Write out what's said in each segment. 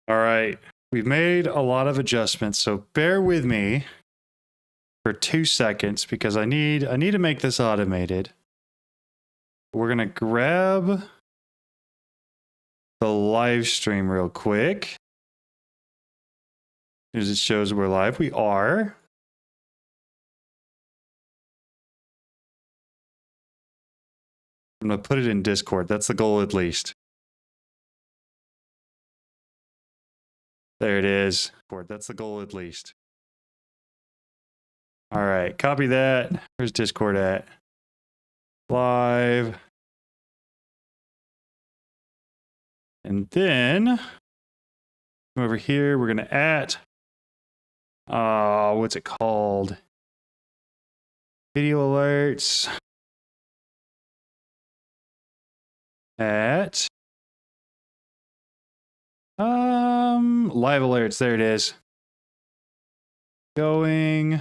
All right, we've made a lot of adjustments, so bear with me for 2 seconds because I need to make this automated. We're gonna grab the live stream real quick. As it shows we're live, we are. I'm gonna put it in Discord. That's the goal, at least. There it is. That's the goal, at least. All right, copy that. Where's Discord at? Live. And then come over here. We're gonna add. What's it called? Video alerts. At live alerts. There it is. Going.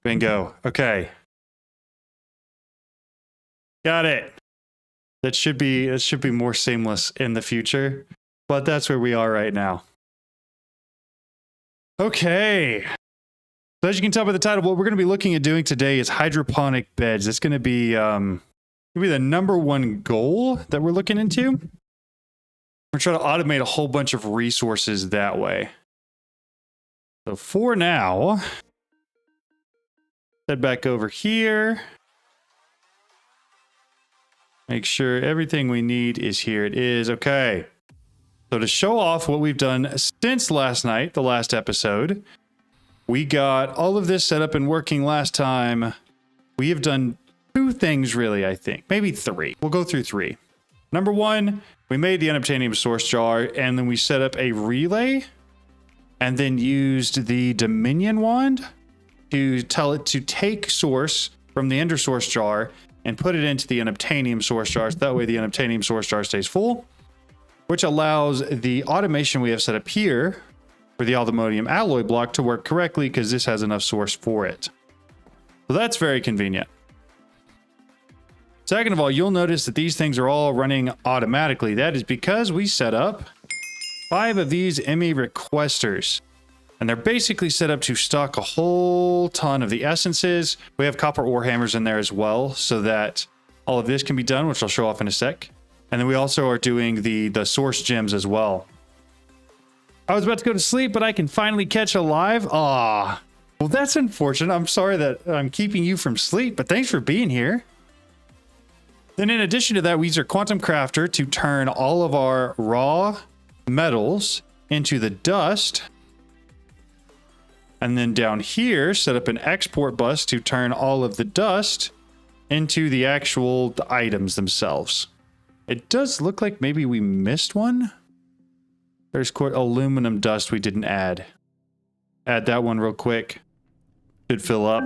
Bingo. Okay. Got it. That should be more seamless in the future, but that's where we are right now. Okay. So as you can tell by the title, what we're going to be looking at doing today is hydroponic beds. It's going to be the number one goal that we're looking into. We're trying to automate a whole bunch of resources that way. So for now, head back over here. Make sure everything we need is here. It is. Okay. So to show off what we've done since last night, the last episode, we got all of this set up and working last time. We have done 2 things really, I think. Maybe 3. We'll go through 3. Number 1, we made the unobtainium source jar, and then we set up a relay, and then used the Dominion wand to tell it to take source from the ender source jar and put it into the unobtainium source jar. So that way the unobtainium source jar stays full, which allows the automation we have set up here for the aluminum alloy block to work correctly because this has enough source for it. So that's very convenient. Second of all, you'll notice that these things are all running automatically. That is because we set up 5 of these ME requesters. And they're basically set up to stock a whole ton of the essences. We have copper ore hammers in there as well, so that all of this can be done, which I'll show off in a sec. And then we also are doing the source gems as well. I was about to go to sleep, but I can finally catch a live. Ah, well, that's unfortunate. I'm sorry that I'm keeping you from sleep, but thanks for being here. Then in addition to that, we use our Quantum Crafter to turn all of our raw metals into the dust. And then down here, set up an export bus to turn all of the dust into the actual items themselves. It does look like maybe we missed one. There's aluminum dust we didn't add. Add that one real quick. Should fill up.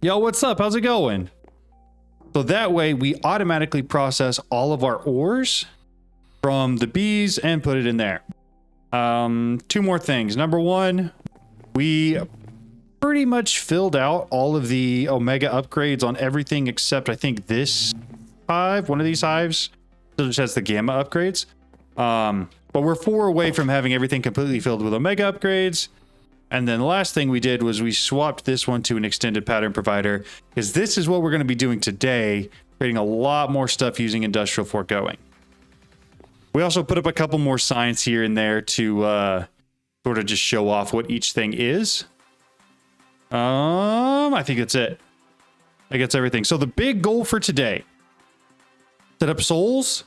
Yo, what's up? How's it going? So that way we automatically process all of our ores from the bees and put it in there. 2 more things. Number 1, we pretty much filled out all of the Omega upgrades on everything except I think this hive, one of these hives. So it just has the Gamma upgrades. But we're 4 away from having everything completely filled with Omega upgrades. And then the last thing we did was we swapped this one to an extended pattern provider, because this is what we're going to be doing today, creating a lot more stuff using industrial foregoing. We also put up a couple more signs here and there to sort of just show off what each thing is. I think that's it. I think that's everything. So the big goal for today: set up souls,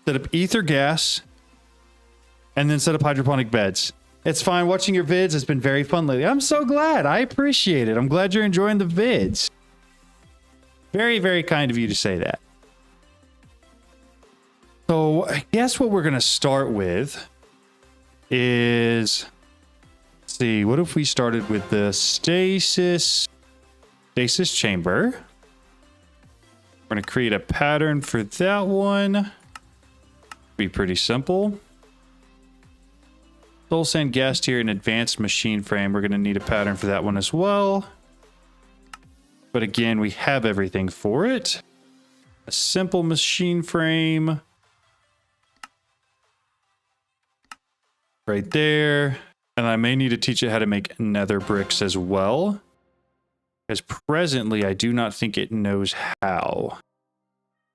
set up ether gas, and then set up hydroponic beds. It's fine watching your vids. It's been very fun lately. I'm so glad. I appreciate it. I'm glad you're enjoying the vids. Very, very kind of you to say that. So I guess what we're going to start with is, let's see, what if we started with the stasis chamber? We're going to create a pattern for that one. Be pretty simple. Soul sand gas tier and advanced machine frame. We're going to need a pattern for that one as well. But again, we have everything for it. A simple machine frame. Right there. And I may need to teach it how to make nether bricks as well. Because presently, I do not think it knows how.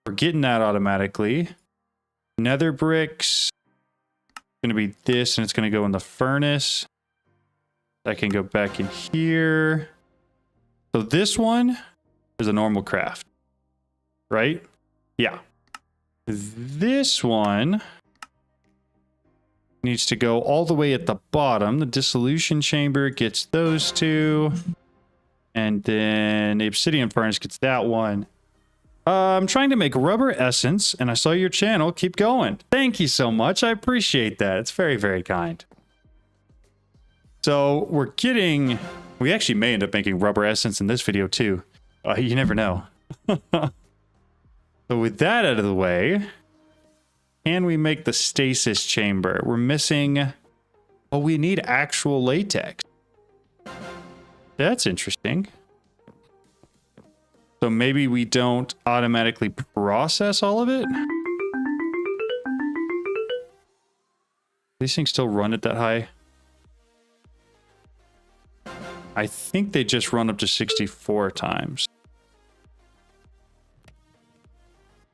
We're getting that automatically. Nether bricks. Going to be this, and it's going to go in the furnace. That can go back in here. So this one is a normal craft. Right? Yeah. This one needs to go all the way at the bottom. The dissolution chamber gets those two. And then the obsidian furnace gets that one. I'm trying to make rubber essence, and I saw your channel. Keep going. Thank you so much. I appreciate that. It's very, very kind. So we're getting... We actually may end up making rubber essence in this video too. You never know. So with that out of the way, can we make the stasis chamber? We're missing... Oh, we need actual latex. That's interesting. So maybe we don't automatically process all of it? These things still run at that high? I think they just run up to 64 times.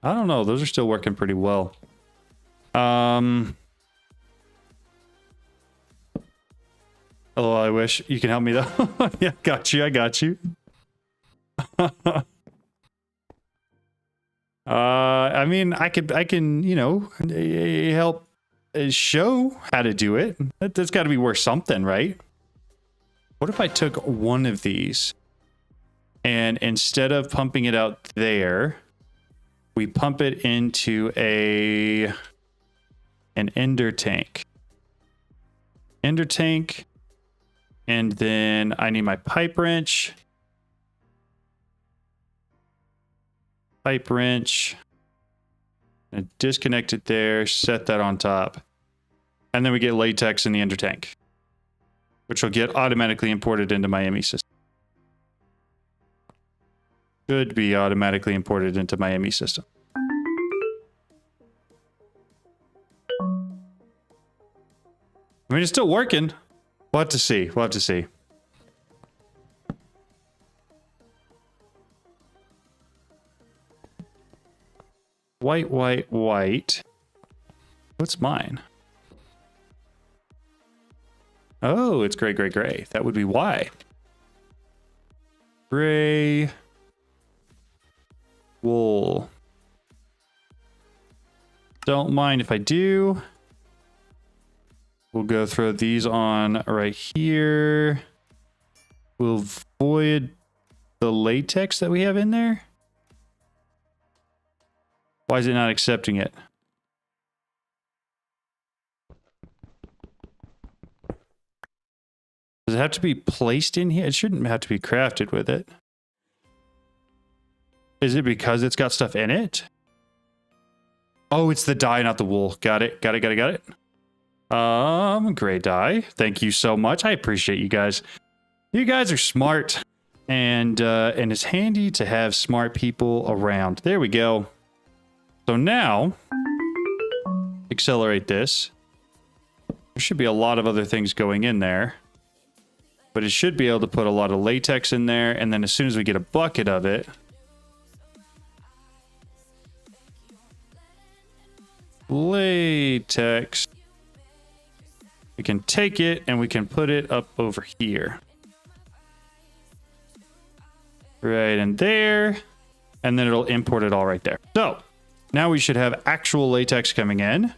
I don't know. Those are still working pretty well. Hello, I wish you can help me though. Yeah, got you. I got you. I mean, I can, you know, help show how to do it. That's got to be worth something, right? What if I took one of these and instead of pumping it out there, we pump it into an ender tank. Ender tank. And then I need my pipe wrench. Pipe wrench. And disconnect it there, set that on top. And then we get latex in the ender tank, which will get automatically imported into my ME system. Should be automatically imported into my ME system. I mean, it's still working. We'll have to see. We'll have to see. White, white, white. What's mine? Oh, it's gray, gray, gray. That would be why. Gray. Wool. Don't mind if I do. We'll go throw these on right here. We'll void the latex that we have in there. Why is it not accepting it? Does it have to be placed in here? It shouldn't have to be crafted with it. Is it because it's got stuff in it? Oh, it's the dye, not the wool. Got it. Got it. Got it. Got it. Gray dye. Thank you so much. I appreciate you guys. You guys are smart, and it's handy to have smart people around. There we go. So now, accelerate this. There should be a lot of other things going in there, but it should be able to put a lot of latex in there, and then as soon as we get a bucket of it, latex, we can take it and we can put it up over here. Right in there, and then it'll import it all right there. So now we should have actual latex coming in.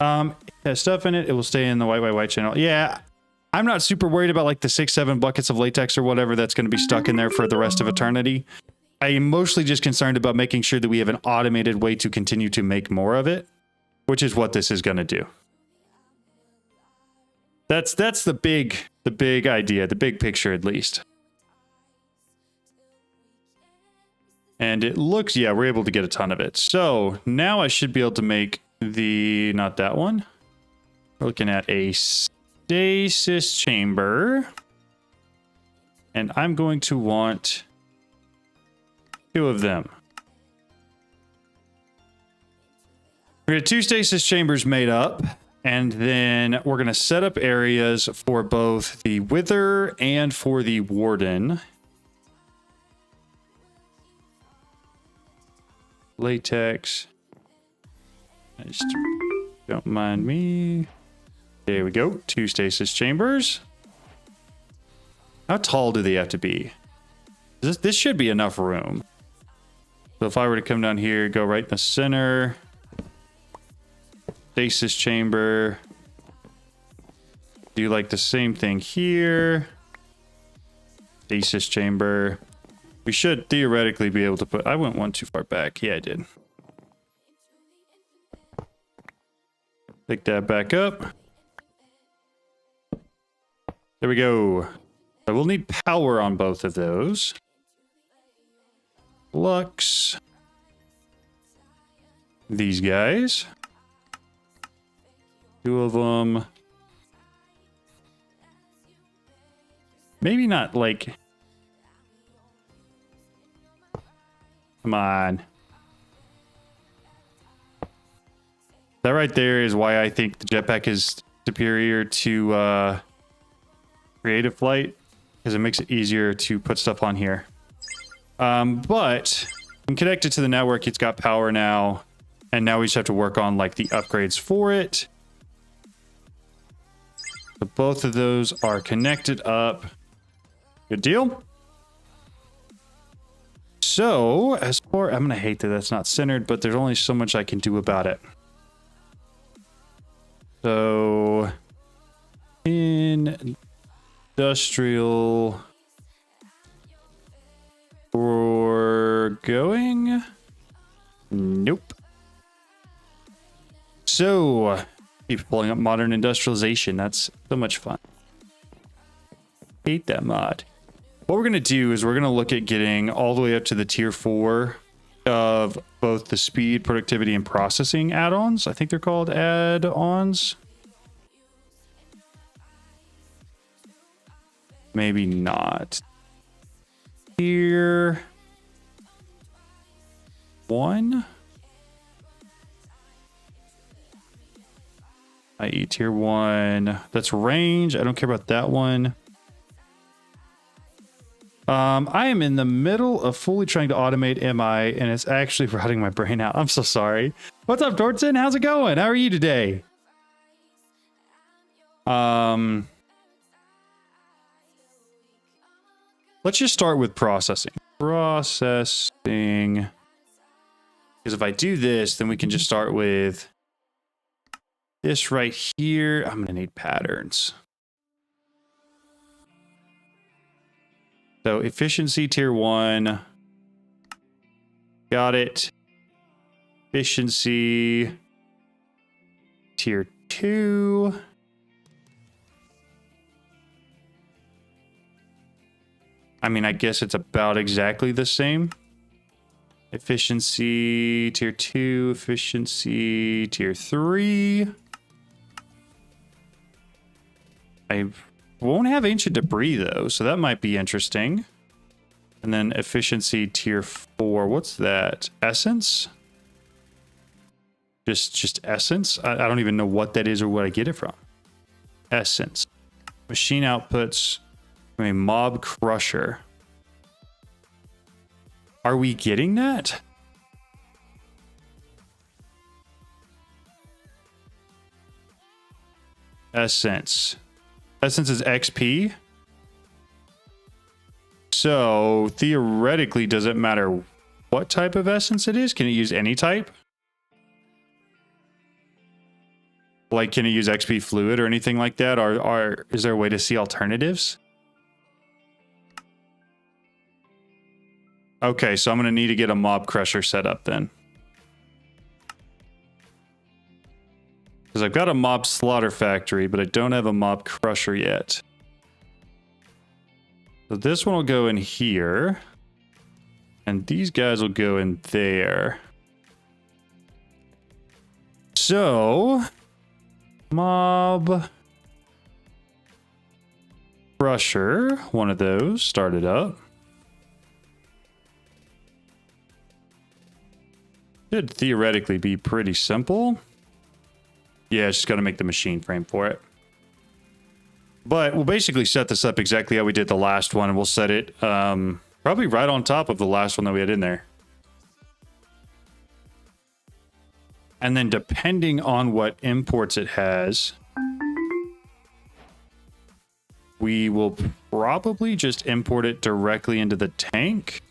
It has stuff in it. It will stay in the white, white, white channel. Yeah, I'm not super worried about like the 6-7 buckets of latex or whatever that's going to be stuck in there for the rest of eternity. I am mostly just concerned about making sure that we have an automated way to continue to make more of it, which is what this is going to do. That's the big idea, the big picture at least. And it looks, yeah, we're able to get a ton of it. So now I should be able to make the, not that one. We're looking at a stasis chamber. And I'm going to want 2 of them. We got 2 stasis chambers made up, and then we're going to set up areas for both the Wither and for the Warden. Latex. Just don't mind me. There we go. 2 stasis chambers. How tall do they have to be? This should be enough room. So if I were to come down here, go right in the center. Stasis chamber. Do like the same thing here. Stasis chamber. We should theoretically be able to put... I went one too far back. Yeah, I did. Pick that back up. There we go. I will need power on both of those. Lux. These guys. 2 of them. Maybe not like... Come on. That right there is why I think the jetpack is superior to creative flight, because it makes it easier to put stuff on here. But I'm connected to the network. It's got power now, and now we just have to work on like the upgrades for it. So both of those are connected up. Good deal. So as far, I'm gonna hate that that's not centered, but there's only so much I can do about it. So industrial, we're going. Nope. So keep pulling up modern industrialization. That's so much fun. Hate that mod. What we're going to do is we're going to look at getting all the way up to the tier 4 of both the speed, productivity, and processing add-ons. I think they're called add-ons. Maybe not. Tier 1. i.e. tier 1. That's range. I don't care about that one. I am in the middle of fully trying to automate MI, and it's actually rotting my brain out. I'm so sorry. What's up, Dortson? How's it going? How are you today? Let's just start with processing. Processing. Because if I do this, then we can just start with this right here. I'm going to need patterns. So efficiency tier 1. Got it. Efficiency tier 2. I mean, I guess it's about exactly the same. Efficiency tier 2, efficiency tier 3. I won't have ancient debris though, so that might be interesting. And then efficiency tier 4. What's that? Essence? Just essence? I don't even know what that is or what I get it from. Essence. Machine outputs. I mean, mob crusher. Are we getting that? Essence. Essence is XP. So theoretically, does it matter what type of essence it is? Can it use any type? Like, can it use XP fluid or anything like that? Or is there a way to see alternatives? Okay, so I'm going to need to get a mob crusher set up then. Because I've got a mob slaughter factory, but I don't have a mob crusher yet. So this one will go in here. And these guys will go in there. So, mob crusher, one of those, started up. Should theoretically be pretty simple. Yeah, it's just got to make the machine frame for it. But we'll basically set this up exactly how we did the last one. And we'll set it probably right on top of the last one that we had in there. And then depending on what imports it has, we will probably just import it directly into the tank.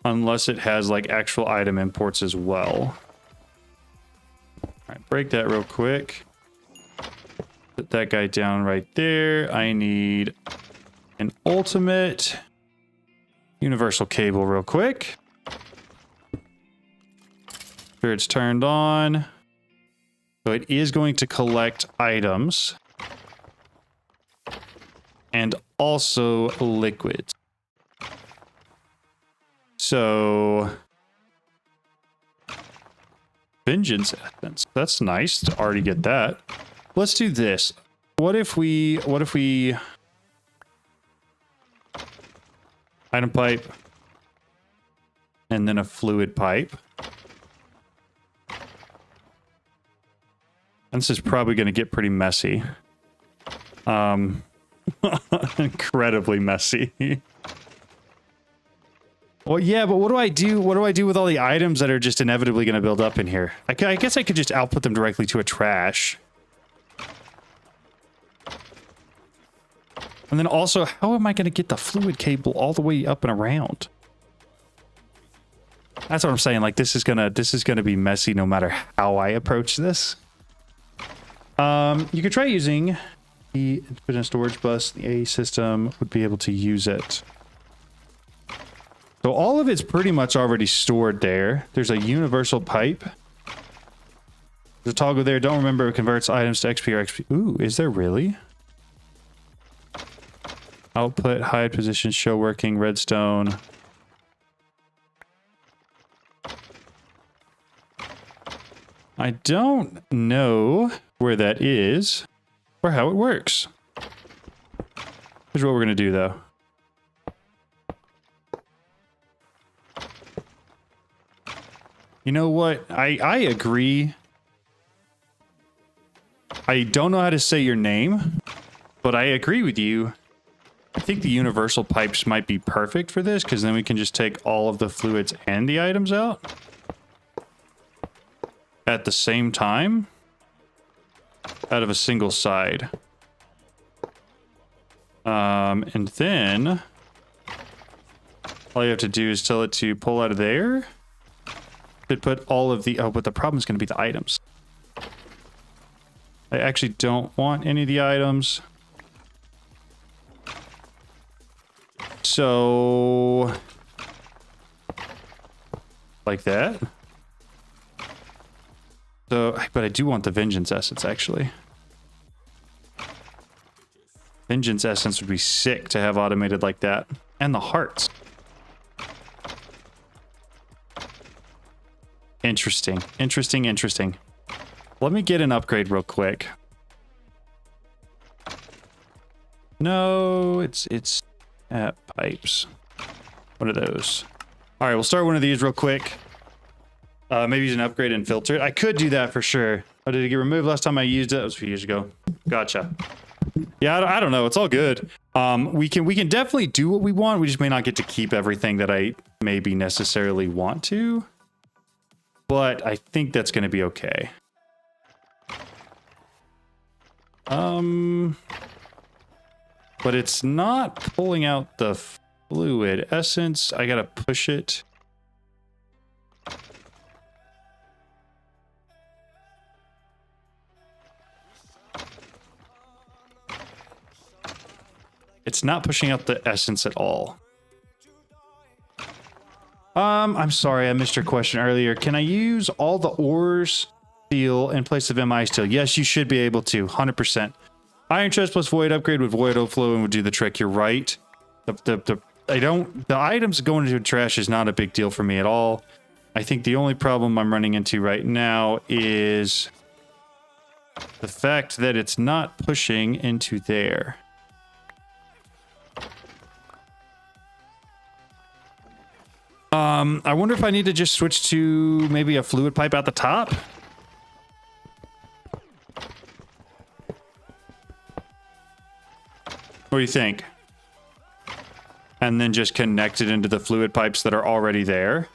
Unless it has like actual item imports as well. All right, break that real quick. Put that guy down right there. I need an ultimate universal cable real quick. Sure, it's turned on. So it is going to collect items. And also liquids. So vengeance essence. That's nice to already get that. Let's do this. What if we item pipe and then a fluid pipe? And this is probably going to get pretty messy. Incredibly messy. Well, yeah, but what do I do? What do I do with all the items that are just inevitably going to build up in here? I guess I could just output them directly to a trash. And then also, how am I going to get the fluid cable all the way up and around? That's what I'm saying. Like, this is gonna be messy no matter how I approach this. You could try using the infinite storage bus. The A system would be able to use it. So all of it's pretty much already stored there. There's a universal pipe. There's a toggle there. Don't remember, it converts items to XP or XP. Ooh, is there really? Output, hide position, show working, redstone. I don't know where that is or how it works. Here's what we're going to do, though. You know what? I agree. I don't know how to say your name, but I agree with you. I think the universal pipes might be perfect for this, because then we can just take all of the fluids and the items out at the same time out of a single side. And then all you have to do is tell it to pull out of there. It put all of the... Oh, but the problem is going to be the items. I actually don't want any of the items. So... like that. So, but I do want the vengeance essence, actually. Vengeance essence would be sick to have automated like that. And the hearts. Interesting. Interesting, interesting. Let me get an upgrade real quick. No, it's pipes. What are those? All right, we'll start one of these real quick. Maybe use an upgrade and filter it. I could do that for sure. Oh, did it get removed last time I used it? That was a few years ago. Gotcha. Yeah, I don't know. It's all good. We can definitely do what we want. We just may not get to keep everything that I maybe necessarily want to. But I think that's going to be okay. But it's not pulling out the fluid essence. I got to push it. It's not pushing out the essence at all. I'm sorry, I missed your question earlier. Can I use all the ores steel in place of MI steel? Yes, you should be able to, 100%. Iron chest plus void upgrade with void overflow and would do the trick. You're right. The items going into trash is not a big deal for me at all. I think the only problem I'm running into right now is the fact that it's not pushing into there. I wonder if I need to just switch to maybe a fluid pipe at the top. What do you think? And then just connect it into the fluid pipes that are already there.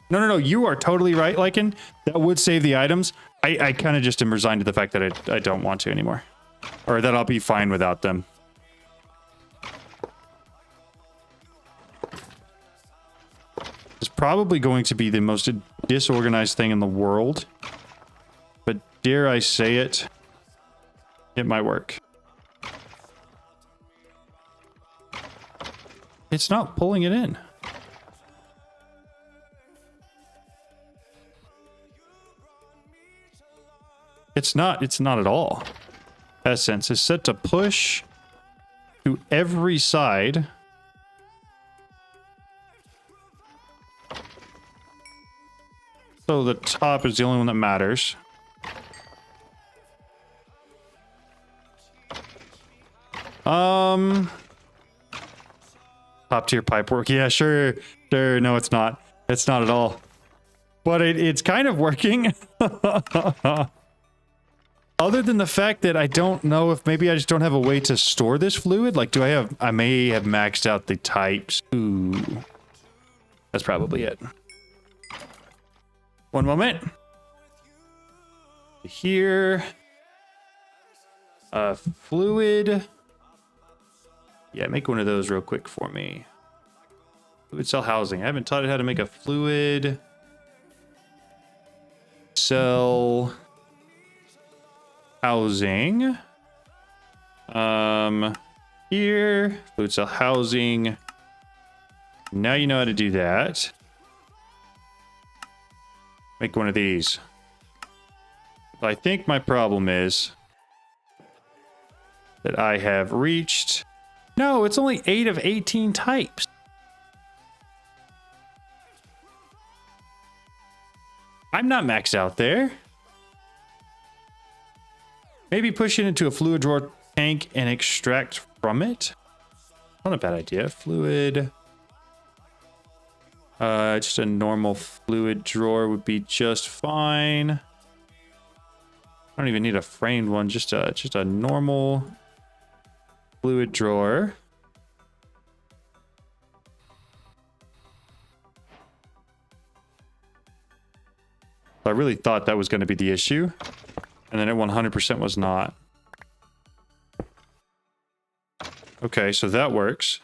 No, you are totally right, Lycan. That would save the items. I kind of just am resigned to the fact that I don't want to anymore. Or that I'll be fine without them. It's probably going to be the most disorganized thing in the world. But dare I say it, it might work. It's not pulling it in. It's not at all. Essence is set to push to every side. So the top is the only one that matters. Top tier pipe work. Yeah, sure. No, it's not. It's not at all. But it's kind of working. Other than the fact that I don't know if maybe I just don't have a way to store this fluid. Like, I may have maxed out the types. Ooh. That's probably it. One moment. Here. Fluid. Yeah, make one of those real quick for me. Fluid cell housing. I haven't taught it how to make a fluid cell housing. Here. Fluid cell housing. Now you know how to do that. Make one of these. I think my problem is that I have reached... No, it's only 8 of 18 types. I'm not maxed out there. Maybe push it into a fluid drawer tank and extract from it. Not a bad idea. Fluid. Just a normal fluid drawer would be just fine. I don't even need a framed one. Just a normal fluid drawer. I really thought that was going to be the issue. And then it 100% was not. Okay, so that works.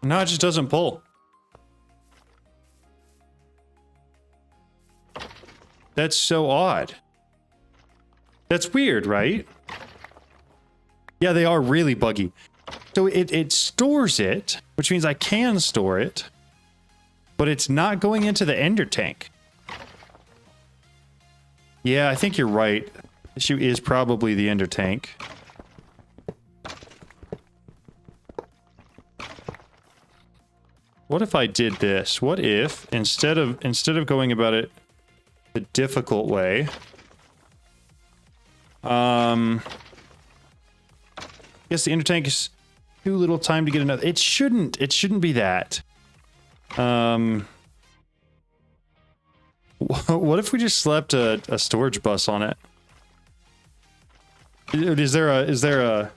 No, it just doesn't pull. That's so odd. That's weird, right? Yeah, they are really buggy. So it stores it, which means I can store it, but it's not going into the ender tank. Yeah, I think you're right. The issue is probably the ender tank. What if I did this? What if instead of going about it the difficult way, I guess the ender tank is too little time to get another. It shouldn't be that. What if we just slapped a storage bus on it? Is there a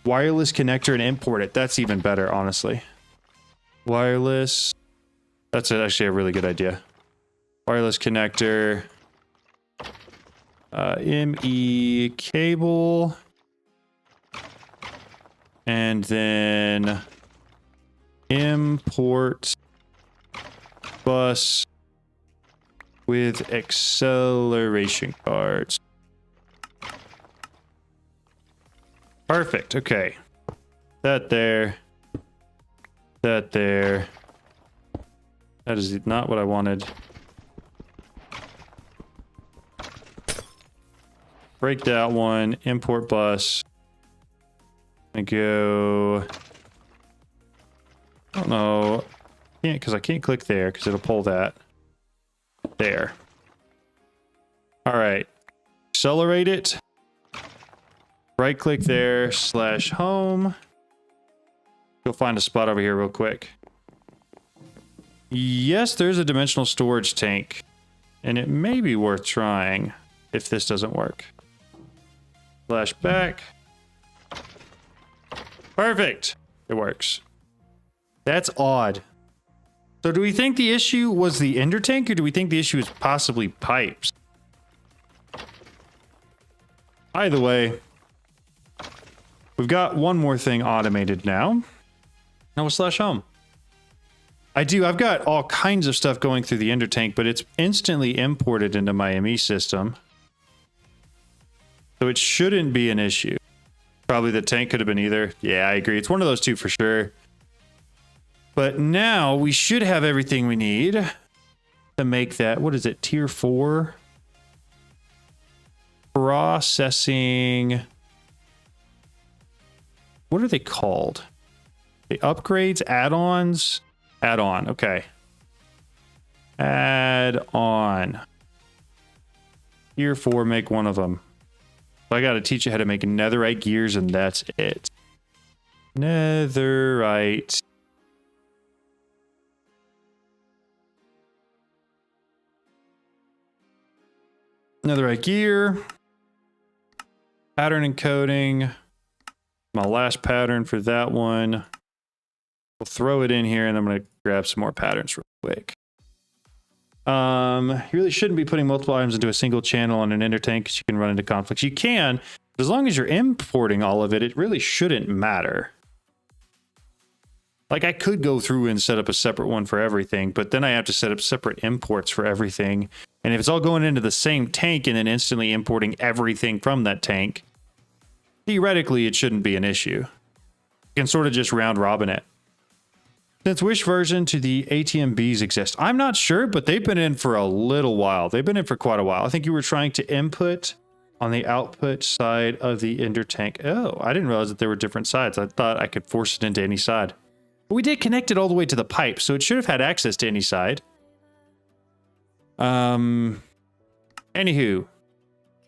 wireless connector and import it? That's even better, honestly. Wireless. That's actually a really good idea. Wireless connector. ME cable. And then import bus with acceleration cards. Perfect. Okay. That there. That there. That is not what I wanted. Break that one. Import bus. And go. Oh, don't know. Can't, because I can't click there because it'll pull that. There. All right. Accelerate it. Right click there, /home. Go find a spot over here real quick. Yes, there's a dimensional storage tank. And it may be worth trying if this doesn't work. Back. Perfect. It works. That's odd. So do we think the issue was the ender tank, or do we think the issue is possibly pipes? Either way, we've got one more thing automated now. Now we'll /home. I've got all kinds of stuff going through the ender tank, but it's instantly imported into my ME system. So it shouldn't be an issue. Probably the tank could have been either. Yeah, I agree. It's one of those two for sure. But now we should have everything we need to make that. What is it? Tier 4? Processing. What are they called? The upgrades, add-ons, add-on. Okay. Add-on. Tier 4, make one of them. So I got to teach you how to make netherite gears, and that's it. Netherite. Netherite gear. Pattern encoding. My last pattern for that one. We'll throw it in here, and I'm going to grab some more patterns real quick. You really shouldn't be putting multiple items into a single channel on an ender tank because you can run into conflicts. You can, but as long as you're importing all of it, it really shouldn't matter. Like, I could go through and set up a separate one for everything, but then I have to set up separate imports for everything. And if it's all going into the same tank and then instantly importing everything from that tank, theoretically, it shouldn't be an issue. You can sort of just round robin it. Since which version to the ATM10s exist? I'm not sure, but they've been in for a little while. They've been in for quite a while. I think you were trying to input on the output side of the ender tank. Oh, I didn't realize that there were different sides. I thought I could force it into any side. But we did connect it all the way to the pipe, so it should have had access to any side. Anywho,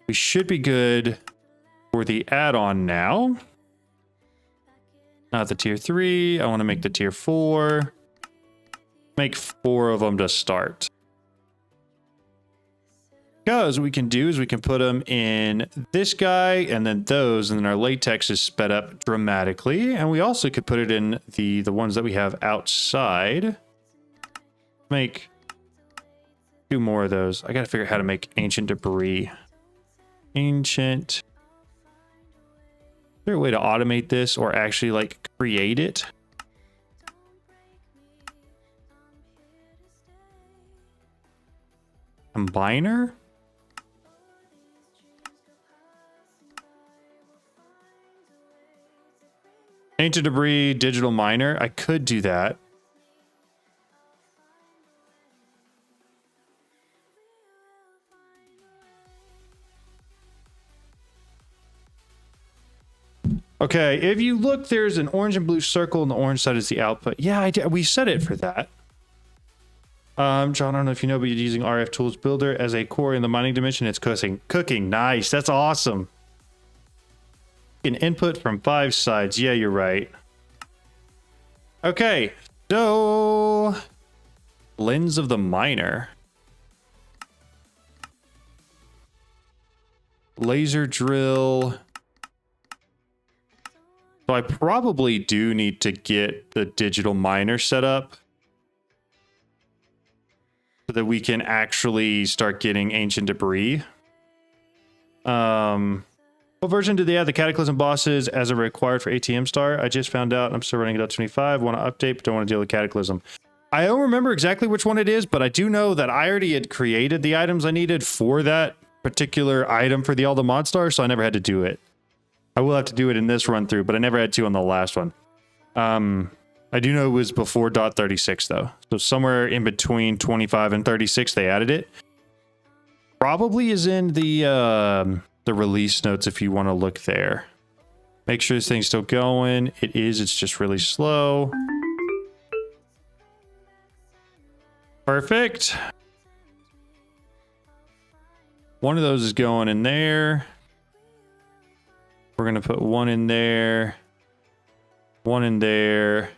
we should be good for the add-on now. Not the tier 3. I want to make the tier 4. Make 4 of them to start. Because what we can do is we can put them in this guy and then those, and then our latex is sped up dramatically. And we also could put it in the ones that we have outside. Make 2 more of those. I got to figure out how to make ancient debris. Ancient. Is there a way to automate this or actually like create it? Combiner? Ancient debris, digital miner. I could do that. Okay, if you look, there's an orange and blue circle, and the orange side is the output. Yeah, we set it for that. John, I don't know if you know, but you're using RF Tools Builder as a core in the mining dimension. It's cooking. Nice. That's awesome. An input from 5 sides. Yeah, you're right. Okay, so lens of the miner. Laser drill. So I probably do need to get the digital miner set up so that we can actually start getting ancient debris. What version do they have the Cataclysm bosses as a required for ATM Star? I just found out. I'm still running it up 25. Want to update, but don't want to deal with Cataclysm. I don't remember exactly which one it is, but I do know that I already had created the items I needed for that particular item for the All the Mod Stars, so I never had to do it. I will have to do it in this run through, but I never had to on the last one. I do know it was before .36 though. So somewhere in between 25 and 36, they added it. Probably is in the release notes if you want to look there. Make sure this thing's still going. It is, it's just really slow. Perfect. One of those is going in there. We're going to put one in there. One in there.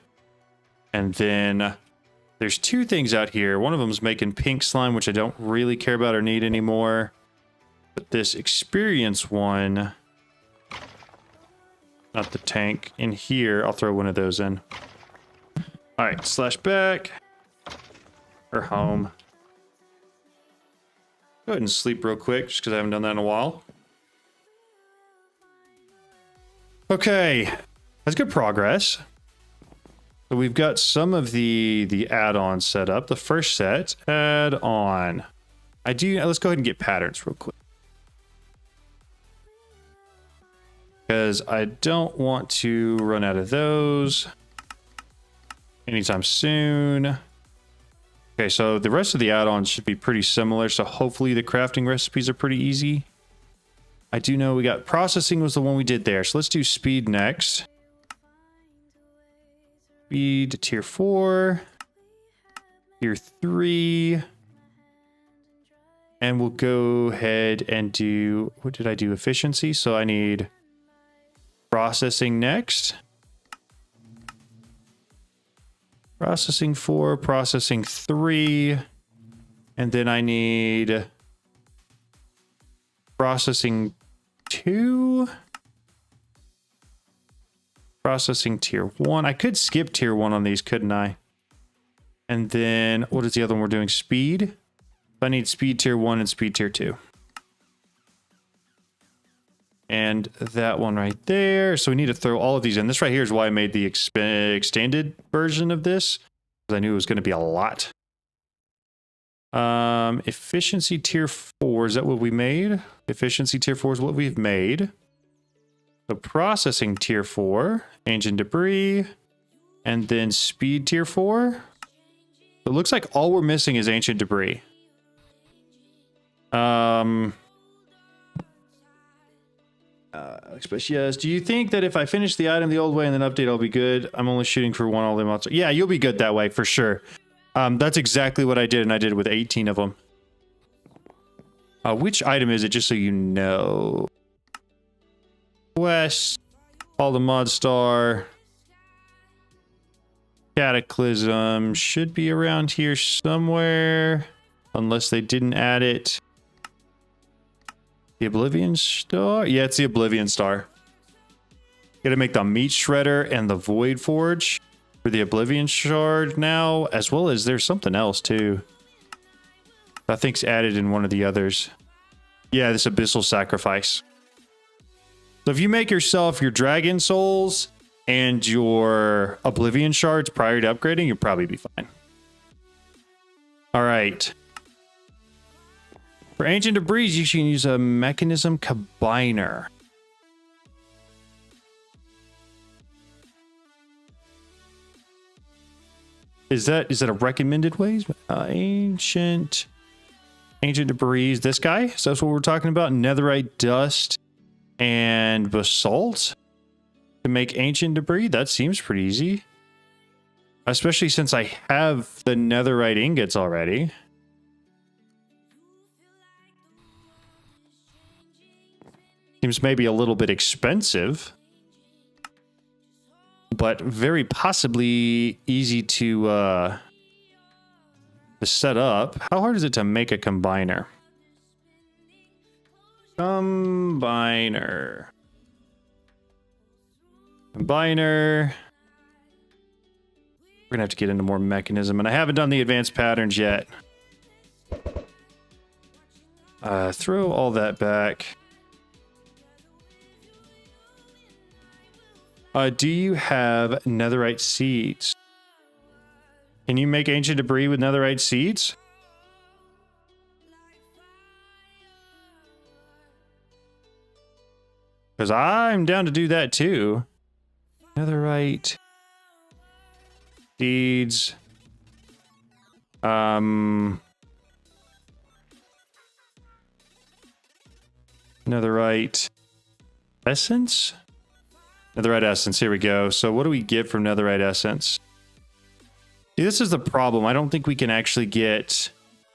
And then there's two things out here. One of them is making pink slime, which I don't really care about or need anymore. But this experience one, not the tank, in here, I'll throw one of those in. All right, slash back or home. Go ahead and sleep real quick just because I haven't done that in a while. Okay, that's good progress. So we've got some of the add-ons set up. The first set, add-on. Let's go ahead and get patterns real quick. Because I don't want to run out of those anytime soon. Okay, so the rest of the add-ons should be pretty similar. So hopefully the crafting recipes are pretty easy. I do know we got processing was the one we did there. So let's do speed next. Speed to tier 4, tier 3, and we'll go ahead and do, what did I do? Efficiency. So I need processing next. Processing 4, processing 3, and then I need processing 2. Processing tier 1. I could skip tier 1 on these, couldn't I? And then, what is the other one we're doing? Speed. I need speed tier 1 and speed tier 2. And that one right there. So we need to throw all of these in. This right here is why I made the extended version of this, because I knew it was going to be a lot. Efficiency tier 4. Is that what we made? Efficiency tier 4 is what we've made. So processing tier 4, ancient debris, and then speed tier 4. It looks like all we're missing is ancient debris. Express yes. Do you think that if I finish the item the old way and then update, I'll be good? I'm only shooting for one all the months. Yeah, you'll be good that way for sure. That's exactly what I did, and I did it with 18 of them. Which item is it, just so you know? West, all the mod star, cataclysm should be around here somewhere, unless they didn't add it. The Oblivion Star? Yeah, it's the Oblivion Star. Gotta make the meat shredder and the void forge for the Oblivion Shard now, as well as there's something else too. I think's added in one of the others. Yeah, this abyssal sacrifice. So if you make yourself your dragon souls and your Oblivion shards prior to upgrading, you'll probably be fine. All right. For ancient debris, you can use a mechanism combiner. Is that a recommended way? Ancient debris. This guy? So that's what we're talking about. Netherite dust and basalt to make ancient debris. That seems pretty easy, especially since I have the netherite ingots already. Seems maybe a little bit expensive, but very possibly easy to set up. How hard is it to make a combiner? Combiner. We're gonna have to get into more mechanism, and I haven't done the advanced patterns yet. Throw all that back. Do you have netherite seeds? Can you make ancient debris with netherite seeds? Because I'm down to do that too. Netherite seeds. Netherite essence? Netherite essence, here we go. So what do we get from netherite essence? See, this is the problem. I don't think we can actually get...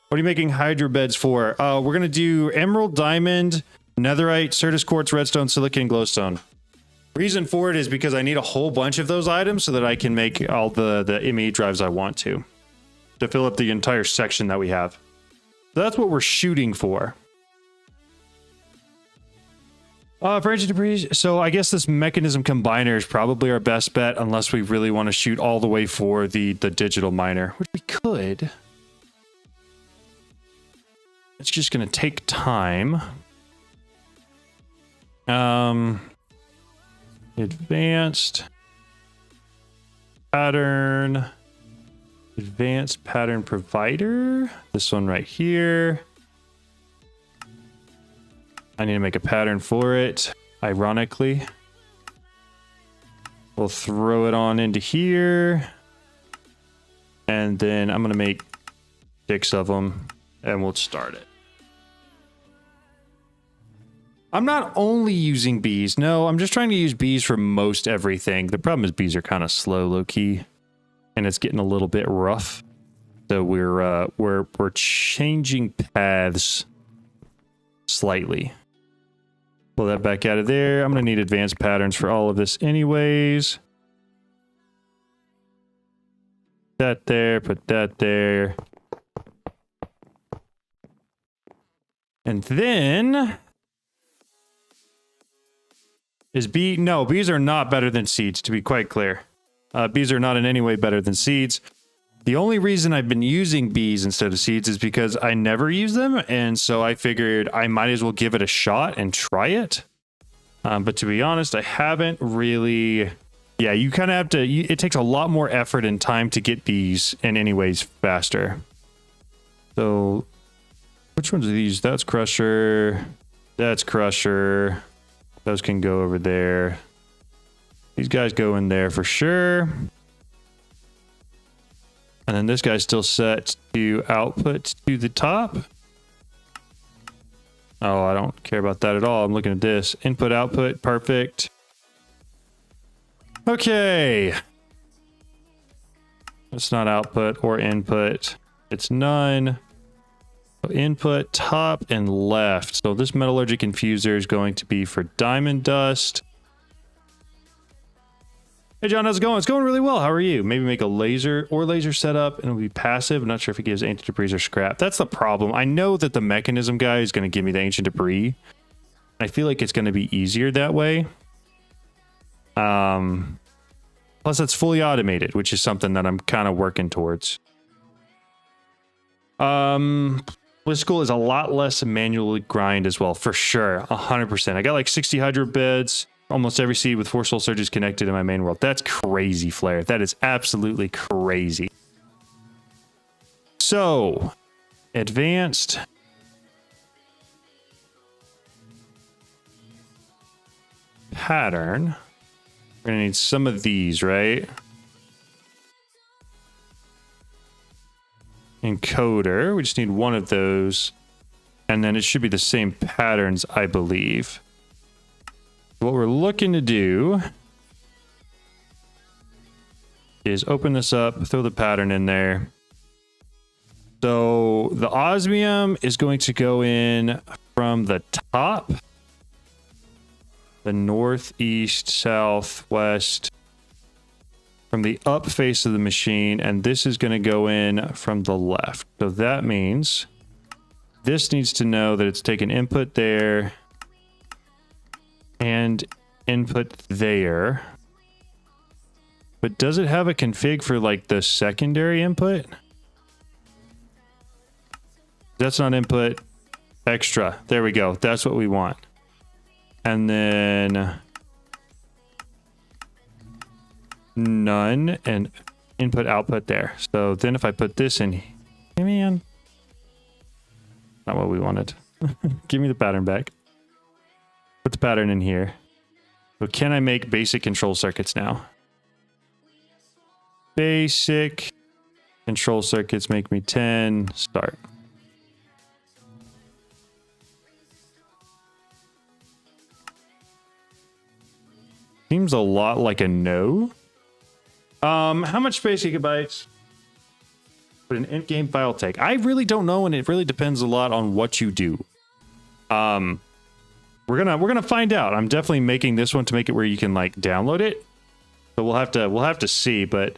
What are you making hydro beds for? We're going to do emerald, diamond, netherite, certus quartz, redstone, silicon, glowstone. Reason for it is because I need a whole bunch of those items so that I can make all the ME drives I want to fill up the entire section that we have. So that's what we're shooting for. For ancient debris, so I guess this mechanism combiner is probably our best bet unless we really want to shoot all the way for the digital miner, which we could. It's just going to take time. Advanced pattern, advanced pattern provider. This one right here. I need to make a pattern for it. Ironically, we'll throw it on into here. And then I'm going to make 6 of them and we'll start it. I'm not only using bees. No, I'm just trying to use bees for most everything. The problem is bees are kind of slow, low key, and it's getting a little bit rough. So we're changing paths slightly. Pull that back out of there. I'm gonna need advanced patterns for all of this anyways. That there, put that there. And then no, bees are not better than seeds, to be quite clear. Bees are not in any way better than seeds. The only reason I've been using bees instead of seeds is because I never use them, and so I figured I might as well give it a shot and try it. But to be honest, I haven't really... Yeah, you kind of have to... it takes a lot more effort and time to get bees in any ways faster. So, which ones are these? That's Crusher. That's Crusher. Those can go over there. These guys go in there for sure. And then this guy's still set to output to the top. Oh, I don't care about that at all. I'm looking at this. Input, output, perfect. Okay. It's not output or input. It's none. Input, top, and left. So this metallurgic infuser is going to be for diamond dust. Hey John, how's it going? It's going really well. How are you? Maybe make a laser setup and it'll be passive. I'm not sure if it gives ancient debris or scrap. That's the problem. I know that the mechanism guy is going to give me the ancient debris. I feel like it's going to be easier that way. Plus it's fully automated, which is something that I'm kind of working towards. This school is a lot less manually grind as well, for sure. 100%. I got like 60 hydro beds, almost every seed with 4 soul surges connected in my main world. That's crazy, Flare. That is absolutely crazy. So, advanced. Pattern. We're gonna need some of these, right? Encoder, we just need one of those, and then it should be the same patterns, I believe. What we're looking to do is open this up, throw the pattern in there. So the osmium is going to go in from the top, the northeast, southwest, from the up face of the machine, and this is going to go in from the left. So that means this needs to know that it's taken input there and input there. But does it have a config for like the secondary input? That's not input. Extra. There we go. That's what we want. And then none and input output there. So then if I put this in, hey man, not what we wanted. Give me the pattern back. Put the pattern in here. So can I make basic control circuits now? Basic control circuits make me 10. Start. Seems a lot like a no. How much space gigabytes? Put an in-game file tag. I really don't know, and it really depends a lot on what you do. We're gonna find out. I'm definitely making this one to make it where you can like download it. So we'll have to see, but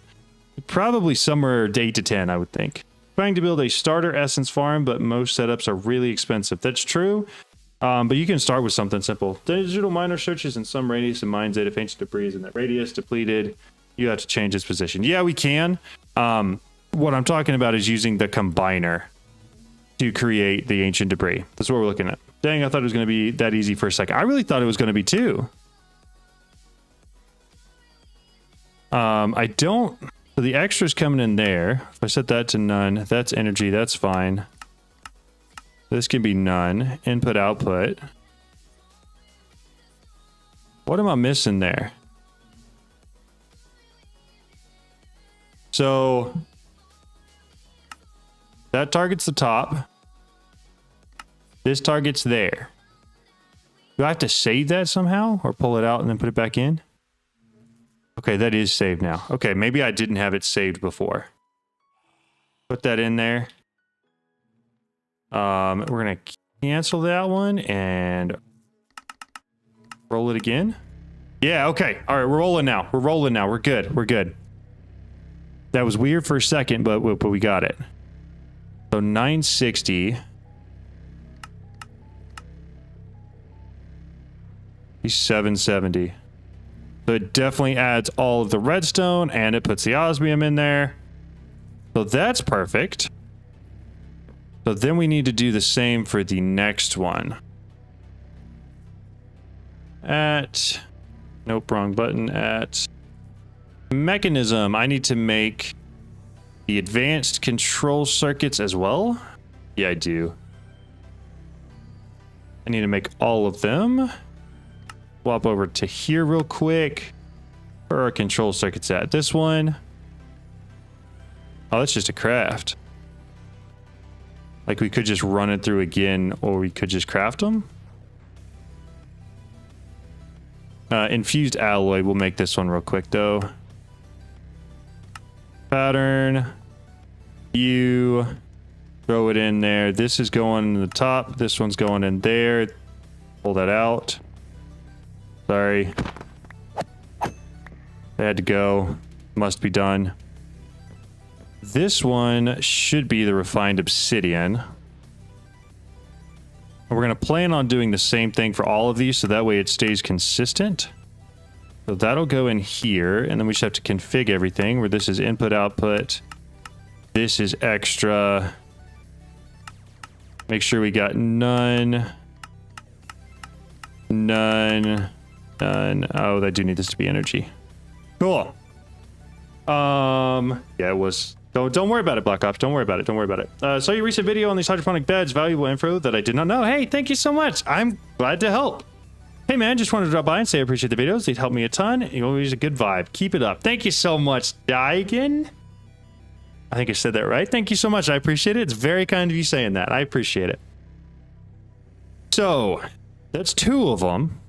probably somewhere 8 to 10, I would think. Trying to build a starter essence farm, but most setups are really expensive. That's true. But you can start with something simple. Digital miner searches in some radius and mines it. If ancient debris is in that radius depleted, you have to change its position. Yeah, we can. What I'm talking about is using the combiner to create the ancient debris. That's what we're looking at. Dang, I thought it was going to be that easy for a second. I really thought it was going to be too. I don't... So the extra's coming in there. If I set that to none, that's energy. That's fine. This can be none. Input, output. What am I missing there? So... that targets the top. This target's there. Do I have to save that somehow? Or pull it out and then put it back in? Okay, that is saved now. Okay, maybe I didn't have it saved before. Put that in there. We're going to cancel that one and roll it again. Yeah, okay. All right, we're rolling now. We're rolling now. We're good. We're good. That was weird for a second, but we got it. So 960. 770. So it definitely adds all of the redstone and it puts the osmium in there. So that's perfect. So then we need to do the same for the next one. Nope, wrong button. At mechanism, I need to make the advanced control circuits as well. Yeah, I do. I need to make all of them. Swap over to here real quick. Where are our control circuits at? This one. Oh, that's just a craft. Like we could just run it through again, or we could just craft them. Infused alloy. We'll make this one real quick though. Pattern. You throw it in there. This is going in the top. This one's going in there. Pull that out. Sorry. They had to go. Must be done. This one should be the refined obsidian. And we're going to plan on doing the same thing for all of these so that way it stays consistent. So that'll go in here, and then we should have to config everything where this is input, output. This is extra. Make sure we got none. None. None. Oh, I do need this to be energy. Cool. Yeah, it was. Don't worry about it, Black Ops. Don't worry about it. Don't worry about it. Saw your recent video on these hydroponic beds. Valuable info that I did not know. Hey, thank you so much. I'm glad to help. Hey, man, just wanted to drop by and say I appreciate the videos. They'd help me a ton. You always a good vibe. Keep it up. Thank you so much, Daigen. I think I said that right. Thank you so much. I appreciate it. It's very kind of you saying that. I appreciate it. So, that's 2 of them.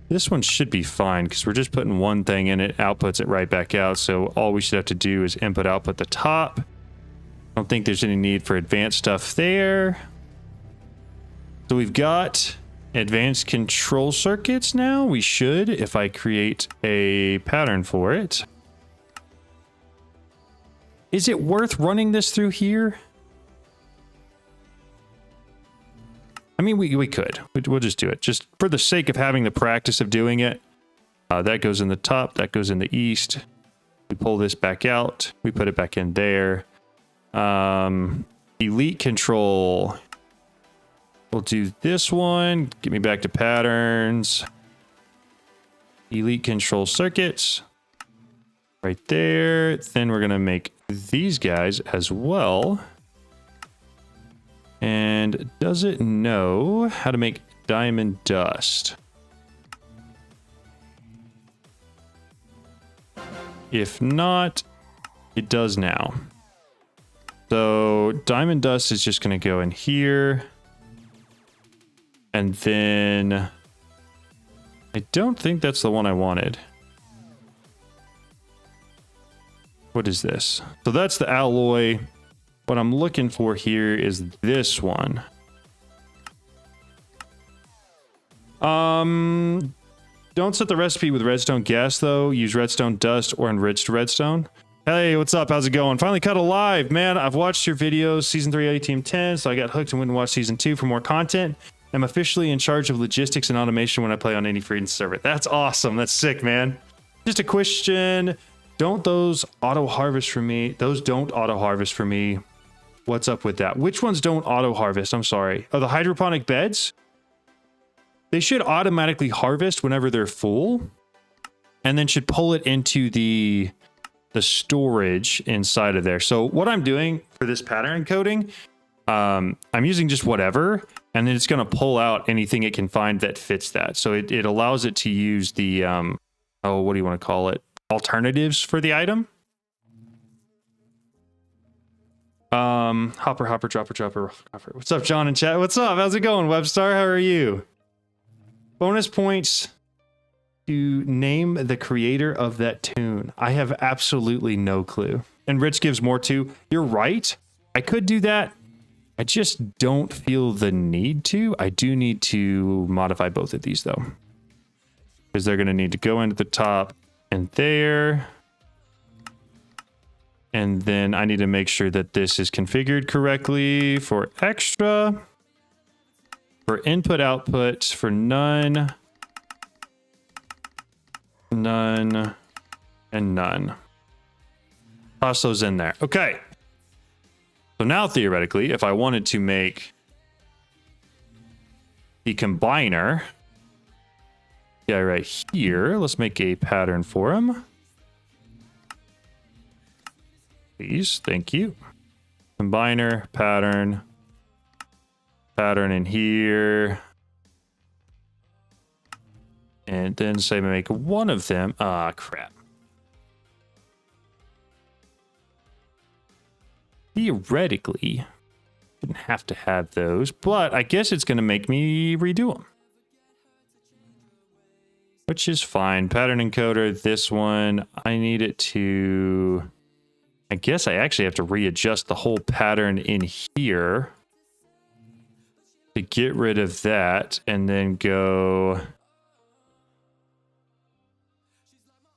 This one should be fine because we're just putting one thing in it, outputs it right back out. So all we should have to do is input, output the top. I don't think there's any need for advanced stuff there. So we've got advanced control circuits now. We should, if I create a pattern for it. Is it worth running this through here? I mean, we could. We'll just do it. Just for the sake of having the practice of doing it. That goes in the top. That goes in the east. We pull this back out. We put it back in there. Elite control. We'll do this one. Get me back to patterns. Elite control circuits. Right there. Then we're going to make these guys as well. And does it know how to make diamond dust? If not, it does now. So diamond dust is just going to go in here. And then I don't think that's the one I wanted. What is this? So that's the alloy. What I'm looking for here is this one. Don't set the recipe with redstone gas though. Use redstone dust or enriched redstone. Hey, what's up? How's it going? Finally cut alive, man. I've watched your videos, season 3 ATM10, so I got hooked and went and watched season 2 for more content. I'm officially in charge of logistics and automation when I play on any free server. That's awesome. That's sick, man. Just a question. Don't those auto harvest for me? Those don't auto harvest for me. What's up with that? Which ones don't auto harvest? I'm sorry. Oh, the hydroponic beds? They should automatically harvest whenever they're full, and then should pull it into the storage inside of there. So what I'm doing for this pattern encoding, I'm using just whatever, and then it's going to pull out anything it can find that fits that. So it allows it to use the, oh, what do you want to call it? Alternatives for the item. Hopper, dropper. What's up, John in chat? What's up? How's it going, Webstar? How are you? Bonus points to name the creator of that tune. I have absolutely no clue. And Rich gives more too. You're right. I could do that. I just don't feel the need to. I do need to modify both of these though, because they're going to need to go into the top and there. And then I need to make sure that this is configured correctly for extra. For input output, for none, and none. Toss those in there. Okay. So now theoretically, if I wanted to make the combiner, yeah, right here, let's make a pattern for him. Please, thank you. Combiner, pattern in here, and then say make one of them. Ah, crap. Theoretically, didn't have to have those, but I guess it's going to make me redo them, which is fine. Pattern encoder, this one, I need it to, I guess I actually have to readjust the whole pattern in here to get rid of that, and then go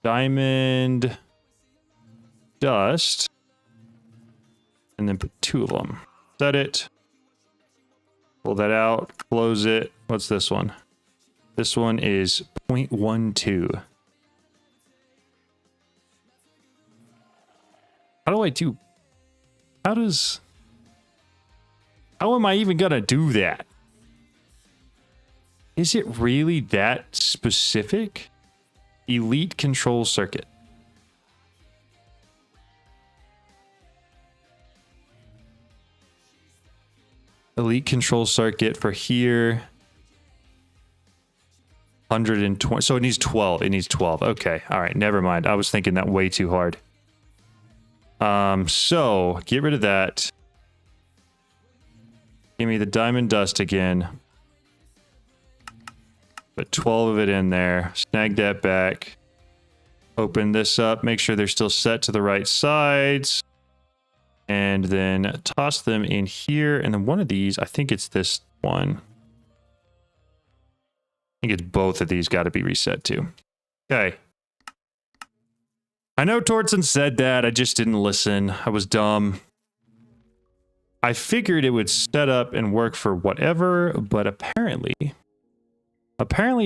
diamond dust, and then put 2 of them. Set it, pull that out, close it. What's this one? This one is 0.12. How am I even gonna do that? Is it really that specific? Elite control circuit. Elite control circuit for here. 120. So it needs 12. It needs 12. Okay. All right. Never mind. I was thinking that way too hard. So get rid of that. Give me the diamond dust again. Put 12 of it in there. Snag that back. Open this up. Make sure they're still set to the right sides. And then toss them in here. And then one of these, I think it's this one. I think it's both of these got to be reset too. Okay. I know Tortson said that. I just didn't listen. I was dumb. I figured it would set up and work for whatever, but apparently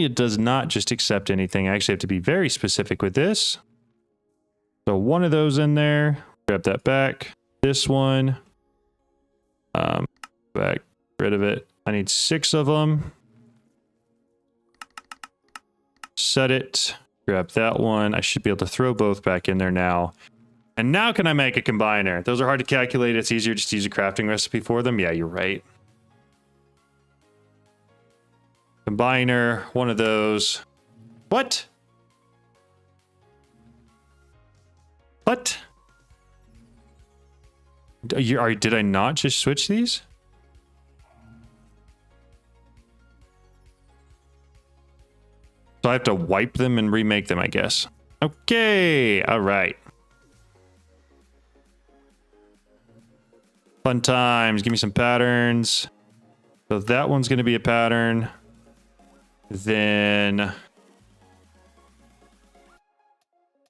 it does not just accept anything. I actually have to be very specific with this. So one of those in there, grab that back. This one, back, rid of it. I need 6 of them. Set it, grab that one. I should be able to throw both back in there now. And now can I make a combiner? Those are hard to calculate. It's easier just to use a crafting recipe for them. Yeah, you're right. Combiner, one of those. What? What? Did I not just switch these? So I have to wipe them and remake them, I guess. Okay, all right. Fun times. Give me some patterns. So that one's going to be a pattern. Then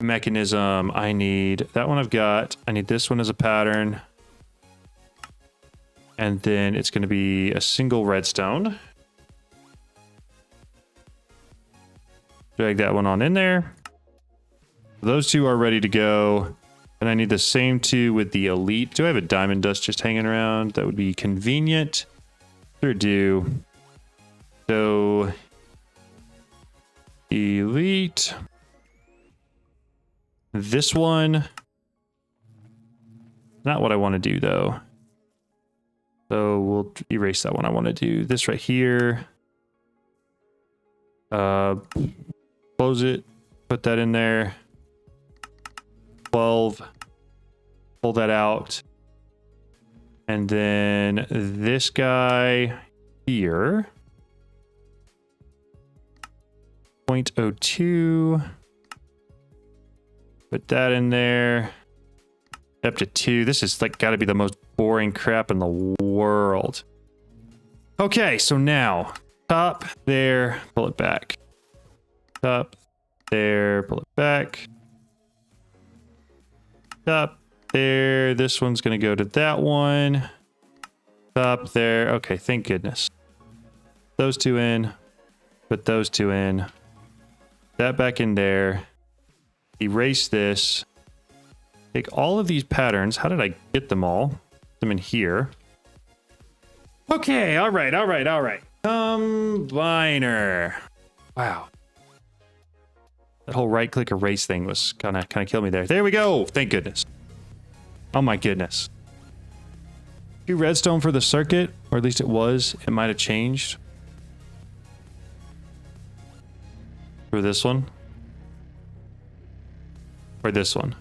mechanism. I need that one I've got. I need this one as a pattern. And then it's going to be a single redstone. Drag that one on in there. Those two are ready to go. And I need the same two with the elite. Do I have a diamond dust just hanging around? That would be convenient. Sure do. So elite. This one. Not what I want to do though. So we'll erase that one. I want to do this right here. Close it. Put that in there. 12. Pull that out. And then this guy here. 0.02. Put that in there. Up to 2. This is like got to be the most boring crap in the world. Okay, so now top there, pull it back. Top there, pull it back. Top there. This one's going to go to that one. Top there. Okay, thank goodness. Those two in. Put those two in. That back in there. Erase this. Take all of these patterns. How did I get them all? Put them in here. Okay, all right. Combiner. Wow. That whole right-click erase thing was kind of killed me there. There we go. Thank goodness. Oh my goodness. 2 redstone for the circuit, or at least it was. It might have changed. For this one. Or this one.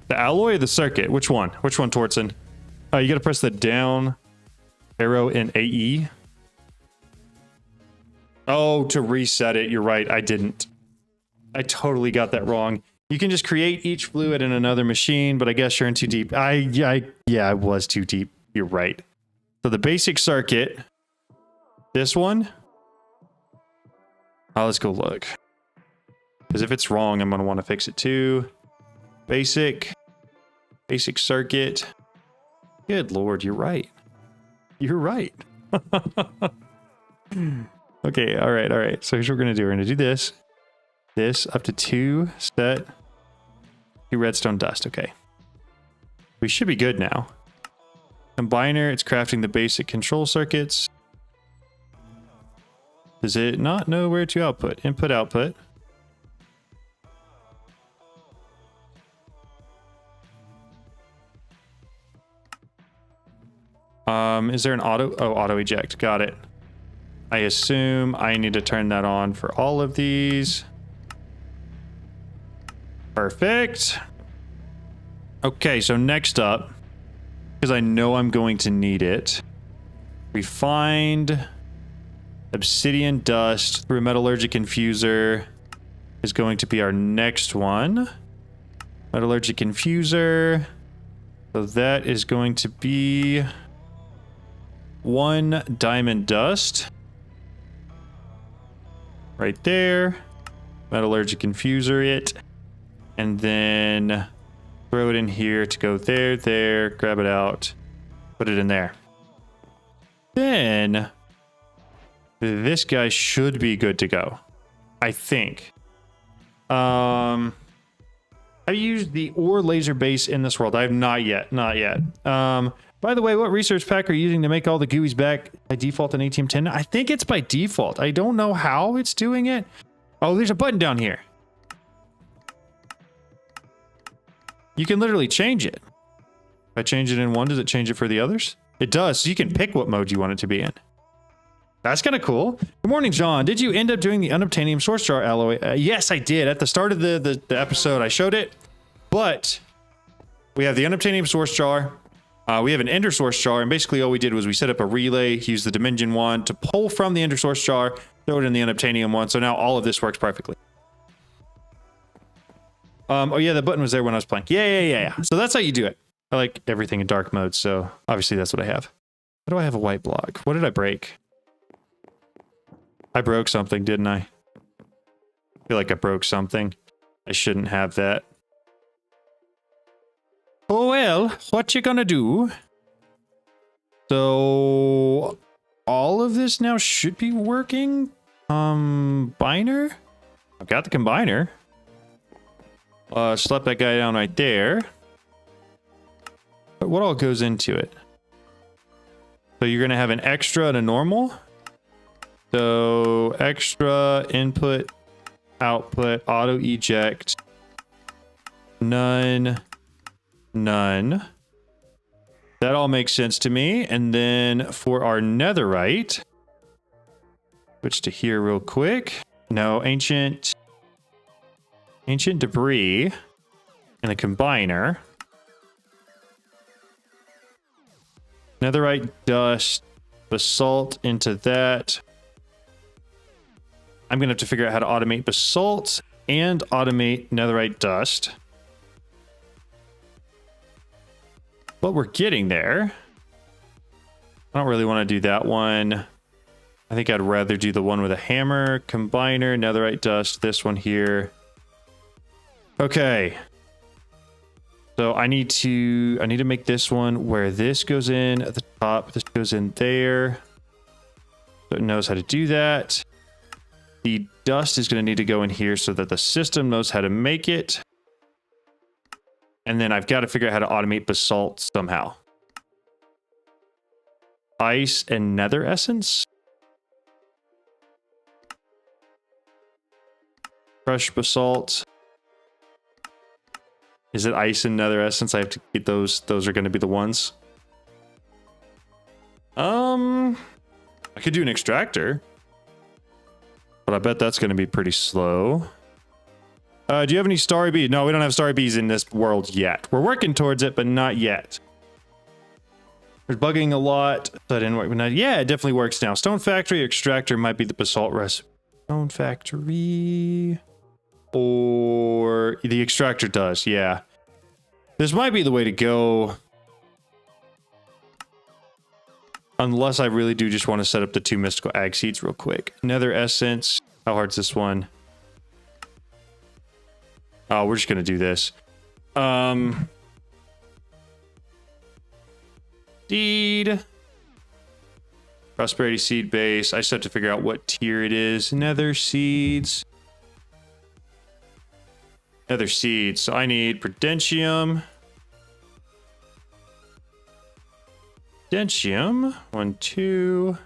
The alloy or the circuit? Which one? Which one, Tortson? Oh, you got to press the down arrow in AE. Oh, to reset it. You're right. I didn't. I totally got that wrong. You can just create each fluid in another machine, but I guess you're in too deep. Yeah, I was too deep. You're right. So the basic circuit. This one. Oh, let's go look. Because if it's wrong, I'm going to want to fix it too. Basic circuit. Good Lord, you're right. You're right. Okay, all right. So here's what we're going to do. We're going to do this. This up to 2 set. 2 redstone dust. Okay. We should be good now. Combiner, it's crafting the basic control circuits. Does it not know where to output? Input, output. Is there an auto? Oh, auto eject. Got it. I assume I need to turn that on for all of these. Perfect. Okay, so next up, because I know I'm going to need it, refined obsidian dust through a metallurgic infuser is going to be our next one. Metallurgic infuser. So that is going to be 1 diamond dust. Right there. Metallurgic infuser it. And then throw it in here to go there, grab it out, put it in there. Then this guy should be good to go, I think. Have you used the ore laser base in this world? I have not yet. By the way, what research pack are you using to make all the GUIs back by default on ATM10? I think it's by default. I don't know how it's doing it. Oh, there's a button down here. You can literally change it. If I change it in one, does it change it for the others? It does. So you can pick what mode you want it to be in. That's kind of cool. Good morning, John. Did you end up doing the unobtainium source jar alloy? Yes, I did. At the start of the episode, I showed it. But we have the unobtainium source jar. We have an ender source jar. And basically all we did was we set up a relay, use the dimension one to pull from the ender source jar, throw it in the unobtainium one. So now all of this works perfectly. Oh yeah, the button was there when I was playing. Yeah. So that's how you do it. I like everything in dark mode, so obviously that's what I have. Why do I have a white block? What did I break? I broke something, didn't I? I feel like I broke something. I shouldn't have that. Oh well, what you gonna do? So all of this now should be working. Combiner? I've got the combiner. Slap that guy down right there. But what all goes into it? So you're gonna have an extra and a normal. So extra, input, output, auto eject, none, none. That all makes sense to me. And then for our netherite, switch to here real quick. No, ancient debris and a combiner. Netherite dust, basalt into that. I'm going to have to figure out how to automate basalt and automate netherite dust. But we're getting there. I don't really want to do that one. I think I'd rather do the one with a hammer, combiner, netherite dust, this one here. Okay. So I need to make this one where this goes in at the top, this goes in there. So it knows how to do that. The dust is going to need to go in here so that the system knows how to make it. And then I've got to figure out how to automate basalt somehow. Ice and nether essence. Crushed basalt. Is it ice and nether essence? I have to get those. Those are going to be the ones. I could do an extractor. But I bet that's going to be pretty slow. Do you have any starry bees? No, we don't have starry bees in this world yet. We're working towards it, but not yet. There's bugging a lot. That didn't work. Yeah, it definitely works now. Stone factory extractor might be the basalt recipe. Stone factory. Or the extractor does, yeah. This might be the way to go. Unless I really do just want to set up the 2 mystical ag seeds real quick. Nether essence. How hard's this one? Oh, we're just going to do this. Seed. Prosperity seed base. I just have to figure out what tier it is. Nether seeds. Nether seeds. So I need Prudentium. Prudentium. 1, 2,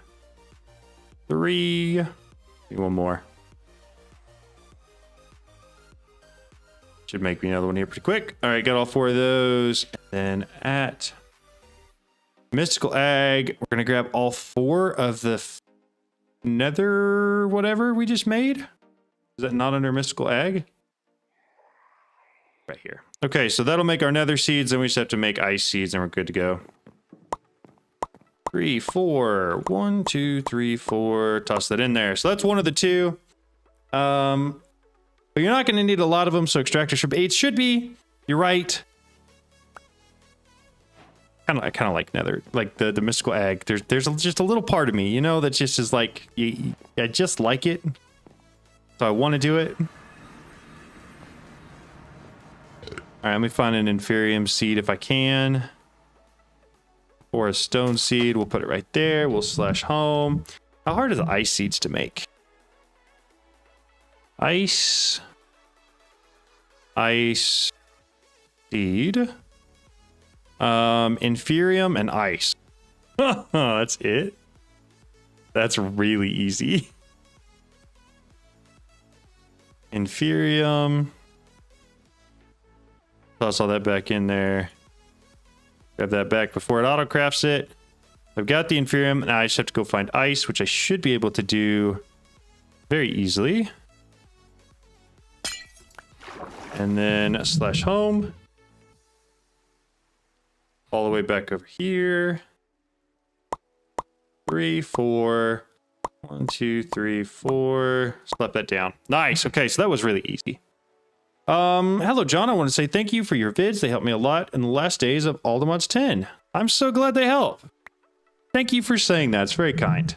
3. Maybe one more. Should make me another one here pretty quick. All right, got all 4 of those. And then at Mystical Ag, we're going to grab all 4 of the nether whatever we just made. Is that not under Mystical Ag? Right here. Okay, so that'll make our nether seeds, and we just have to make ice seeds, and we're good to go. 3, 4. 1, 2, 3, 4. Toss that in there. So that's one of the 2. But you're not going to need a lot of them, so extractor should be. It should be. You're right. I kind of like nether, like the mystical ag. There's just a little part of me, you know, that just is like, I just like it, so I want to do it. All right, let me find an inferium seed if I can. Or a stone seed. We'll put it right there. We'll slash home. How hard are the ice seeds to make? Ice seed. Inferium and ice. That's it. That's really easy. Inferium. Toss all that back in there. Grab that back before it auto-crafts it. I've got the inferium, and I just have to go find ice, which I should be able to do very easily. And then slash home. All the way back over here. 3, 4. 1, 2, 3, 4. Slap that down. Nice. Okay, so that was really easy. Hello, John. I want to say thank you for your vids. They helped me a lot in the last days of ATM10. I'm so glad they help. Thank you for saying that. It's very kind.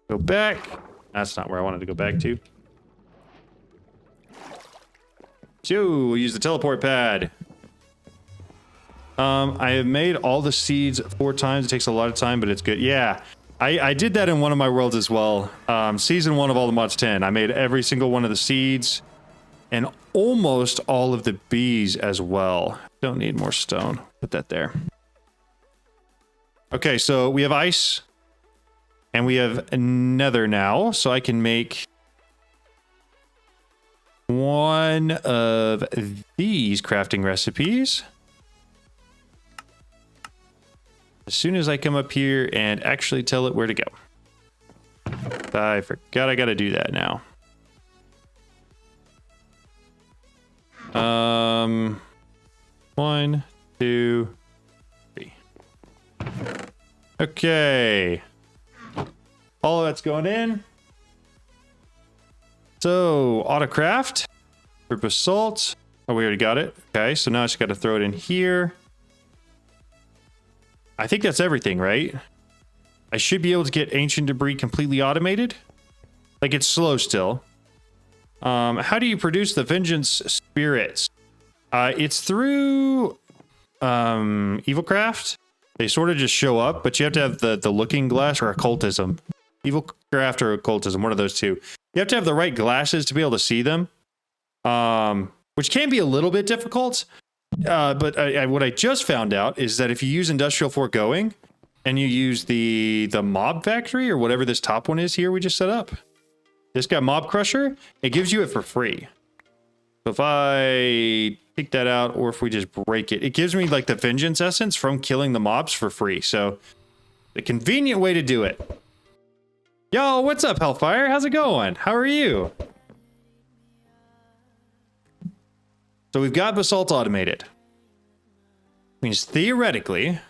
Go back. That's not where I wanted to go back to. So, we'll use the teleport pad. I have made all the seeds 4 times. It takes a lot of time, but it's good. Yeah, I did that in one of my worlds as well. Season 1 of ATM10. I made every single one of the seeds and almost all of the bees as well. Don't need more stone. Put that there. Okay, so we have ice and we have nether now, so I can make one of these crafting recipes. As soon as I come up here and actually tell it where to go. I forgot I gotta do that now. 1, 2, 3. Okay. All of that's going in. So, autocraft for basalt. Oh, we already got it. Okay, so now I just got to throw it in here. I think that's everything, right? I should be able to get ancient debris completely automated. Like, it's slow still. How do you produce the vengeance spirits? It's through Evilcraft. They sort of just show up, but you have to have the looking glass or occultism. Evilcraft or occultism, one of those two. You have to have the right glasses to be able to see them, which can be a little bit difficult. But what I just found out is that if you use Industrial Foregoing and you use the mob factory or whatever this top one is here we just set up, this guy Mob Crusher, it gives you it for free. So if I take that out or if we just break it, it gives me like the vengeance essence from killing the mobs for free. So the convenient way to do it. Yo, what's up, Hellfire? How's it going? How are you? So we've got basalt automated. Means theoretically, if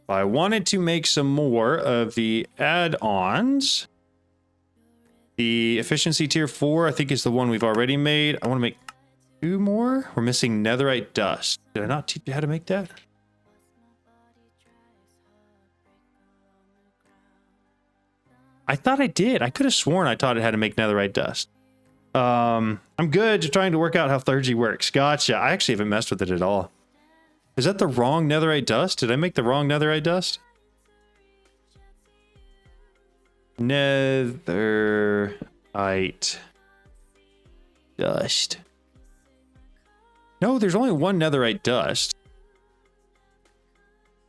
I wanted to make some more of the add-ons, the efficiency tier 4, I think is the one we've already made. I want to make 2 more. We're missing netherite dust. Did I not teach you how to make that? I thought I did. I could have sworn I taught it how to make netherite dust. I'm good. Just trying to work out how Thergy works. Gotcha. I actually haven't messed with it at all. Is that the wrong netherite dust? Did I make the wrong netherite dust? Netherite dust. No, there's only one netherite dust.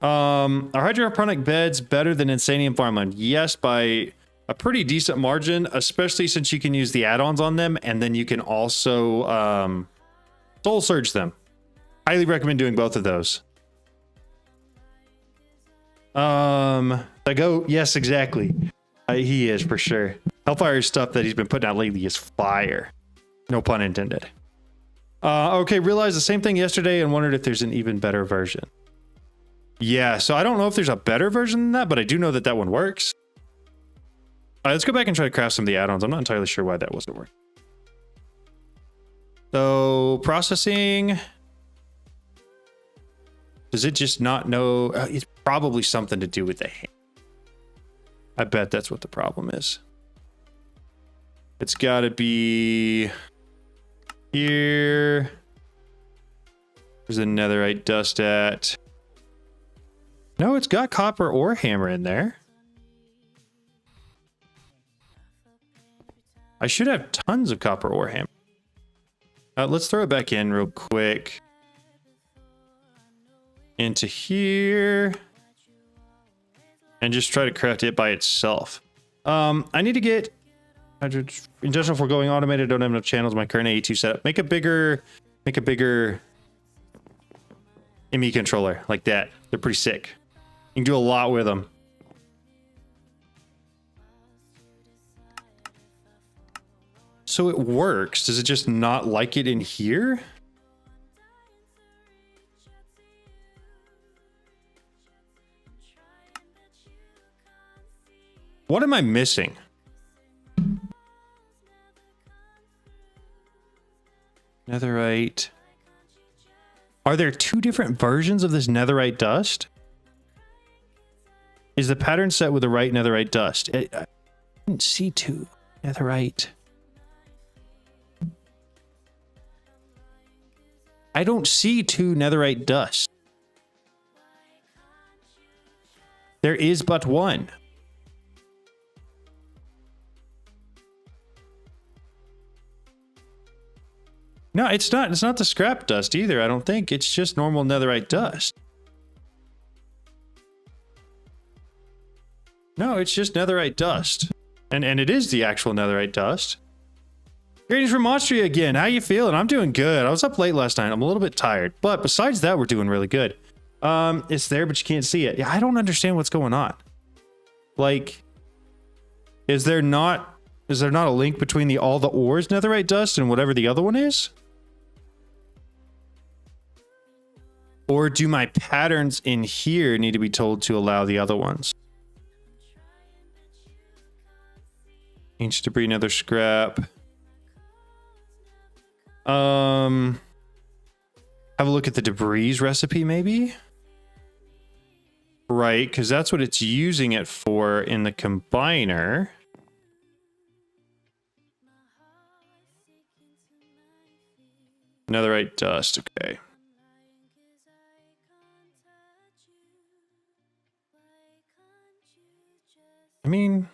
Are hydroponic beds better than Insanium farmland? Yes, by a pretty decent margin, especially since you can use the add-ons on them, and then you can also soul surge them. Highly recommend doing both of those. I go, yes, exactly. He is for sure. Hellfire's stuff that he's been putting out lately is fire. No pun intended. Okay, realized the same thing yesterday and wondered if there's an even better version. Yeah, so I don't know if there's a better version than that, but I do know that that one works. Let's go back and try to craft some of the add-ons. I'm not entirely sure why that wasn't working. So, processing. Does it just not know? It's probably something to do with the hand. I bet that's what the problem is. It's got to be here. Where's the netherite dust at? No, it's got copper ore hammer in there. I should have tons of copper ore hammer. Let's throw it back in real quick. Into here. And just try to craft it by itself. I need to get industrial foregoing automated. Don't have enough channels. My current AE2 setup. Make a bigger ME controller like that. They're pretty sick. You can do a lot with them. So it works. Does it just not like it in here? What am I missing? Netherite. Are there two different versions of this netherite dust? Is the pattern set with the right netherite dust? I didn't see two. Netherite. I don't see two netherite dust. There is but one. No, it's not. It's not the scrap dust either, I don't think. It's just normal netherite dust. No, it's just netherite dust. And it is the actual netherite dust. Greetings from Austria again. How you feeling? I'm doing good. I was up late last night. I'm a little bit tired. But besides that, we're doing really good. It's there, but you can't see it. Yeah, I don't understand what's going on. Like, is there not a link between all the ores netherite dust and whatever the other one is? Or do my patterns in here need to be told to allow the other ones? Ancient debris, nether scrap. Have a look at the debris recipe, maybe? Right, because that's what it's using it for in the combiner. Netherite dust, okay. I mean,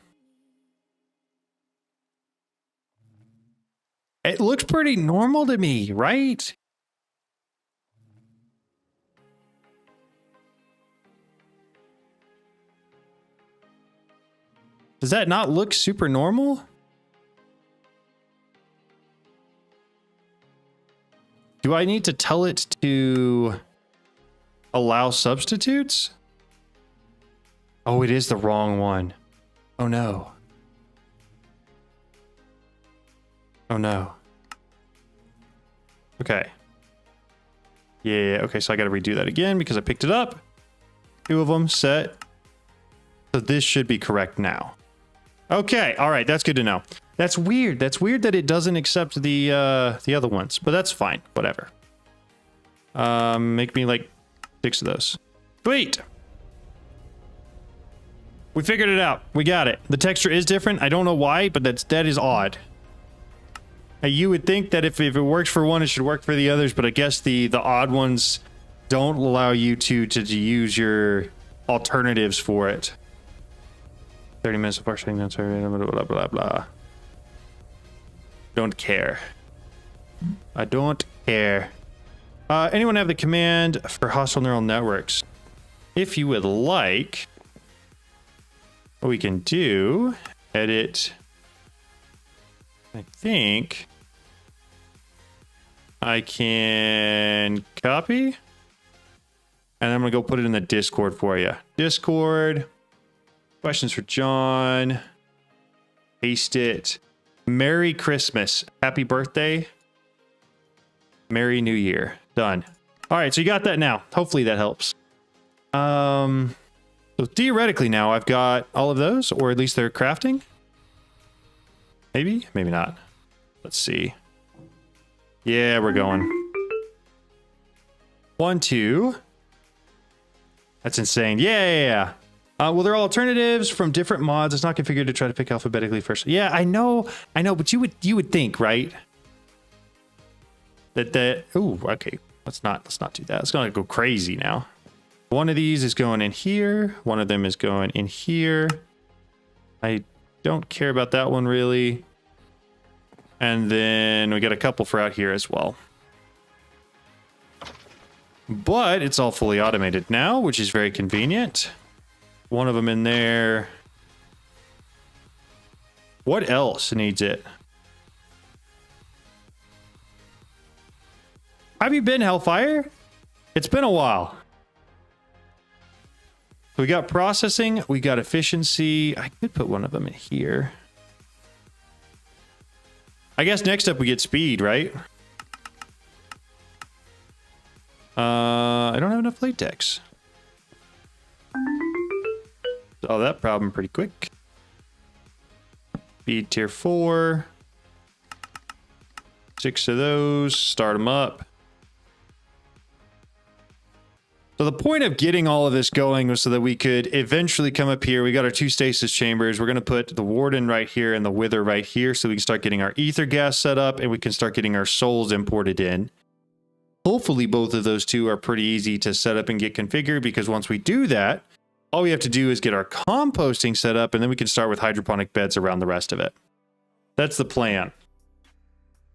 it looks pretty normal to me, right? Does that not look super normal? Do I need to tell it to allow substitutes? Oh, it is the wrong one. Oh no. Oh no. Okay. Yeah, okay, so I gotta redo that again because I picked it up. Two of them set. So this should be correct now. Okay, all right, that's good to know. That's weird. That's weird that it doesn't accept the other ones, but that's fine. Whatever. Make me like 6 of those. Sweet. We figured it out. We got it. The texture is different. I don't know why, but that is odd. You would think that if it works for one, it should work for the others, but I guess the odd ones don't allow you to use your alternatives for it. 30 minutes of partially, blah, blah, blah, blah. Don't care. I don't care. Anyone have the command for hostile neural networks? If you would like, what we can do, edit. I think I can copy, and I'm gonna go put it in the Discord for you. Discord, questions for John, paste it. Merry Christmas, happy birthday, Merry New Year. Done. All right, so you got that now. Hopefully that helps. So theoretically now I've got all of those, or at least they're crafting. Maybe, maybe not. Let's see. Yeah, we're going. 1, 2. That's insane. Yeah. Well, they're all alternatives from different mods. It's not configured to try to pick alphabetically first. Yeah, I know, but you would think, right? That oh, okay. Let's not do that. It's gonna go crazy now. One of these is going in here. One of them is going in here. I don't care about that one really. And then we got a couple for out here as well. But it's all fully automated now, which is very convenient. One of them in there. What else needs it? Have you been, Hellfire? It's been a while. We got processing, we got efficiency. I could put one of them in here. I guess next up we get speed, right? I don't have enough latex. Solve that problem pretty quick. Speed tier 4. 6 of those, start them up. So the point of getting all of this going was so that we could eventually come up here. We got our 2 stasis chambers. We're going to put the warden right here and the wither right here so we can start getting our ether gas set up and we can start getting our souls imported in. Hopefully both of those two are pretty easy to set up and get configured, because once we do that, all we have to do is get our composting set up and then we can start with hydroponic beds around the rest of it. That's the plan.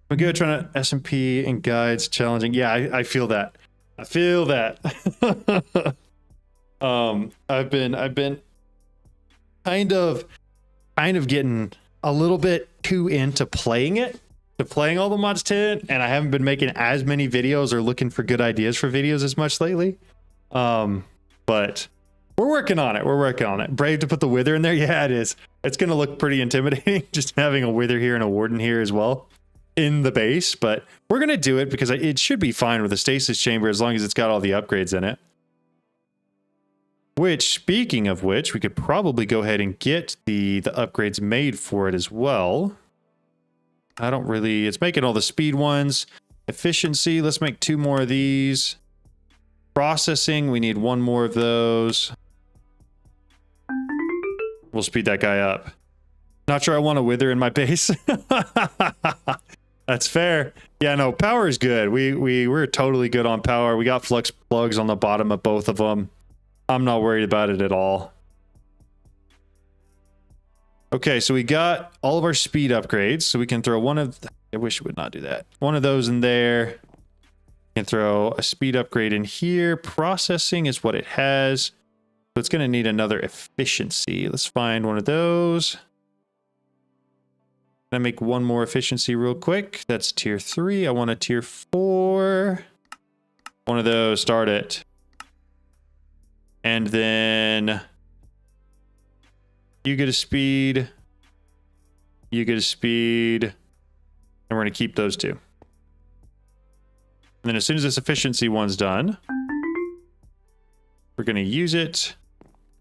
We go trying to SMP and guides challenging. Yeah, I feel that. I feel that. I've been kind of getting a little bit too into playing all the mods 10, and I haven't been making as many videos or looking for good ideas for videos as much lately. But we're working on it. We're working on it. Brave to put the wither in there. Yeah, it is. It's going to look pretty intimidating just having a wither here and a warden here as well in the base, but we're going to do it because it should be fine with a stasis chamber as long as it's got all the upgrades in it. Which, speaking of which, we could probably go ahead and get the upgrades made for it as well. It's making all the speed ones. Efficiency, let's make 2 more of these. Processing, we need 1 more of those. We'll speed that guy up. Not sure I want a wither in my base. That's fair. Yeah, no, power is good. We're totally good on power. We got flux plugs on the bottom of both of them. I'm not worried about it at all. Okay, so we got all of our speed upgrades, so we can throw I wish it would not do that. One of those in there. We can throw a speed upgrade in here. Processing is what it has. So it's going to need another efficiency. Let's find one of those. I make 1 more efficiency real quick. That's tier 3. I want a tier 4. One of those, start it. And then you get a speed. You get a speed. And we're going to keep those 2. And then as soon as this efficiency one's done, we're going to use it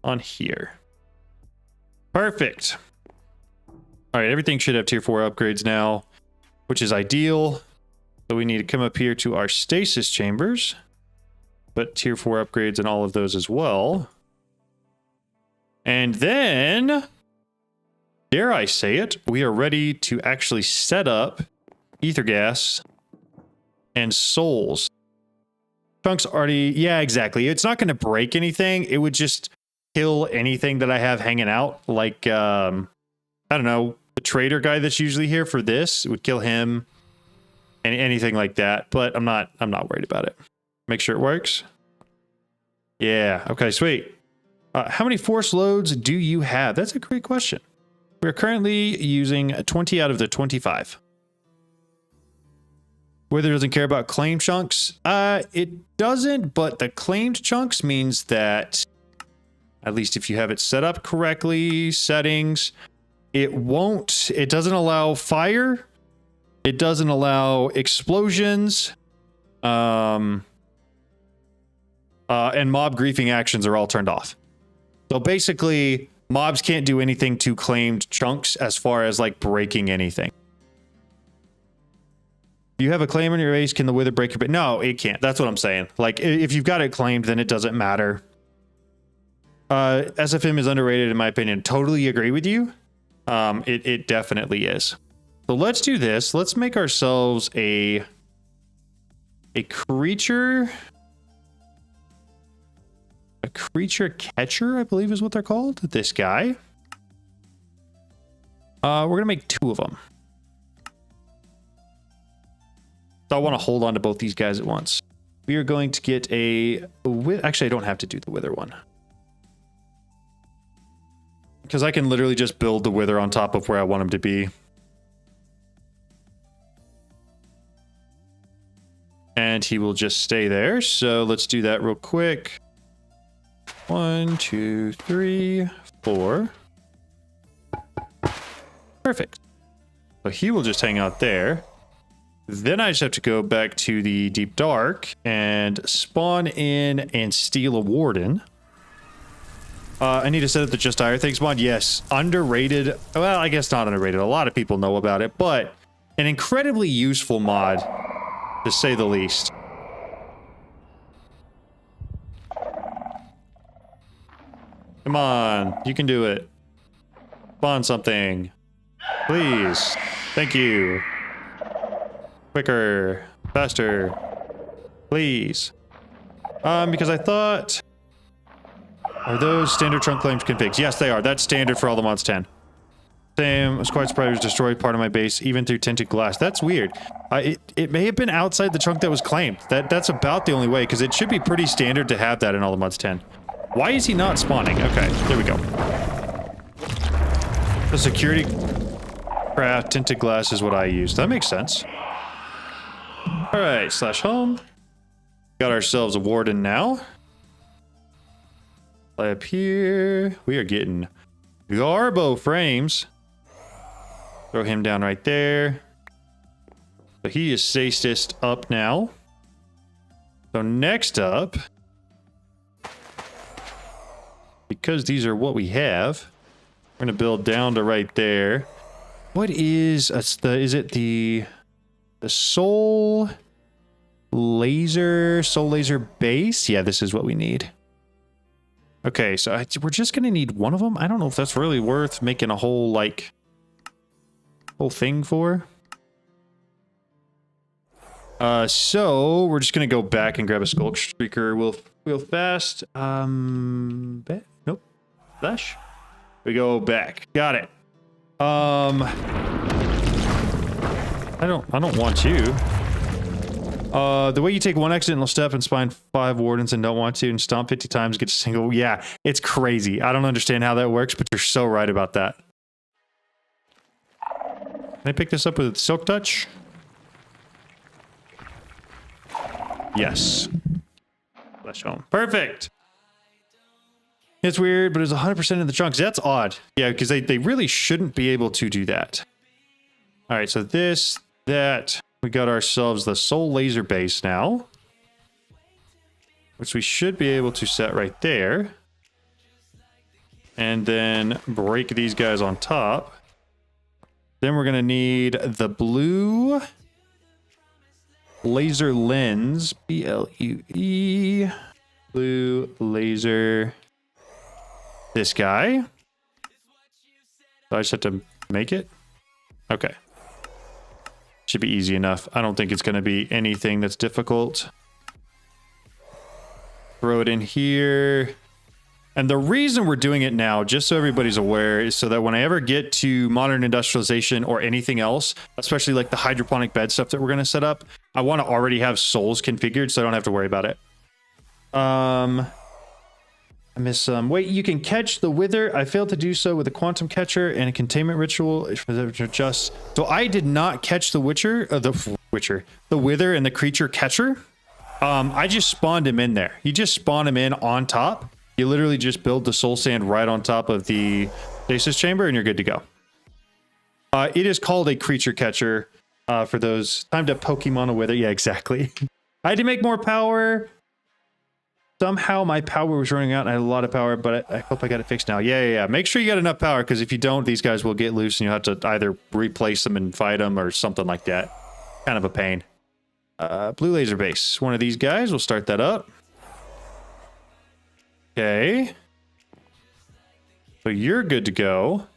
on here. Perfect. All right, everything should have tier 4 upgrades now, which is ideal. So we need to come up here to our stasis chambers, but tier 4 upgrades and all of those as well. And then, dare I say it, we are ready to actually set up ether gas and souls. Chunks already, yeah, exactly. It's not going to break anything. It would just kill anything that I have hanging out. Like, I don't know, the trader guy that's usually here for this, it would kill him and anything like that. But I'm not worried about it. Make sure it works. Yeah. Okay, sweet. How many force loads do you have? That's a great question. We're currently using 20 out of the 25. Wither doesn't care about claim chunks. It doesn't, but the claimed chunks means that, at least if you have it set up correctly, settings, it doesn't allow fire. It doesn't allow explosions. And mob griefing actions are all turned off. So basically, mobs can't do anything to claimed chunks as far as like breaking anything. You have a claim on your base, can the wither break your base? No, it can't. That's what I'm saying. Like, if you've got it claimed, then it doesn't matter. SFM is underrated, in my opinion. Totally agree with you. It definitely is. So let's do this. Let's make ourselves a creature catcher, I believe is what they're called. This guy. We're gonna make 2 of them. So I want to hold on to both these guys at once. We are going to get actually, I don't have to do the wither one, because I can literally just build the wither on top of where I want him to be. And he will just stay there. So let's do that real quick. 1, 2, 3, 4. Perfect. So he will just hang out there. Then I just have to go back to the deep dark and spawn in and steal a warden. I need to set up the Just Hire Things mod. Yes, underrated. Well, I guess not underrated. A lot of people know about it, but An incredibly useful mod, to say the least. Come on, you can do it. Spawn something. Please. Thank you. Quicker. Faster. Please. Because I thought... Are those standard trunk claims configs? Yes, they are. That's standard for all the mods 10. Same. I was quite surprised it was destroyed part of my base, even through tinted glass. That's weird. It may have been outside the trunk that was claimed. That's about the only way, because it should be pretty standard to have that in all the mods 10. Why is he not spawning? Okay, there we go. The security craft tinted glass is what I use. That makes sense. All right, /home. Got ourselves a warden now. Play up here. We are getting garbo frames. Throw him down right there. So he is stasis up now. So next up, because these are what we have, we're gonna build down to right there. What is is it the soul laser base? Yeah, this is what we need. Okay, so we're just gonna need one of them. I don't know if that's really worth making a whole whole thing for. So we're just gonna go back and grab a skull streaker real fast. Nope. Flash. We go back. Got it. I don't want you. The way you take one accidental step and spawn 5 wardens and don't want to and stomp 50 times, get a single. Yeah, it's crazy. I don't understand how that works, but you're so right about that. Can I pick this up with Silk Touch? Yes. Flash home. Perfect. It's weird, but it's 100% in the trunks. That's odd. Yeah, because they really shouldn't be able to do that. All right, so that. We got ourselves the soul laser base now, which we should be able to set right there. And then break these guys on top. Then we're going to need the blue laser lens, BLUE, blue laser, this guy. So I just have to make it. Okay. Should be easy enough. I don't think it's going to be anything that's difficult. Throw it in here. And the reason we're doing it now, just so everybody's aware, is so that when I ever get to modern industrialization or anything else, especially like the hydroponic bed stuff that we're going to set up, I want to already have souls configured so I don't have to worry about it. I missed some. Wait, you can catch the wither. I failed to do so with a quantum catcher and a containment ritual. Just so I did not catch the the wither and the creature catcher. I just spawned him in there. You just spawn him in on top. You literally just build the soul sand right on top of the stasis chamber, and you're good to go. It is called a creature catcher. For those time to Pokemon a wither. Yeah, exactly. I had to make more power. Somehow my power was running out and I had a lot of power, but I hope I got it fixed now. Yeah. Make sure you got enough power, because if you don't, these guys will get loose and you'll have to either replace them and fight them or something like that. Kind of a pain. Blue laser base. One of these guys. We'll start that up. Okay. So you're good to go.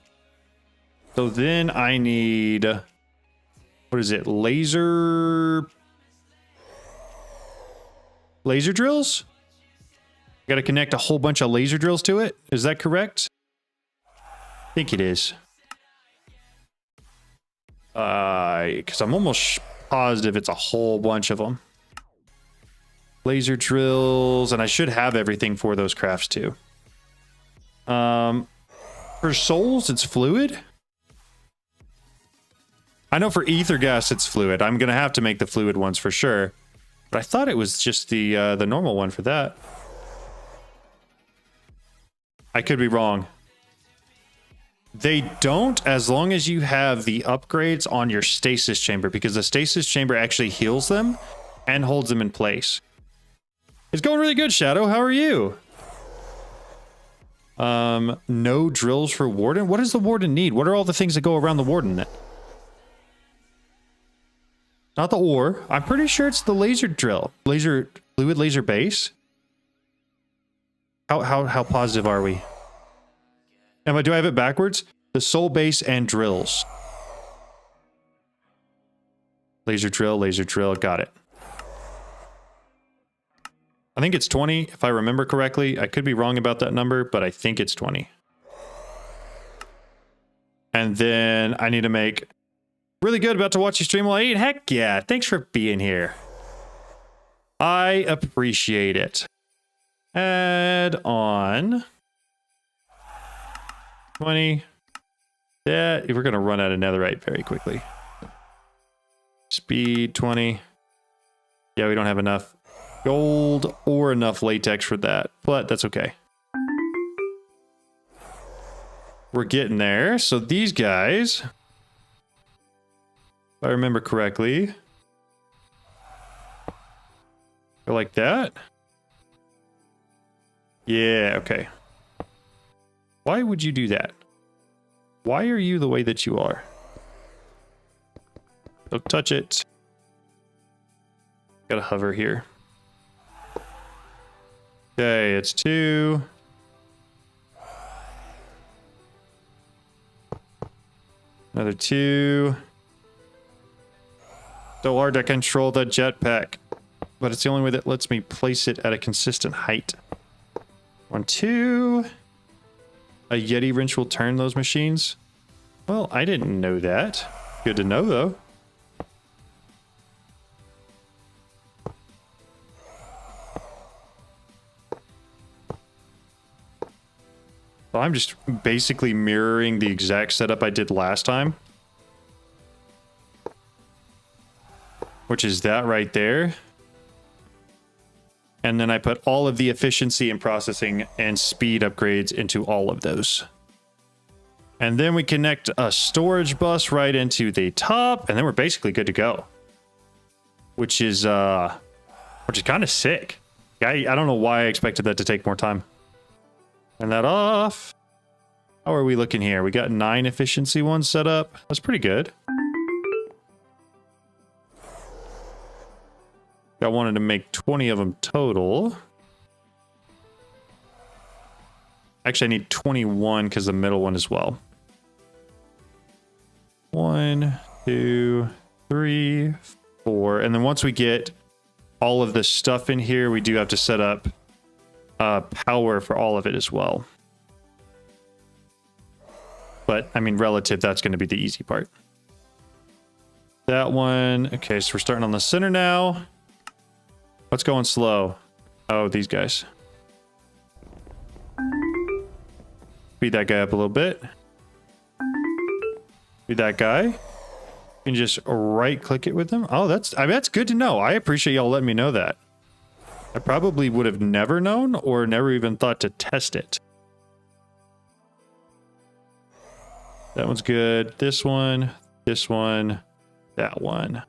So then I need... What is it? Laser drills? Got to connect a whole bunch of laser drills to it. Is that correct? I think it is. Because I'm almost positive it's a whole bunch of them. Laser drills, and I should have everything for those crafts too. For souls, it's fluid. I know for ether gas, it's fluid. I'm gonna have to make the fluid ones for sure. But I thought it was just the normal one for that. I could be wrong. They don't, as long as you have the upgrades on your stasis chamber, because the stasis chamber actually heals them and holds them in place. It's going really good, Shadow. How are you? No drills for Warden? What does the Warden need? What are all the things that go around the Warden then? Not the ore. I'm pretty sure it's the laser drill. Fluid laser base. How positive are we? Do I have it backwards? The soul base and drills. Laser drill, got it. I think it's 20, if I remember correctly. I could be wrong about that number, but I think it's 20. And then I need to make really good about to watch you stream while I eat. Heck yeah, thanks for being here. I appreciate it. Add on 20. Yeah, we're going to run out of netherite very quickly. Speed 20. Yeah, we don't have enough gold or enough latex for that, but that's okay. We're getting there. So these guys, if I remember correctly, go like that. Yeah, okay. Why would you do that? Why are you the way that you are? Don't touch it. Gotta hover here. Okay, it's 2. Another 2. So hard to control the jetpack, but it's the only way that lets me place it at a consistent height. 1, 2. A Yeti wrench will turn those machines. Well, I didn't know that. Good to know, though. So I'm just basically mirroring the exact setup I did last time. Which is that right there. And then I put all of the efficiency and processing and speed upgrades into all of those. And then we connect a storage bus right into the top, and then we're basically good to go. Which is kind of sick. I don't know why I expected that to take more time. Turn that off. How are we looking here? We got 9 efficiency ones set up. That's pretty good. I wanted to make 20 of them total. Actually, I need 21 because the middle one as well. 1, 2, 3, 4. And then once we get all of this stuff in here, we do have to set up power for all of it as well. But, I mean, relative, that's going to be the easy part. That one. Okay, so we're starting on the center now. What's going slow? Oh, these guys. Speed that guy up a little bit. Speed that guy. You can just right click it with them. Oh, that's good to know. I appreciate y'all letting me know that. I probably would have never known or never even thought to test it. That one's good. This one, that one,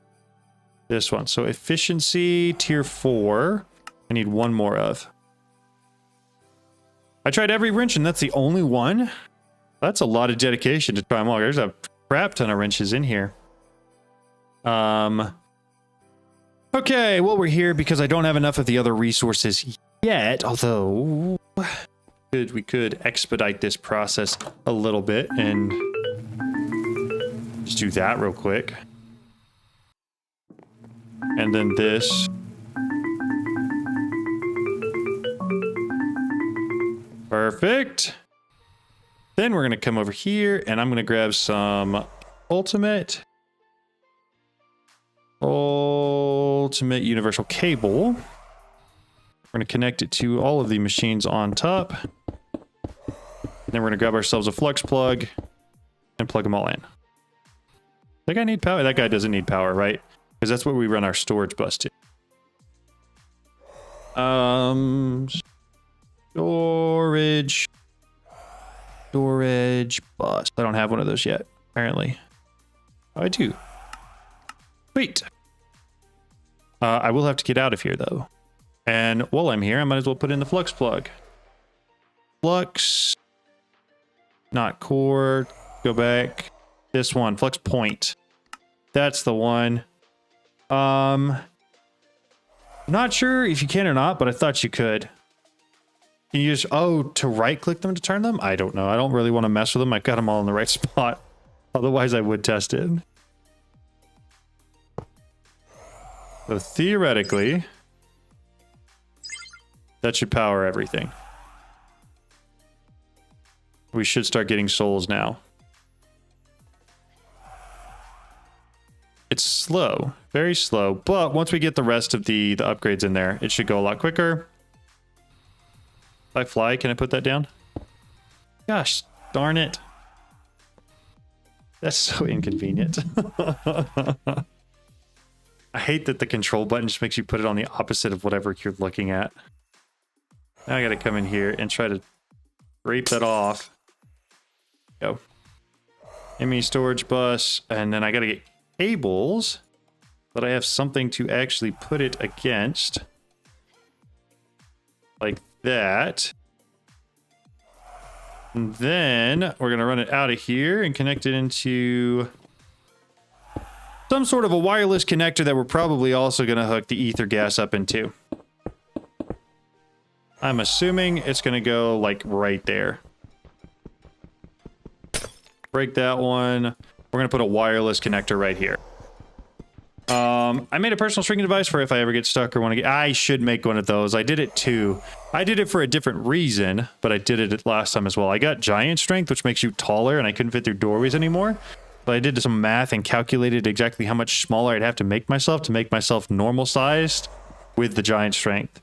this one. So efficiency tier 4. I need one more of. I tried every wrench and that's the only one. That's a lot of dedication to try them all. There's a crap ton of wrenches in here. Okay, well, we're here because I don't have enough of the other resources yet, although we could expedite this process a little bit and just do that real quick. And then this. Perfect. Then we're going to come over here and I'm going to grab some ultimate universal cable. We're going to connect it to all of the machines on top. Then we're going to grab ourselves a flux plug and plug them all in. That guy need power? That guy doesn't need power, right? Because that's what we run our storage bus to. Storage bus. I don't have one of those yet, apparently. Oh, I do. Sweet. I will have to get out of here, though. And while I'm here, I might as well put in the flux plug. Flux. Not core. Go back. This one. Flux point. That's the one. Not sure if you can or not, but I thought you could. Can you just, oh, to right click them to turn them? I don't know. I don't really want to mess with them. I've got them all in the right spot. Otherwise I would test it. So theoretically, that should power everything. We should start getting souls now. It's slow, very slow, but once we get the rest of the upgrades in there, it should go a lot quicker. If I fly, can I put that down? Gosh, darn it. That's so inconvenient. I hate that the control button just makes you put it on the opposite of whatever you're looking at. Now I gotta come in here and try to rape that off. Go. ME storage bus, and then I gotta get cables, but I have something to actually put it against. Like that. And then we're going to run it out of here and connect it into some sort of a wireless connector that we're probably also going to hook the ether gas up into. I'm assuming it's going to go like right there. Break that one. We're going to put a wireless connector right here. I made a personal stringing device for if I ever get stuck or want to get... I should make one of those. I did it too. I did it for a different reason, but I did it last time as well. I got giant strength, which makes you taller, and I couldn't fit through doorways anymore. But I did some math and calculated exactly how much smaller I'd have to make myself normal sized with the giant strength.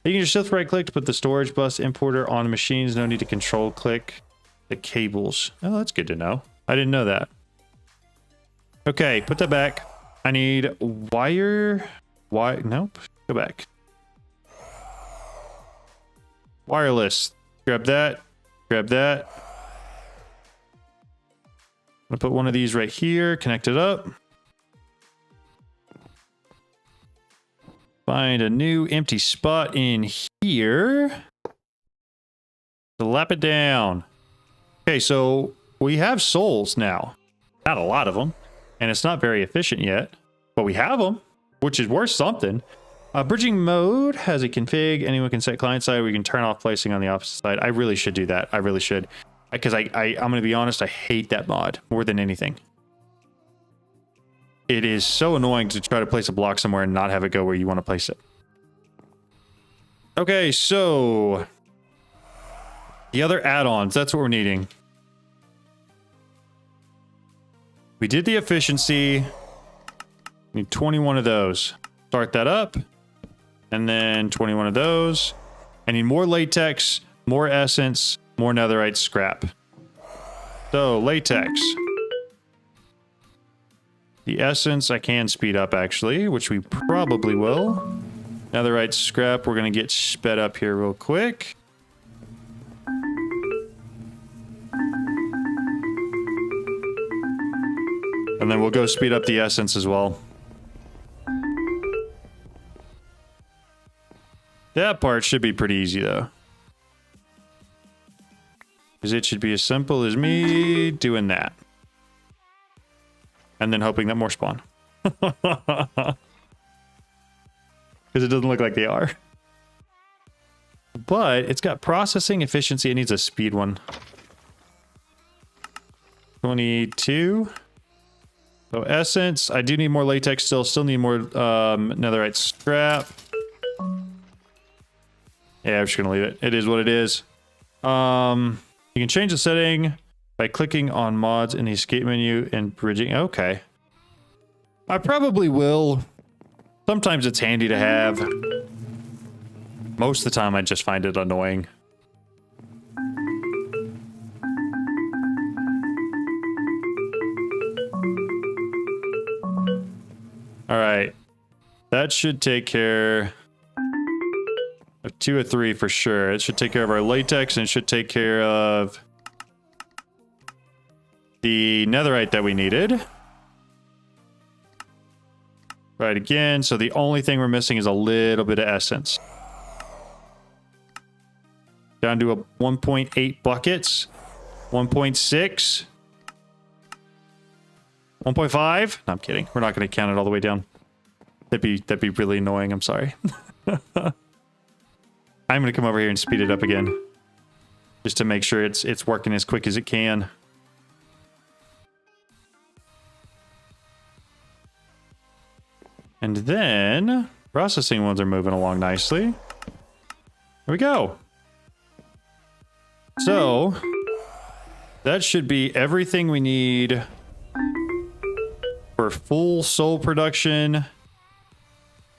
You can just shift right click to put the storage bus importer on machines. No need to control click the cables. Oh, that's good to know. I didn't know that. Okay, put that back. I need wire. Nope. Go back. Wireless. Grab that. Grab that. I'm gonna put one of these right here. Connect it up. Find a new empty spot in here. Slap it down. Okay, so we have souls now. Not a lot of them. And it's not very efficient yet, but we have them, which is worth something. Bridging mode has a config. Anyone can set client side. We can turn off placing on the opposite side. I really should do that. I really should. Because I'm going to be honest, I hate that mod more than anything. It is so annoying to try to place a block somewhere and not have it go where you want to place it. Okay, so the other add-ons, that's what we're needing. We did the efficiency. We need 21 of those. Start that up. And then 21 of those. I need more latex, more essence, more netherite scrap. So, latex. The essence I can speed up, actually, which we probably will. Netherite scrap, we're going to get sped up here real quick. And then we'll go speed up the essence as well. That part should be pretty easy, though. Because it should be as simple as me doing that. And then hoping that more spawn. Because it doesn't look like they are. But it's got processing efficiency. It needs a speed one. 22. So essence, I do need more latex still need more netherite scrap. Yeah, I'm just gonna leave it. It is what it is. You can change the setting by clicking on mods in the escape menu and bridging. Okay. I probably will. Sometimes it's handy to have. Most of the time I just find it annoying. All right, that should take care of 2 or 3 for sure. It should take care of our latex and it should take care of the netherite that we needed. Right again, so the only thing we're missing is a little bit of essence. Down to a 1.8 buckets, 1.6. 1.5? No, I'm kidding. We're not going to count it all the way down. That'd be really annoying. I'm sorry. I'm gonna come over here and speed it up again, just to make sure it's working as quick as it can. And then processing ones are moving along nicely. Here we go. So that should be everything we need for full soul production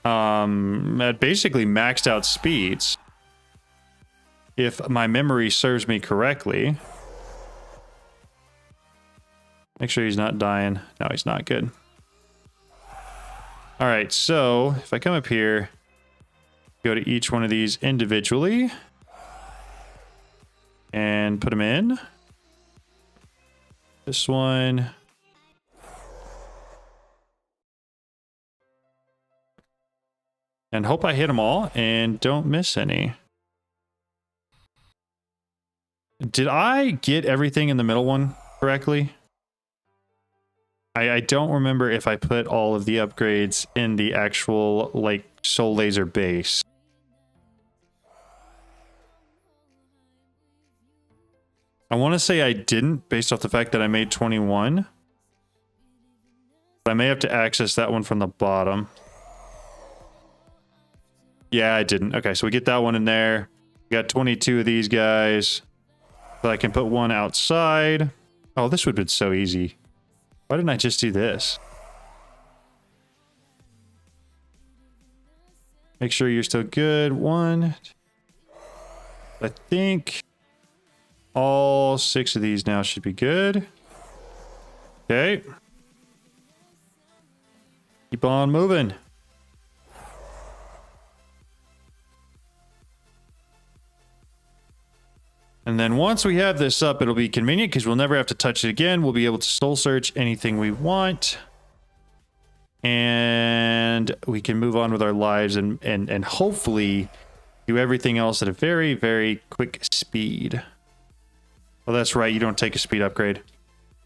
at basically maxed out speeds, if my memory serves me correctly. Make sure he's not dying. No, he's not. Good. All right, so if I come up here, go to each one of these individually and put them in. This one. And hope I hit them all and don't miss any. Did I get everything in the middle one correctly? I don't remember if I put all of the upgrades in the actual, like, soul laser base. I want to say I didn't, based off the fact that I made 21. But I may have to access that one from the bottom. Yeah, I didn't. Okay, so we get that one in there. We got 22 of these guys. So I can put one outside. Oh, this would have been so easy. Why didn't I just do this? Make sure you're still good. One. I think all 6 of these now should be good. Okay. Keep on moving. And then once we have this up, it'll be convenient because we'll never have to touch it again. We'll be able to soul search anything we want. And we can move on with our lives and hopefully do everything else at a very, very quick speed. Well, that's right. You don't take a speed upgrade.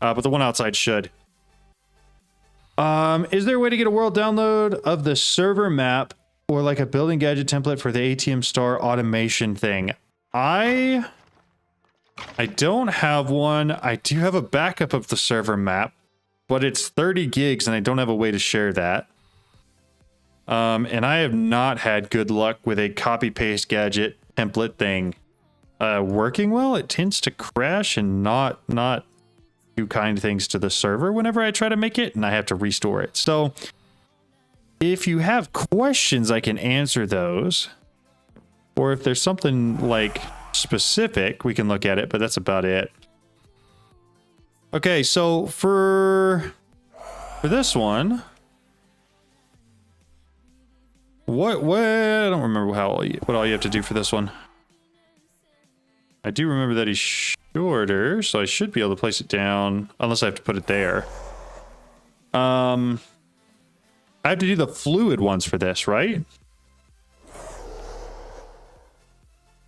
But the one outside should. Is there a way to get a world download of the server map or like a building gadget template for the ATM star automation thing? I don't have one. I do have a backup of the server map, but it's 30 gigs and I don't have a way to share that. And I have not had good luck with a copy paste gadget template thing working well. It tends to crash and not do kind things to the server whenever I try to make it, and I have to restore it. So if you have questions, I can answer those. Or if there's something like specific, we can look at it, but that's about it. Okay, so for this one, what I don't remember what all you have to do for this one. I do remember that he's shorter, so I should be able to place it down unless I have to put it there. I have to do the fluid ones for this, right?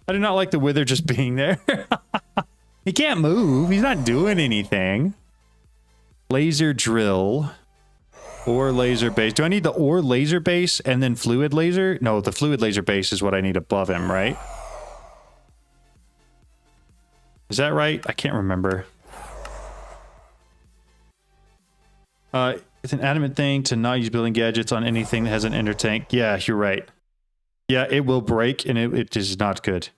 I do not like the wither just being there. He can't move. He's not doing anything. Laser drill. Or laser base. Do I need the ore laser base and then fluid laser? No, the fluid laser base is what I need above him, right? Is that right? I can't remember. It's an adamant thing to not use building gadgets on anything that has an ender tank. Yeah, you're right. Yeah, it will break, and it is not good.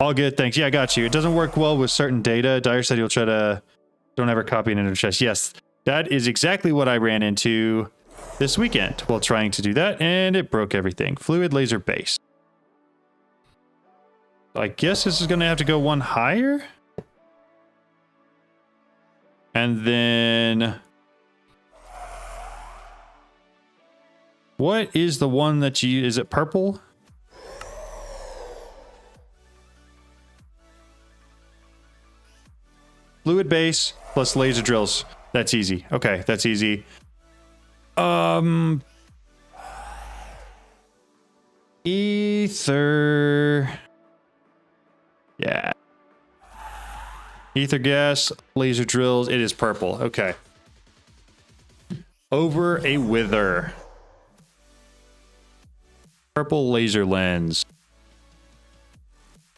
All good, thanks. Yeah, I got you. It doesn't work well with certain data. Dyer said he'll try to... Don't ever copy an ender chest. Yes, that is exactly what I ran into this weekend while trying to do that, and it broke everything. Fluid laser base. I guess this is going to have to go one higher. And then... What is the one that you... Is it purple? Fluid base plus laser drills. That's easy. Okay, that's easy. Ether... Yeah. Ether gas, laser drills. It is purple. Okay. Over a wither. Purple laser lens.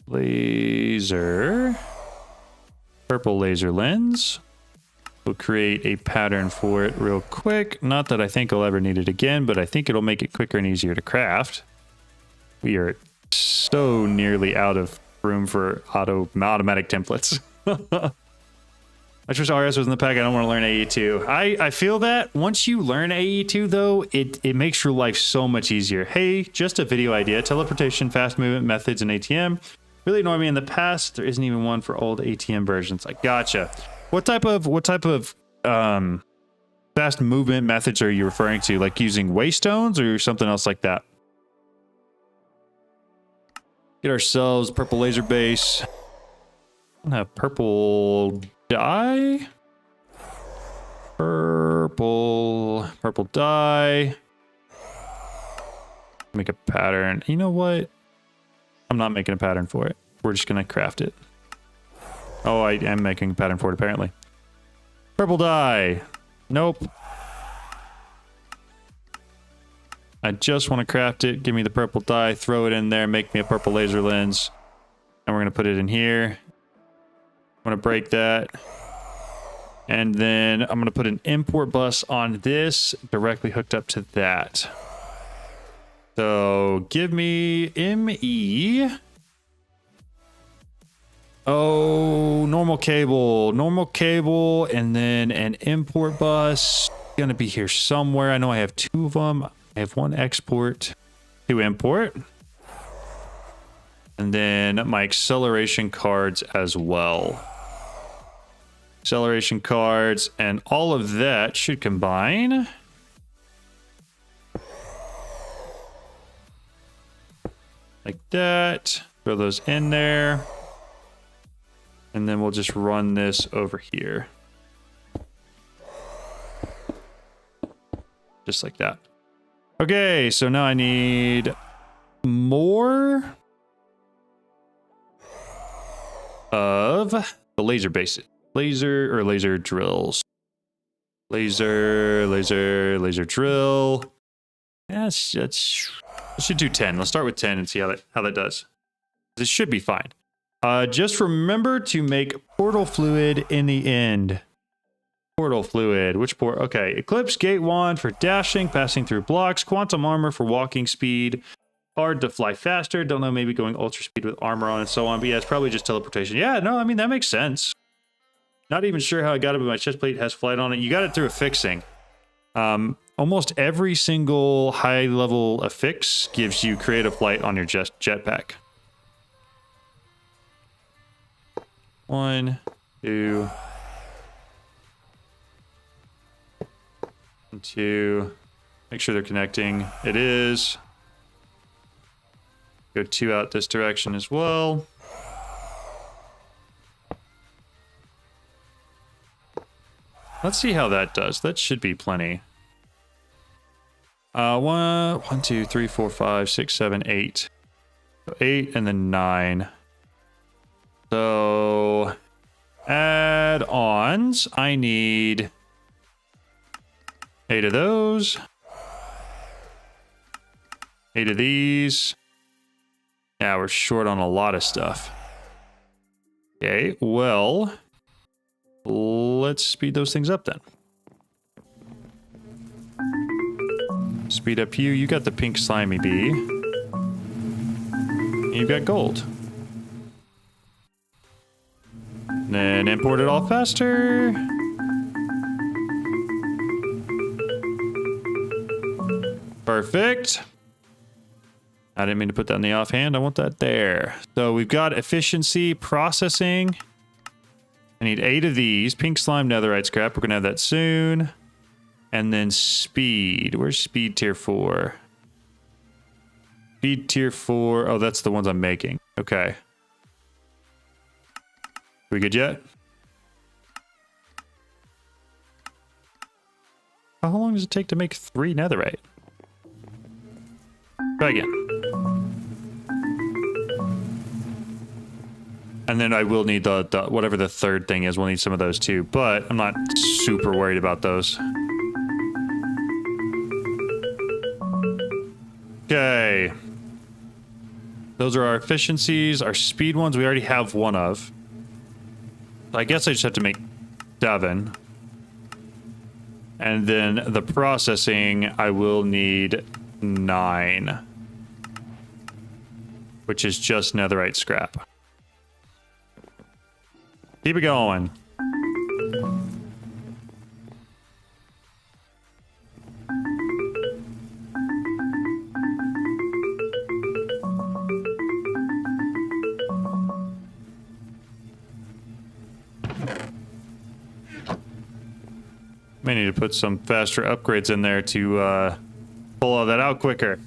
Laser. Purple laser lens. We'll create a pattern for it real quick. Not that I think I'll ever need it again, but I think it'll make it quicker and easier to craft. We are so nearly out of room for automatic templates. I wish RS was in the pack. I don't want to learn AE2. I feel that once you learn AE2, though, it makes your life so much easier. Hey, just a video idea. Teleportation, fast movement methods, and ATM. Really annoyed me in the past. There isn't even one for old ATM versions. I gotcha. What type of fast movement methods are you referring to? Like using waystones or something else like that? Get ourselves purple laser base. I don't have purple dye. Purple dye. Make a pattern. You know what? I'm not making a pattern for it. We're just gonna craft it. Oh, I am making a pattern for it apparently. Purple dye. Nope. I just want to craft it. Give me the purple dye. Throw it in there. Make me a purple laser lens. And we're gonna put it in here. I'm gonna break that. And then I'm gonna put an import bus on this directly hooked up to that. So give me ME. Oh, normal cable, and then an import bus. Gonna be here somewhere. I know I have two of them. I have one export, two import. And then my acceleration cards as well. Acceleration cards, and all of that should combine. Like that. Throw those in there. And then we'll just run this over here. Just like that. Okay, so now I need more of the laser bases. Laser drills. Laser drill. Let's should do 10. Let's start with 10 and see how that does. This should be fine. Just remember to make portal fluid in the end. Portal fluid. Which port? Okay. Eclipse Gate Wand for dashing, passing through blocks. Quantum armor for walking speed. Hard to fly faster. Don't know, maybe going ultra speed with armor on and so on. But yeah, it's probably just teleportation. Yeah, no, I mean, that makes sense. Not even sure how I got it, but my chest plate has flight on it. You got it through a fixing. Almost every single high level affix gives you creative flight on your jetpack. 1, 2, 2. Make sure they're connecting. It is. Go 2 out this direction as well. Let's see how that does. That should be plenty. 1, 2, 3, 4, 5, 6, 7, 8. So 8 and then 9. So add-ons. I need 8 of those. 8 of these. Yeah, we're short on a lot of stuff. Okay, well, let's speed those things up then. Speed up you. You got the pink slimy bee. And you've got gold. And then import it all faster. Perfect. I didn't mean to put that in the offhand. I want that there. So we've got efficiency, processing. I need 8 of these. Pink slime netherite scrap. We're going to have that soon. And then speed. Where's speed tier 4? Speed tier 4. Oh, that's the ones I'm making. Okay. We good yet? How long does it take to make 3 netherite? Try again. And then I will need the whatever the third thing is. We'll need some of those too, but I'm not super worried about those. Okay. Those are our efficiencies. Our speed ones, we already have one of. So I guess I just have to make 7. And then the processing, I will need 9. Which is just netherite scrap. Keep it going. May need to put some faster upgrades in there to pull all that out quicker.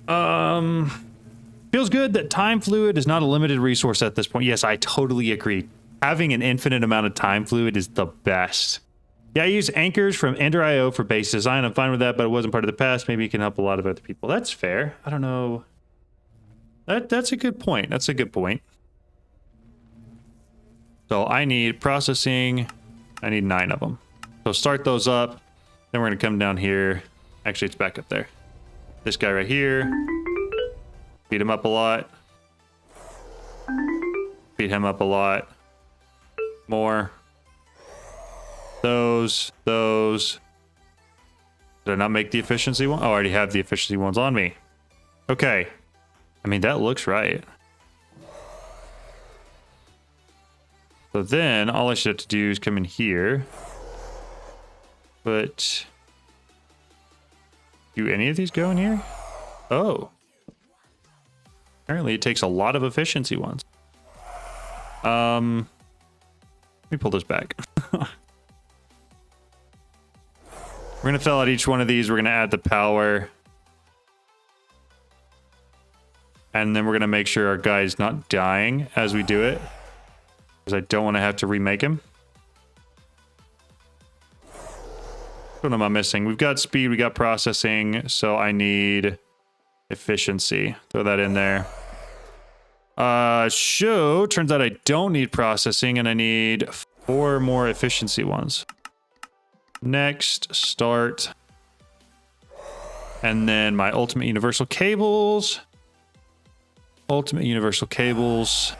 Feels good that time fluid is not a limited resource at this point. Yes, I totally agree. Having an infinite amount of time fluid is the best. Yeah, I use anchors from Ender.io for base design. I'm fine with that, but it wasn't part of the past. Maybe it can help a lot of other people. That's fair. I don't know. That's a good point. That's a good point. So I need processing. I need 9 of them. So start those up. Then we're going to come down here. Actually, it's back up there. This guy right here. Beat him up a lot. Beat him up a lot. More. Those. Did I not make the efficiency one? Oh, I already have the efficiency ones on me. Okay. I mean, that looks right. So then all I should have to do is come in here. But do any of these go in here? Oh. Apparently it takes a lot of efficiency ones. Let me pull this back. We're going to fill out each one of these. We're going to add the power. And then we're going to make sure our guy's not dying as we do it. Because I don't want to have to remake him. What am I missing? We've got speed, we got processing, so I need efficiency. Throw that in there. Turns out I don't need processing, and I need 4 more efficiency ones. Next, start. And then my ultimate universal cables. Ultimate universal cables,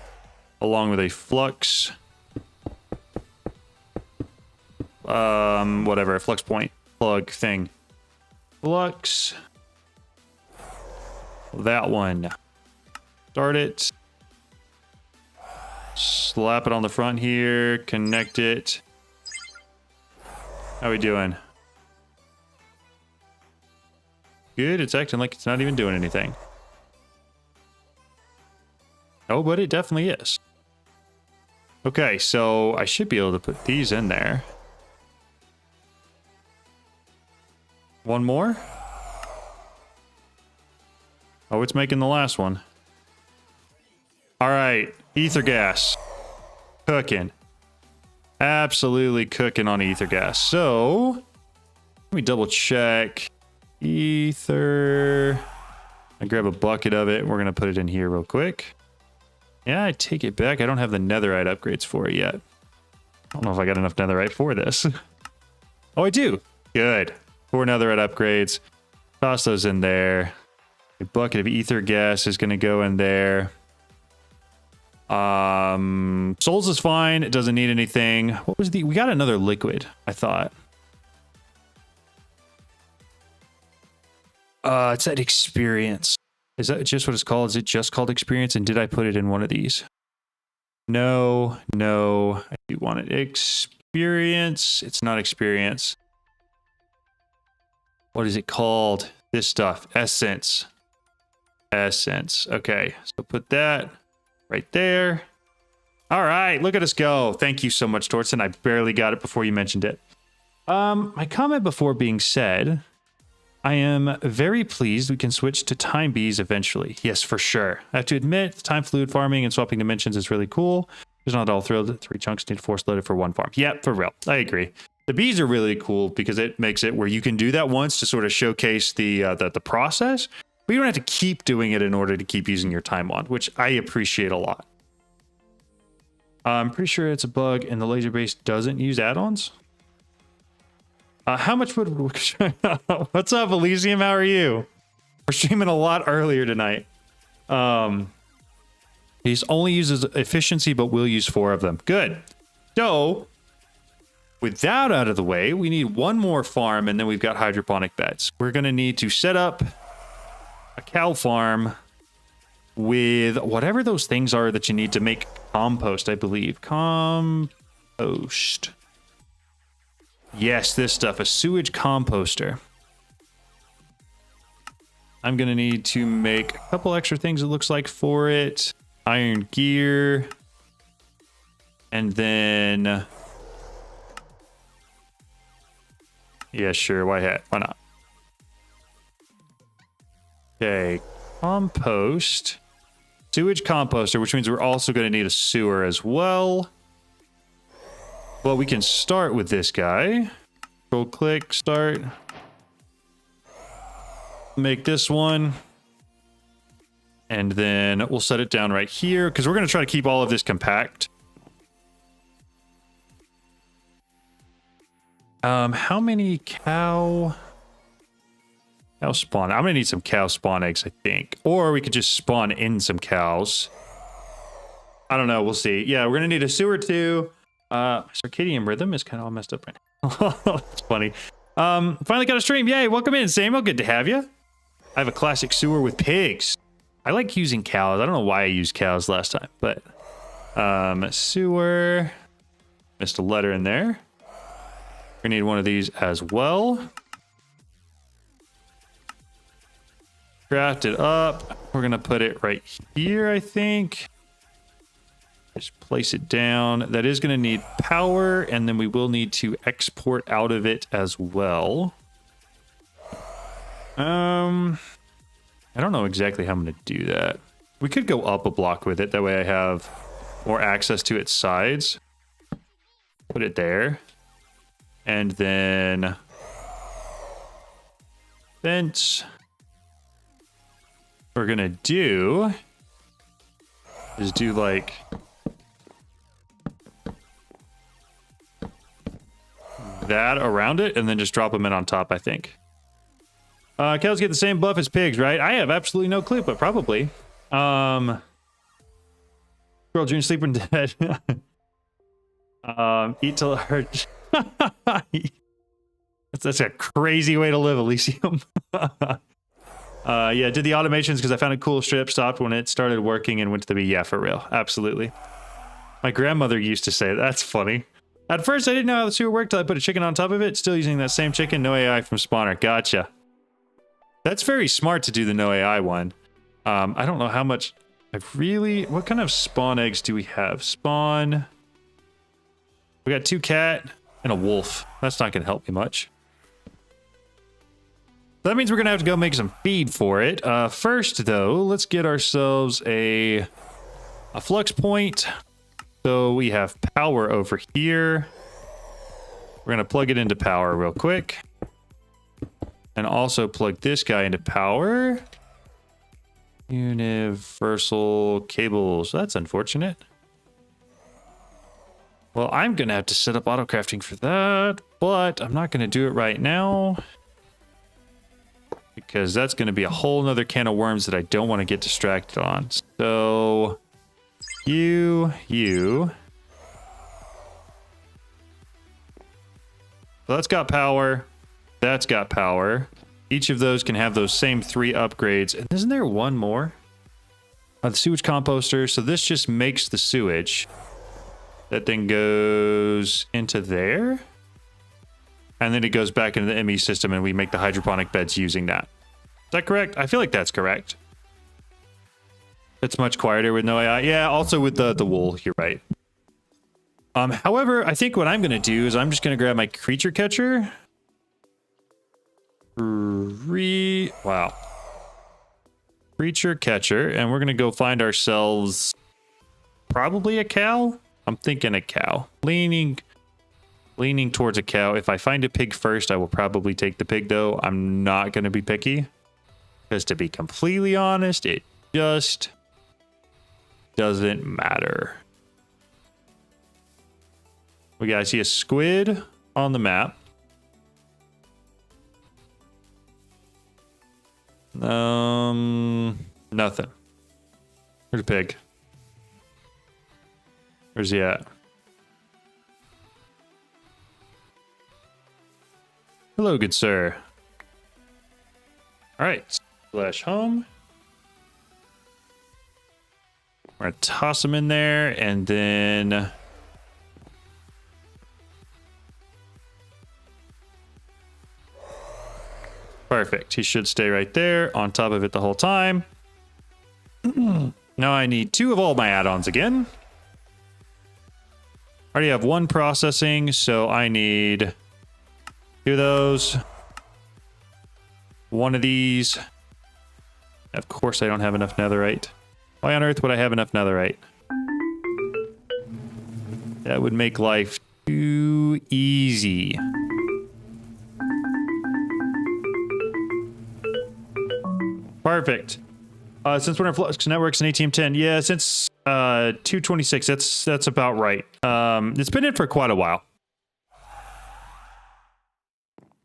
along with a flux. Whatever, a flux point plug thing. Flux. That one. Start it. Slap it on the front here. Connect it. How we doing? Good, it's acting like it's not even doing anything. Oh, but it definitely is. Okay, so I should be able to put these in there. One more? Oh, it's making the last one. All right, ether gas. Cooking. Absolutely cooking on ether gas. So, let me double check. Ether. I grab a bucket of it. We're going to put it in here real quick. Yeah, I take it back. I don't have the netherite upgrades for it yet. I don't know if I got enough netherite for this. Oh, I do. Good. 4 netherite upgrades. Toss those in there. A bucket of ether gas is going to go in there. Souls is fine. It doesn't need anything. What was we got another liquid, I thought. It's that experience. Is that just what it's called? Is it just called experience? And did I put it in one of these? No. I do want it. Experience. It's not experience. What is it called? This stuff. Essence. Essence. Okay. So put that right there. All right. Look at us go. Thank you so much, Torsten. I barely got it before you mentioned it. My comment before being said, I am very pleased we can switch to time bees eventually. Yes, for sure. I have to admit, time fluid farming and swapping dimensions is really cool. Just not all thrilled that 3 chunks need force loaded for 1 farm. Yep, for real. I agree. The bees are really cool because it makes it where you can do that once to sort of showcase the process, but you don't have to keep doing it in order to keep using your time wand, which I appreciate a lot. I'm pretty sure it's a bug and the laser base doesn't use add-ons. How much would... What's up, Elysium? How are you? We're streaming a lot earlier tonight. He's only uses efficiency, but will use 4 of them. Good. So, with that out of the way, we need one more farm, and then we've got hydroponic beds. We're going to need to set up a cow farm with whatever those things are that you need to make compost, I believe. Compost. Yes, this stuff. A sewage composter. I'm going to need to make a couple extra things, it looks like, for it. Iron gear. And then... yeah, sure. Why not? Okay. Compost. Sewage composter, which means we're also going to need a sewer as well. Well, we can start with this guy. Control click, start. Make this one. And then we'll set it down right here because we're going to try to keep all of this compact. How many cow spawn? I'm going to need some cow spawn eggs, I think. Or we could just spawn in some cows. I don't know. We'll see. Yeah, we're going to need a sewer too. Circadian rhythm is kind of all messed up right now. That's funny. Finally got a stream. Yay, welcome in, Samuel. Good to have you. I have a classic sewer with pigs. I like using cows. I don't know why I used cows last time, but sewer. Missed a letter in there. We need one of these as well. Craft it up. We're going to put it right here, I think. Just place it down. That is going to need power, and then we will need to export out of it as well. I don't know exactly how I'm going to do that. We could go up a block with it. That way I have more access to its sides. Put it there. And then fence. What we're gonna do is do like that around it and then just drop them in on top, I think. Cows get the same buff as pigs, right? I have absolutely no clue, but probably. Girl, June, sleep when dead. Eat till it hurts. That's a crazy way to live, Elysium. Yeah, did the automations because I found a cool strip, stopped when it started working and went to the B. Yeah, for real. Absolutely. My grandmother used to say that. That's funny. At first, I didn't know how the sewer worked till I put a chicken on top of it. Still using that same chicken. No AI from spawner. Gotcha. That's very smart to do the no AI one. I don't know how much... What kind of spawn eggs do we have? Spawn... We got 2 cat and a wolf. That's not going to help me much. That means we're going to have to go make some feed for it. First, though, let's get ourselves a flux point. So we have power over here. We're going to plug it into power real quick. And also plug this guy into power. Universal cables. That's unfortunate. Well, I'm going to have to set up auto crafting for that, but I'm not going to do it right now because that's going to be a whole nother can of worms that I don't want to get distracted on. So you. So that's got power. That's got power. Each of those can have those same 3 upgrades. And isn't there one more? The sewage composter. So this just makes the sewage. That then goes into there. And then it goes back into the ME system and we make the hydroponic beds using that. Is that correct? I feel like that's correct. It's much quieter with no AI. Yeah, also with the wool, you're right. However, I think what I'm going to do is I'm just going to grab my creature catcher. Wow. Creature catcher. And we're going to go find ourselves probably a cow. I'm thinking a cow. Leaning towards a cow. If I find a pig first, I will probably take the pig, though. I'm not going to be picky. Because to be completely honest, it just doesn't matter. I see a squid on the map. Nothing. Where's the pig? Where's he at? Hello, good sir. All right, slash home. We're gonna toss him in there, and then perfect. He should stay right there on top of it the whole time. Now I need 2 of all my add-ons again. I already have 1 processing, so I need 2 of those. 1 of these. Of course I don't have enough netherite. Why on earth would I have enough netherite? That would make life too easy. Perfect. Since we're in Flux Networks and ATM10, yeah, since 226, that's about right. It's been in for quite a while.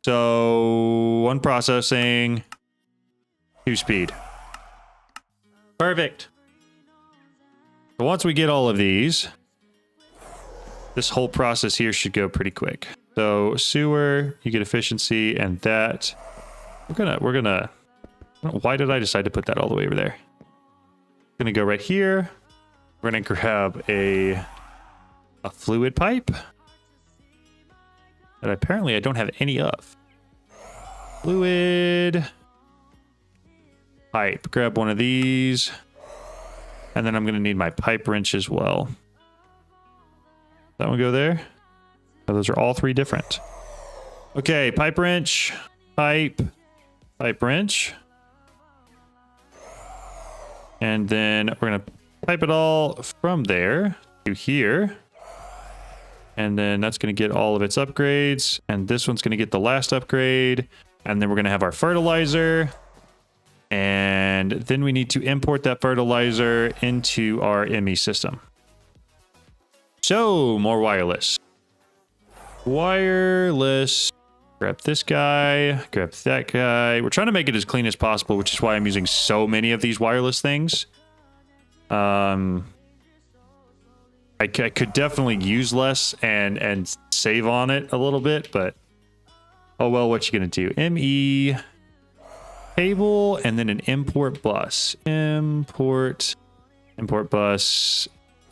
So 1 processing, 2 speed. Perfect. So once we get all of these, this whole process here should go pretty quick. So sewer, you get efficiency, and that we're gonna. Why did I decide to put that all the way over there? Gonna go right here. We're gonna grab a fluid pipe that apparently I don't have any of. Fluid pipe. Grab 1 of these, and then I'm gonna need my pipe wrench as well. That one go there. Oh, those are all 3 different. Okay, pipe wrench, pipe wrench. And then we're going to pipe it all from there to here. And then that's going to get all of its upgrades. And this one's going to get the last upgrade. And then we're going to have our fertilizer. And then we need to import that fertilizer into our ME system. So, more wireless. Wireless. Grab this guy, grab that guy. We're trying to make it as clean as possible, which is why I'm using so many of these wireless things. I could definitely use less and save on it a little bit, but oh well, what you gonna do? ME cable and then an import bus. Import bus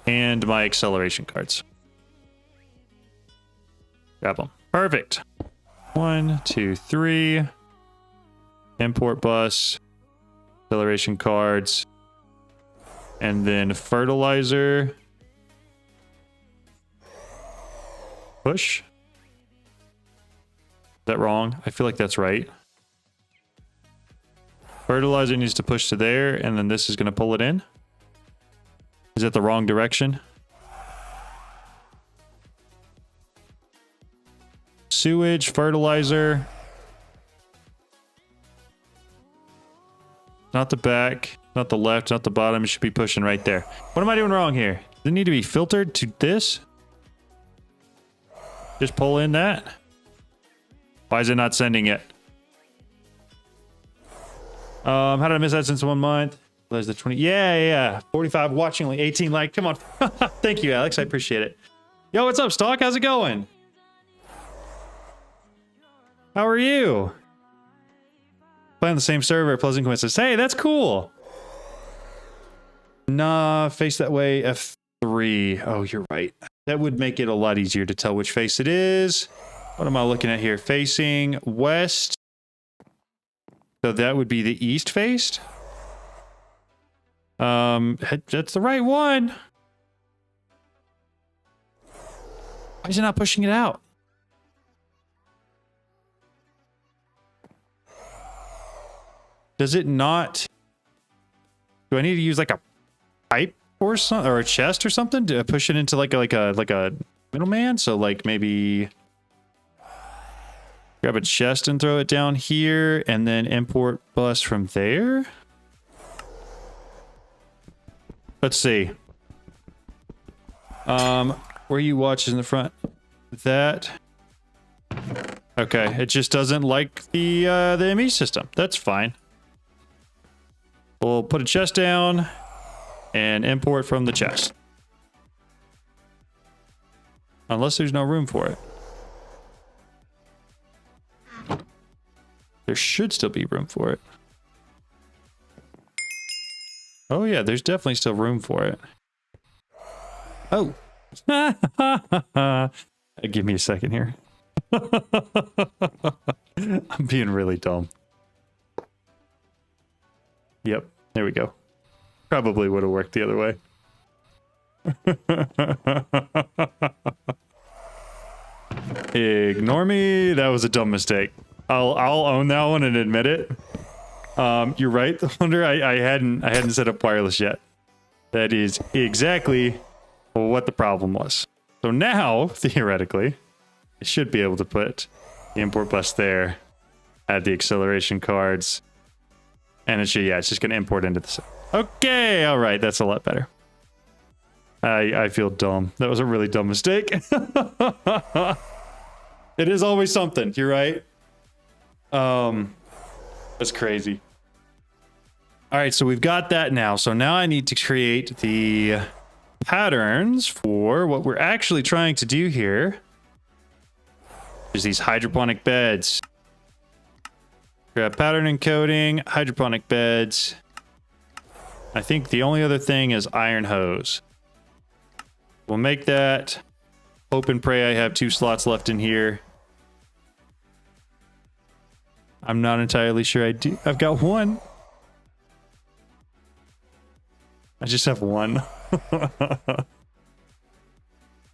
and my acceleration cards. Grab them. Perfect. 1, 2, 3. Import bus, acceleration cards, and then fertilizer. Push. Is that wrong? I feel like that's right. Fertilizer needs to push to there, and then this is going to pull it in. Is that the wrong direction? Sewage, fertilizer. Not the back, not the left, not the bottom. It should be pushing right there. What am I doing wrong here? Does it need to be filtered to this? Just pull in that. Why is it not sending it? How did I miss that since 1 month? There's the 20. Yeah. 45 watching, only 18 like. Come on. Thank you, Alex. I appreciate it. Yo, what's up, Stock? How's it going? How are you? Playing the same server, Pleasant Coincidence. Hey, that's cool. Nah, face that way, F3. Oh, you're right. That would make it a lot easier to tell which face it is. What am I looking at here? Facing west. So that would be the east faced. That's the right one. Why is it not pushing it out? Does it not? Do I need to use like a pipe or something, or a chest or something to push it into like a middleman? So like maybe grab a chest and throw it down here, and then import bus from there. Let's see. Where you watch is in the front. That. Okay, it just doesn't like the ME system. That's fine. We'll put a chest down, and import from the chest. Unless there's no room for it. There should still be room for it. Oh yeah, there's definitely still room for it. Oh. Give me a second here. I'm being really dumb. Yep, there we go. Probably would have worked the other way. Ignore me. That was a dumb mistake. I'll own that one and admit it. You're right, Thunder. I hadn't set up wireless yet. That is exactly what the problem was. So now, theoretically, I should be able to put the import bus there, add the acceleration cards, and it should, yeah, it's just gonna import into the. Okay, all right, that's a lot better. I feel dumb. That was a really dumb mistake. It is always something. You're right. That's crazy. All right, so we've got that now. So now I need to create the patterns for what we're actually trying to do here. There's these hydroponic beds. Grab pattern encoding, hydroponic beds. I think the only other thing is iron hose. We'll make that. Hope and pray I have 2 slots left in here. I'm not entirely sure I do. I've got 1. I just have 1.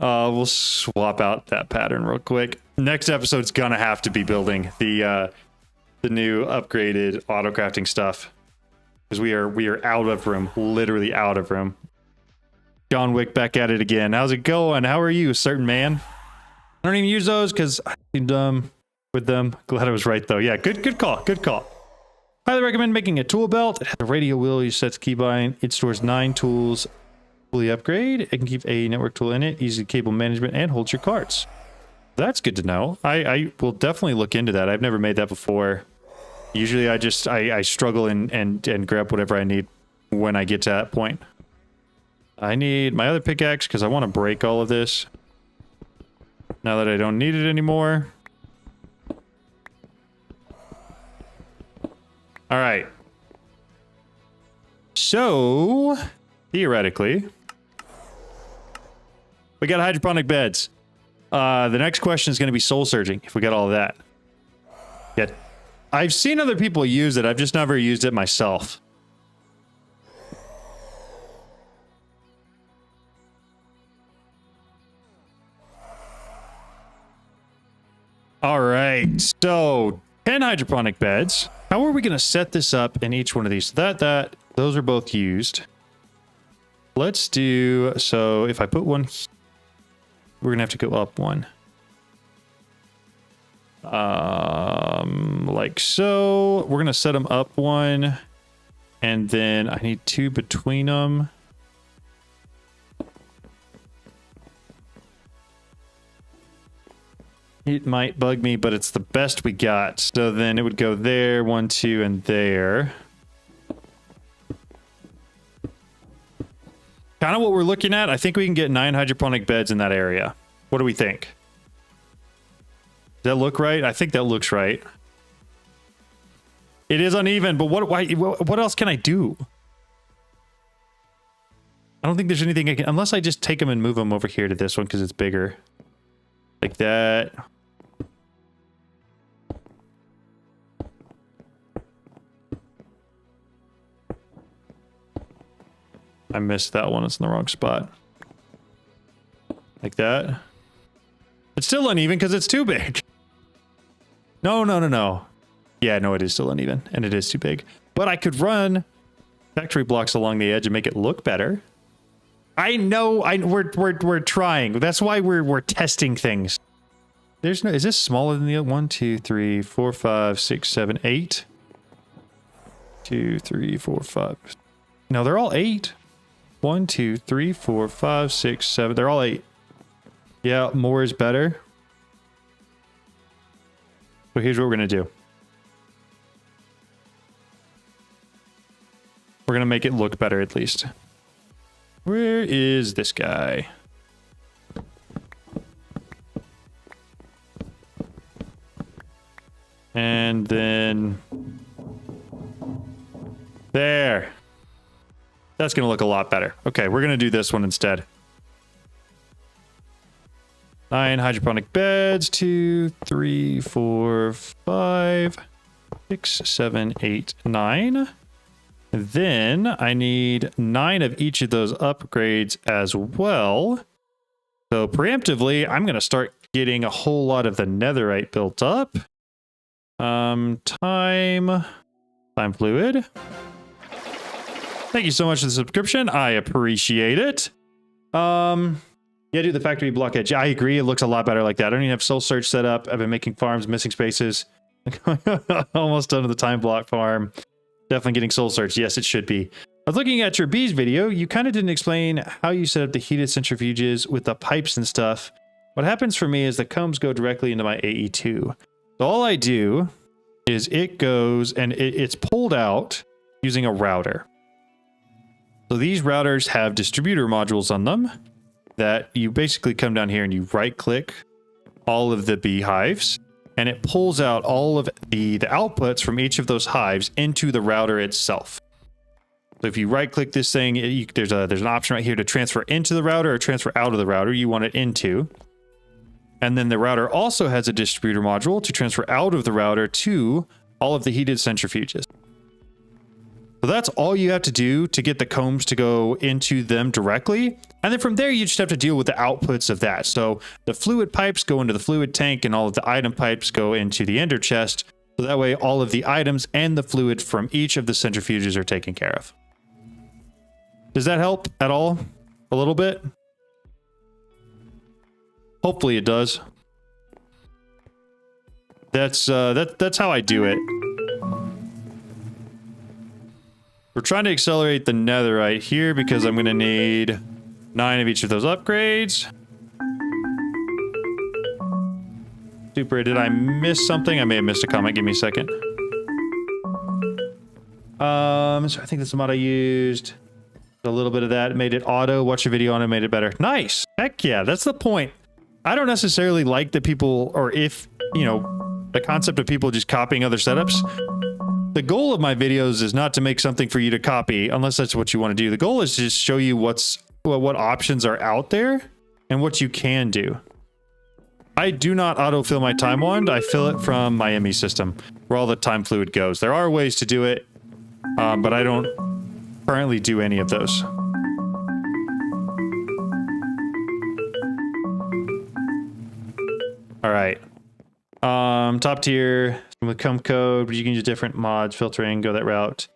We'll swap out that pattern real quick. Next episode's gonna have to be building the new upgraded auto crafting stuff, because we are out of room, literally out of room. John Wick back at it again. How's it going? How are you, certain man? I don't even use those because I'm dumb with them. Glad I was right though. Yeah, good call. Good call. Highly recommend making a tool belt. It has a radio wheel. You set keybind. It stores 9 tools. Fully upgrade. It can keep a network tool in it. Easy cable management and holds your cards. That's good to know. I will definitely look into that. I've never made that before. Usually I struggle and grab whatever I need when I get to that point. I need my other pickaxe because I want to break all of this now that I don't need it anymore. All right. So, theoretically, we got hydroponic beds. The next question is going to be soul surging, if we got all of that. Yeah, I've seen other people use it. I've just never used it myself. All right, so 10 hydroponic beds. How are we going to set this up in each one of these? Those are both used. Let's do, so if I put one, we're going to have to go up 1. Like so. We're going to set them up 1. And then I need 2 between them. It might bug me, but it's the best we got. So then it would go there, 1, 2, and there. Kind of what we're looking at. I think we can get 9 hydroponic beds in that area. What do we think? Does that look right? I think that looks right. It is uneven, but what else can I do? I don't think there's anything I can, unless I just take them and move them over here to this one because it's bigger. Like that. I missed that one. It's in the wrong spot. Like that. It's still uneven because it's too big. No. Yeah, no, it is still uneven and it is too big. But I could run factory blocks along the edge and make it look better. I know. We're trying. That's why we're testing things. There's no. Is this smaller than the other? 1, 2, 3, 4, 5, 6, 7, 8. 2, 3, 4, 5. No, they're all 8. 1, 2, 3, 4, 5, 6, 7. They're all 8. Yeah, more is better. So here's what we're gonna do. We're gonna make it look better at least. Where is this guy? And then there. That's going to look a lot better. Okay, we're going to do this one instead. 9 hydroponic beds. 2, 3, 4, 5, 6, 7, 8, 9. Then I need 9 of each of those upgrades as well. So preemptively, I'm going to start getting a whole lot of the netherite built up. Time fluid. Thank you so much for the subscription. I appreciate it. Yeah, do the factory block edge. I agree. It looks a lot better like that. I don't even have soul search set up. I've been making farms, missing spaces. Almost done with the time block farm. Definitely getting soul search. Yes, it should be. I was looking at your bees video. You kind of didn't explain how you set up the heated centrifuges with the pipes and stuff. What happens for me is the combs go directly into my AE2. So all I do is it goes and it's pulled out using a router. So these routers have distributor modules on them that you basically come down here and you right click all of the beehives and it pulls out all of the outputs from each of those hives into the router itself. So if you right click this thing, there's an option right here to transfer into the router or transfer out of the router you want it into. And then the router also has a distributor module to transfer out of the router to all of the heated centrifuges. So that's all you have to do to get the combs to go into them directly. And then from there, you just have to deal with the outputs of that. So the fluid pipes go into the fluid tank and all of the item pipes go into the ender chest. So that way all of the items and the fluid from each of the centrifuges are taken care of. Does that help at all? A little bit? Hopefully it does. That's how I do it. We're trying to accelerate the netherite here because I'm going to need 9 of each of those upgrades. Super, did I miss something? I may have missed a comment. Give me a second. So I think that's the mod I used. A little bit of that. Made it auto. Watch your video on it. Made it better. Nice. Heck yeah. That's the point. I don't necessarily like that people, or if, you know, the concept of people just copying other setups. The goal of my videos is not to make something for you to copy, unless that's what you want to do. The goal is to just show you what options are out there and what you can do. I do not autofill my time wand. I fill it from my ME system, where all the time fluid goes. There are ways to do it, but I don't currently do any of those. All right. Top tier with comb code, but you can use different mods, filtering, go that route.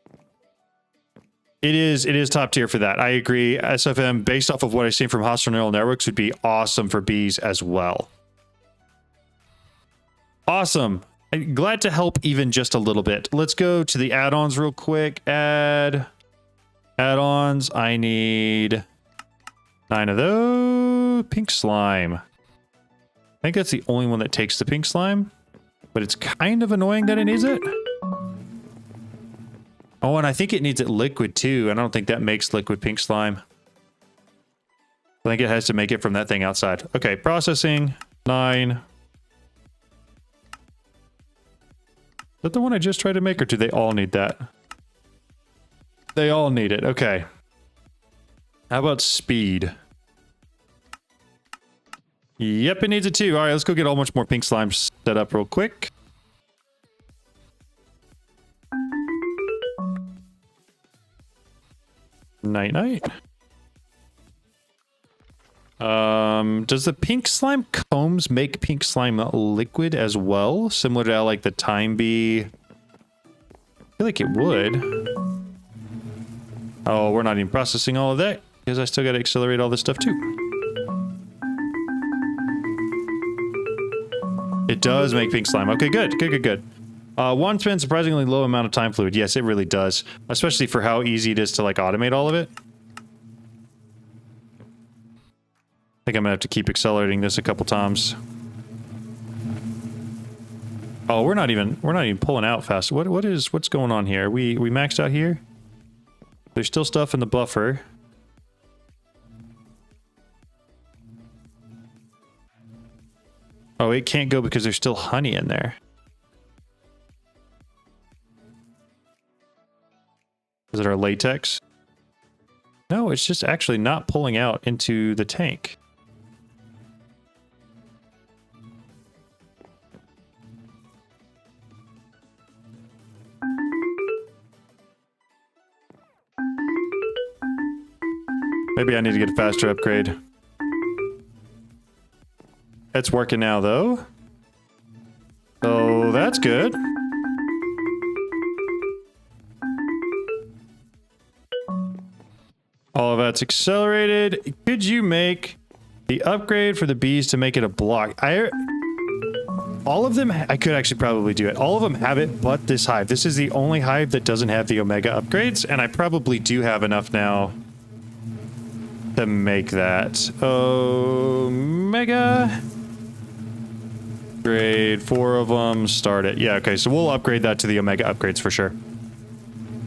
It is top tier for that. I agree. SFM, based off of what I've seen from hostile neural networks, would be awesome for bees as well. Awesome. I'm glad to help even just a little bit. Let's go to the add-ons real quick. Add-ons. I need 9 of those. Pink slime. I think that's the only one that takes the pink slime, but it's kind of annoying that it needs it. Oh, and I think it needs it liquid too. And I don't think that makes liquid pink slime. I think it has to make it from that thing outside. Okay, processing 9. Is that the one I just tried to make, or do they all need that? They all need it. Okay. How about speed? Yep, it needs it too. All right, let's go get a whole bunch more pink slime set up real quick. Night night. Does the pink slime combs make pink slime liquid as well? Similar to how, like, the time bee? I feel like it would. Oh, we're not even processing all of that because I still got to accelerate all this stuff too. It does make pink slime. Okay, good. One spends surprisingly low amount of time fluid. Yes, it really does. Especially for how easy it is to, like, automate all of it. I think I'm gonna have to keep accelerating this a couple times. Oh, we're not even pulling out fast. What's going on here? We maxed out here? There's still stuff in the buffer. Oh, it can't go because there's still honey in there. Is it our latex? No, it's just actually not pulling out into the tank. Maybe I need to get a faster upgrade. It's working now, though. So that's good. All of that's accelerated. Could you make the upgrade for the bees to make it a block? All of them, I could actually probably do it. All of them have it, but this hive. This is the only hive that doesn't have the Omega upgrades, and I probably do have enough now to make that. Omega. Upgrade 4 of them, start it. Yeah, okay, so we'll upgrade that to the Omega upgrades for sure.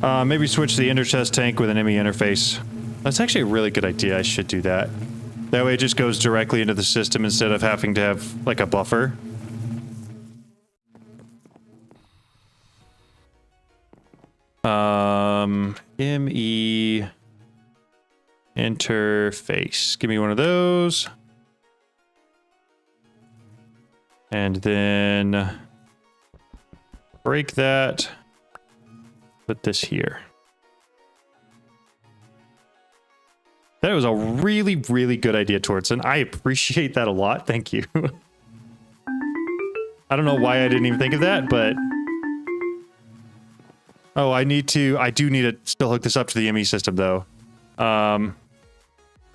Maybe switch the ender chest tank with an ME interface. That's actually a really good idea. I should do that. That way it just goes directly into the system instead of having to have like a buffer. ME interface. Give me one of those. And then break that. Put this here. That was a really, really good idea, Tortson. I appreciate that a lot. Thank you. I don't know why I didn't even think of that, but... Oh, I do need to still hook this up to the ME system, though.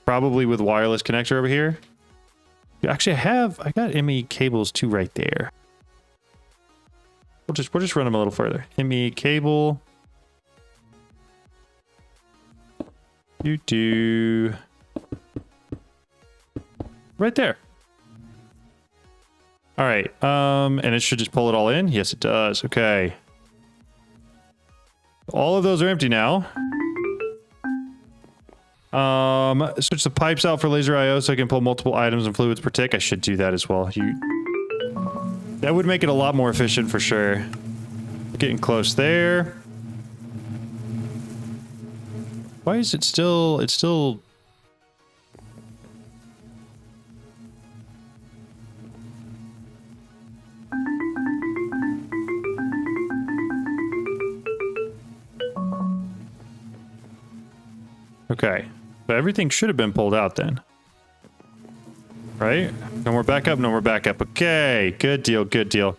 Probably with wireless connector over here. Actually, I got ME cables too right there. We'll just run them a little further. ME cable. Do right there. All right. And it should just pull it all in. Yes, it does. Okay. All of those are empty now. Switch the pipes out for laser IO so I can pull multiple items and fluids per tick. I should do that as well. That would make it a lot more efficient for sure. Getting close there. Why is it still... It's still... Okay. But everything should have been pulled out then. Right? No more backup, no more backup. Okay. Good deal, good deal.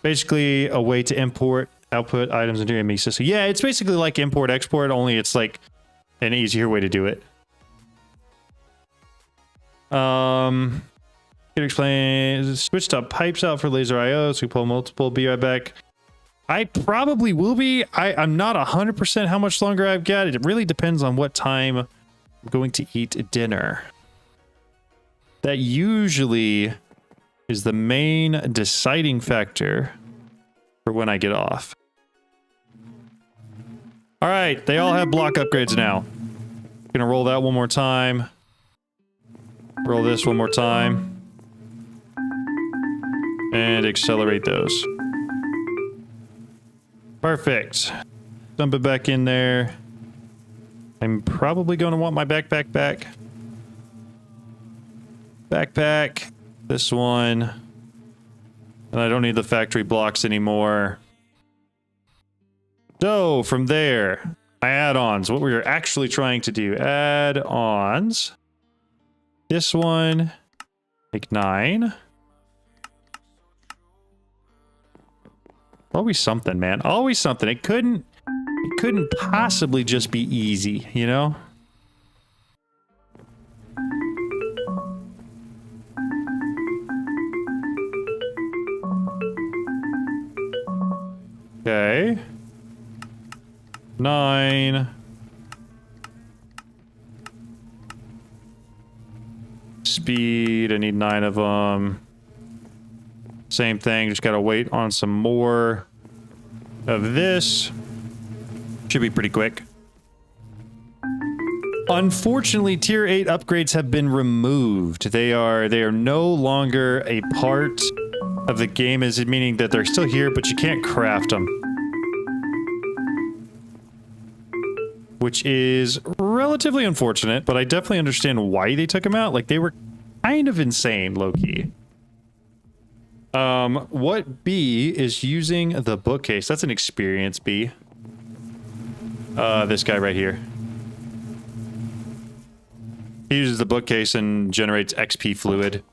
Basically a way to import output items into your ME system. Yeah, it's basically like import-export, only it's like an easier way to do it. Can explain. Switch to pipes out for laser IO so we pull multiple. Be right back. I probably will be. I'm not 100% how much longer I've got. It really depends on what time I'm going to eat dinner. That usually is the main deciding factor for when I get off. All right, they all have block upgrades now. Gonna roll that one more time. Roll this one more time. And accelerate those. Perfect. Dump it back in there. I'm probably going to want my backpack back. Backpack. This one. And I don't need the factory blocks anymore. So, from there, my add-ons. What we were actually trying to do. Add-ons. This one. Make 9. Always something, man. Always something. It couldn't possibly just be easy, you know? Okay. 9. Speed. I need 9 of them. Same thing, just gotta wait on some more of this. Should be pretty quick. Unfortunately, tier 8 upgrades have been removed. They are no longer a part of the game, as meaning that they're still here, but you can't craft them. Which is relatively unfortunate, but I definitely understand why they took them out. Like, they were kind of insane, low-key. What bee is using the bookcase? That's an experience bee. This guy right here. He uses the bookcase and generates XP fluid.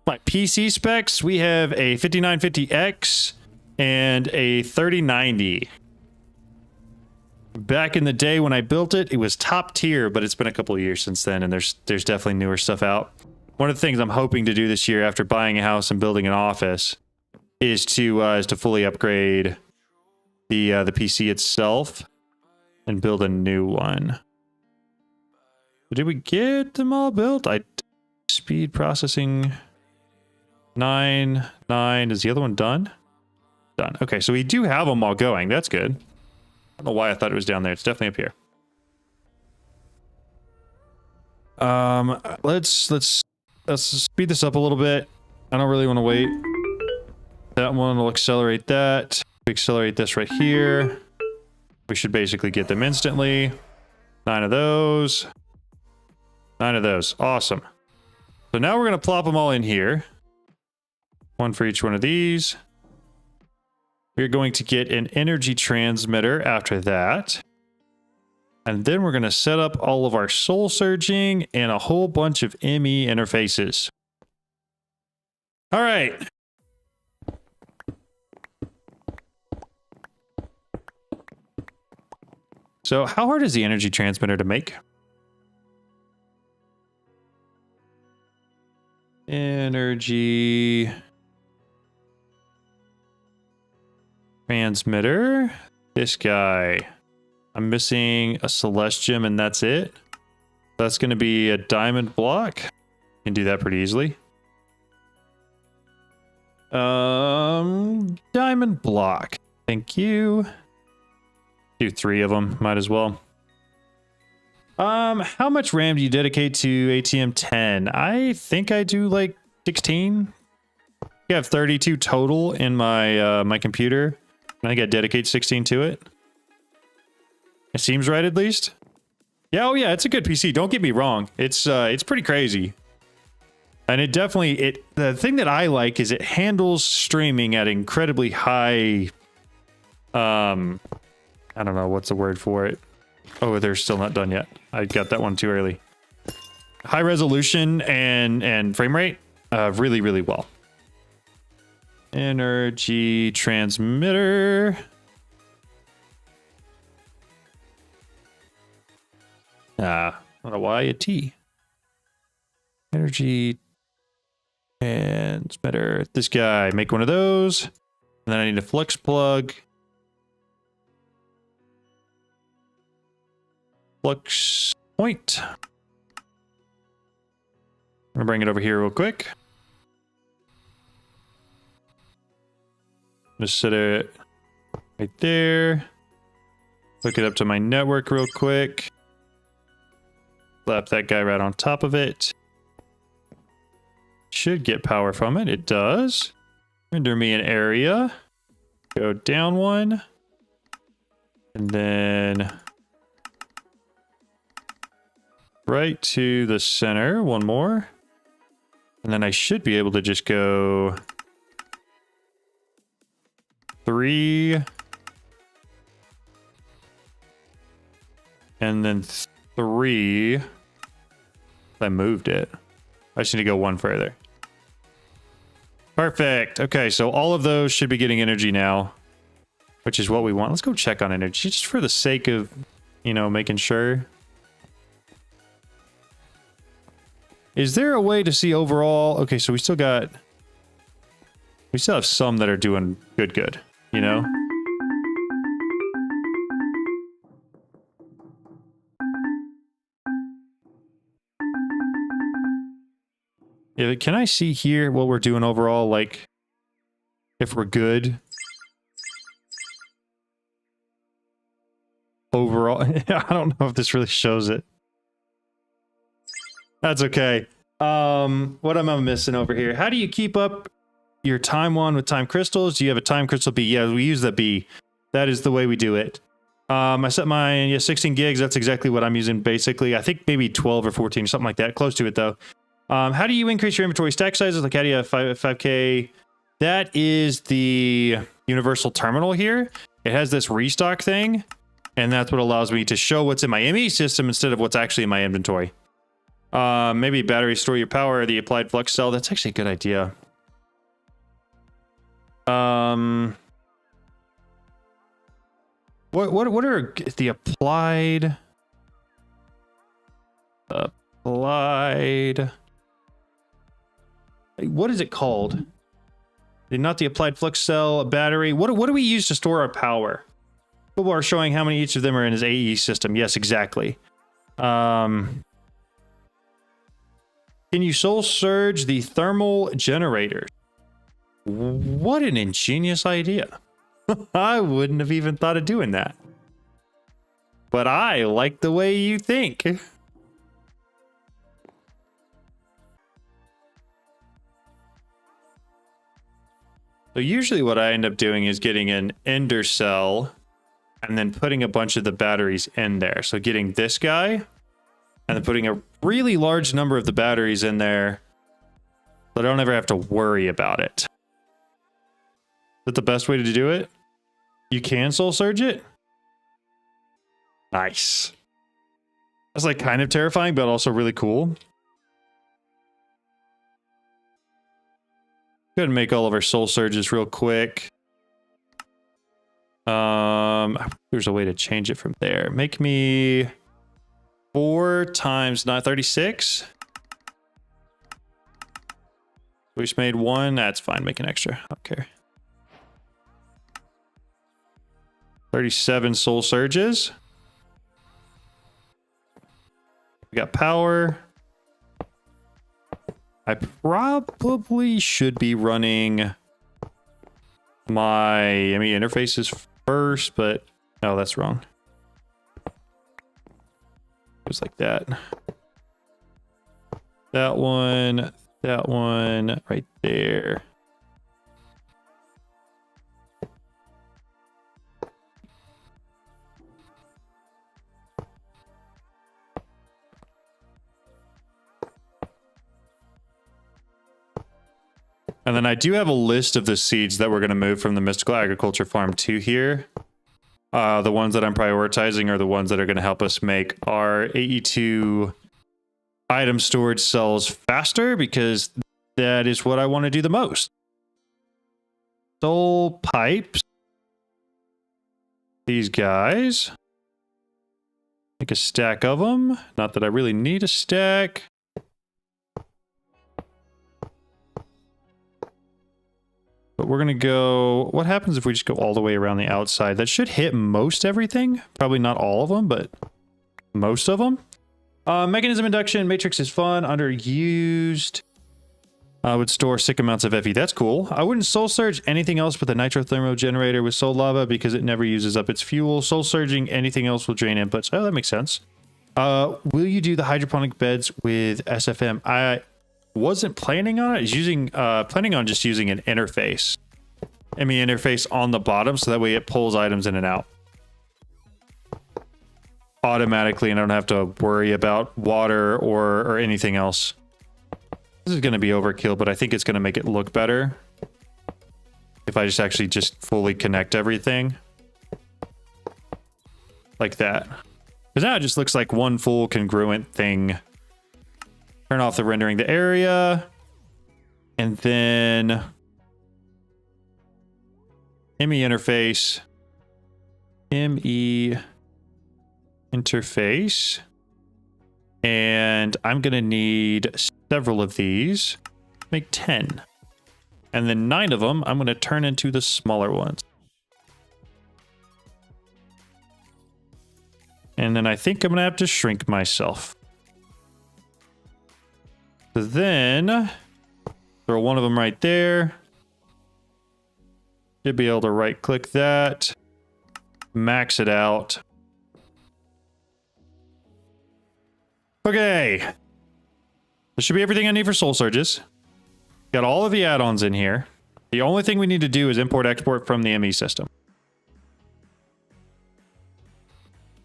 My PC specs, we have a 5950X and a 3090. Back in the day when I built it, it was top tier, but it's been a couple of years since then, and there's definitely newer stuff out. One of the things I'm hoping to do this year after buying a house and building an office is to fully upgrade the PC itself and build a new one. Did we get them all built? Speed processing 9. Is the other one done? Done. Okay, so we do have them all going. That's good. I don't know why I thought it was down there. It's definitely up here. Let's speed this up a little bit. I don't really want to wait. That one will accelerate that. We accelerate this right here. We should basically get them instantly. 9 of those. 9 of those. Awesome. So now we're going to plop them all in here. One for each one of these. We're going to get an energy transmitter after that. And then we're going to set up all of our soul surging and a whole bunch of ME interfaces. All right. So how hard is the energy transmitter to make? Energy transmitter. This guy. I'm missing a celestium and that's it. That's going to be a diamond block. Can do that pretty easily. Diamond block. Thank you. Do 3 of them. Might as well. How much RAM do you dedicate to ATM10? I think I do like 16. I have 32 total in my my computer. I think I dedicate 16 to it. It seems right, at least. Yeah, oh yeah, it's a good PC. Don't get me wrong. It's pretty crazy. And it definitely, the thing that I like is it handles streaming at incredibly high, I don't know, what's the word for it? Oh, they're still not done yet. I got that one too early. High resolution and frame rate, really, really well. Energy transmitter. I don't know why a T. Energy transmitter. This guy, make one of those. And then I need a flex plug. Flux point. I'm gonna bring it over here real quick. Just set it right there. Hook it up to my network real quick. Slap that guy right on top of it. Should get power from it. It does. Render me an area. Go down one. And then right to the center. One more. And then I should be able to just go 3. And then 3. I moved it. I just need to go one further. Perfect. Okay, so all of those should be getting energy now, which is what we want. Let's go check on energy just for the sake of, you know, making sure. Is there a way to see overall? Okay, so we still have some that are doing good, you know? Yeah, can I see here what we're doing overall, like, if we're good? overall. I don't know if this really shows it. That's okay. What am I missing over here? How do you keep up your time one with time crystals? Do you have a time crystal B? Yeah, we use the B. That is the way we do it. I set mine, 16 gigs. That's exactly what I'm using, basically. I think maybe 12 or 14, something like that. Close to it, though. How do you increase your inventory stack sizes? Like, how do you have 5K? That is the universal terminal here. It has this restock thing, and that's what allows me to show what's in my ME system instead of what's actually in my inventory. Maybe battery store your power, the applied flux cell. That's actually a good idea. What are the applied? What is it called? Not the applied flux cell, a battery. What do we use to store our power? People are showing how many each of them are in his AE system. Yes, exactly. Can you soul surge the thermal generators? What an ingenious idea. I wouldn't have even thought of doing that. But I like the way you think. So usually what I end up doing is getting an ender cell and then putting a bunch of the batteries in there. So getting this guy and then putting a really large number of the batteries in there so I don't ever have to worry about it. Is that the best way to do it? You can soul surge it? Nice. That's like kind of terrifying, but also really cool. Go ahead and make all of our soul surges real quick. There's a way to change it from there. Make me 4 times 936. We just made 1. That's fine. Make an extra. I don't care. 37 soul surges. We got power. I probably should be running my ME interfaces first, but no, that's wrong. Just like that. That one right there. And then I do have a list of the seeds that we're going to move from the Mystical Agriculture Farm to here. The ones that I'm prioritizing are the ones that are going to help us make our AE2 item storage cells faster, because that is what I want to do the most. Soul pipes. These guys. Make a stack of them. Not that I really need a stack. But we're going to go... What happens if we just go all the way around the outside? That should hit most everything. Probably not all of them, but most of them. Mechanism induction. Matrix is fun. Underused. Would store sick amounts of FE. That's cool. I wouldn't soul surge anything else but the nitrothermo generator with soul lava because it never uses up its fuel. Soul surging anything else will drain inputs. Oh, that makes sense. Will you do the hydroponic beds with SFM? I wasn't planning on it. Planning on just using an interface. ME interface on the bottom so that way it pulls items in and out automatically and I don't have to worry about water or anything else. This is going to be overkill, but I think it's going to make it look better if I just actually fully connect everything like that. Because now it just looks like one full congruent thing. Turn off the rendering the area. And then ME interface. ME interface. And I'm going to need several of these. Make 10. And then 9 of them I'm going to turn into the smaller ones. And then I think I'm going to have to shrink myself. So then throw one of them right there. Should be able to right click that, max it out, Okay. This should be everything I need for soul surges. Got all of the add-ons in here. The only thing we need to do is import export from the ME system.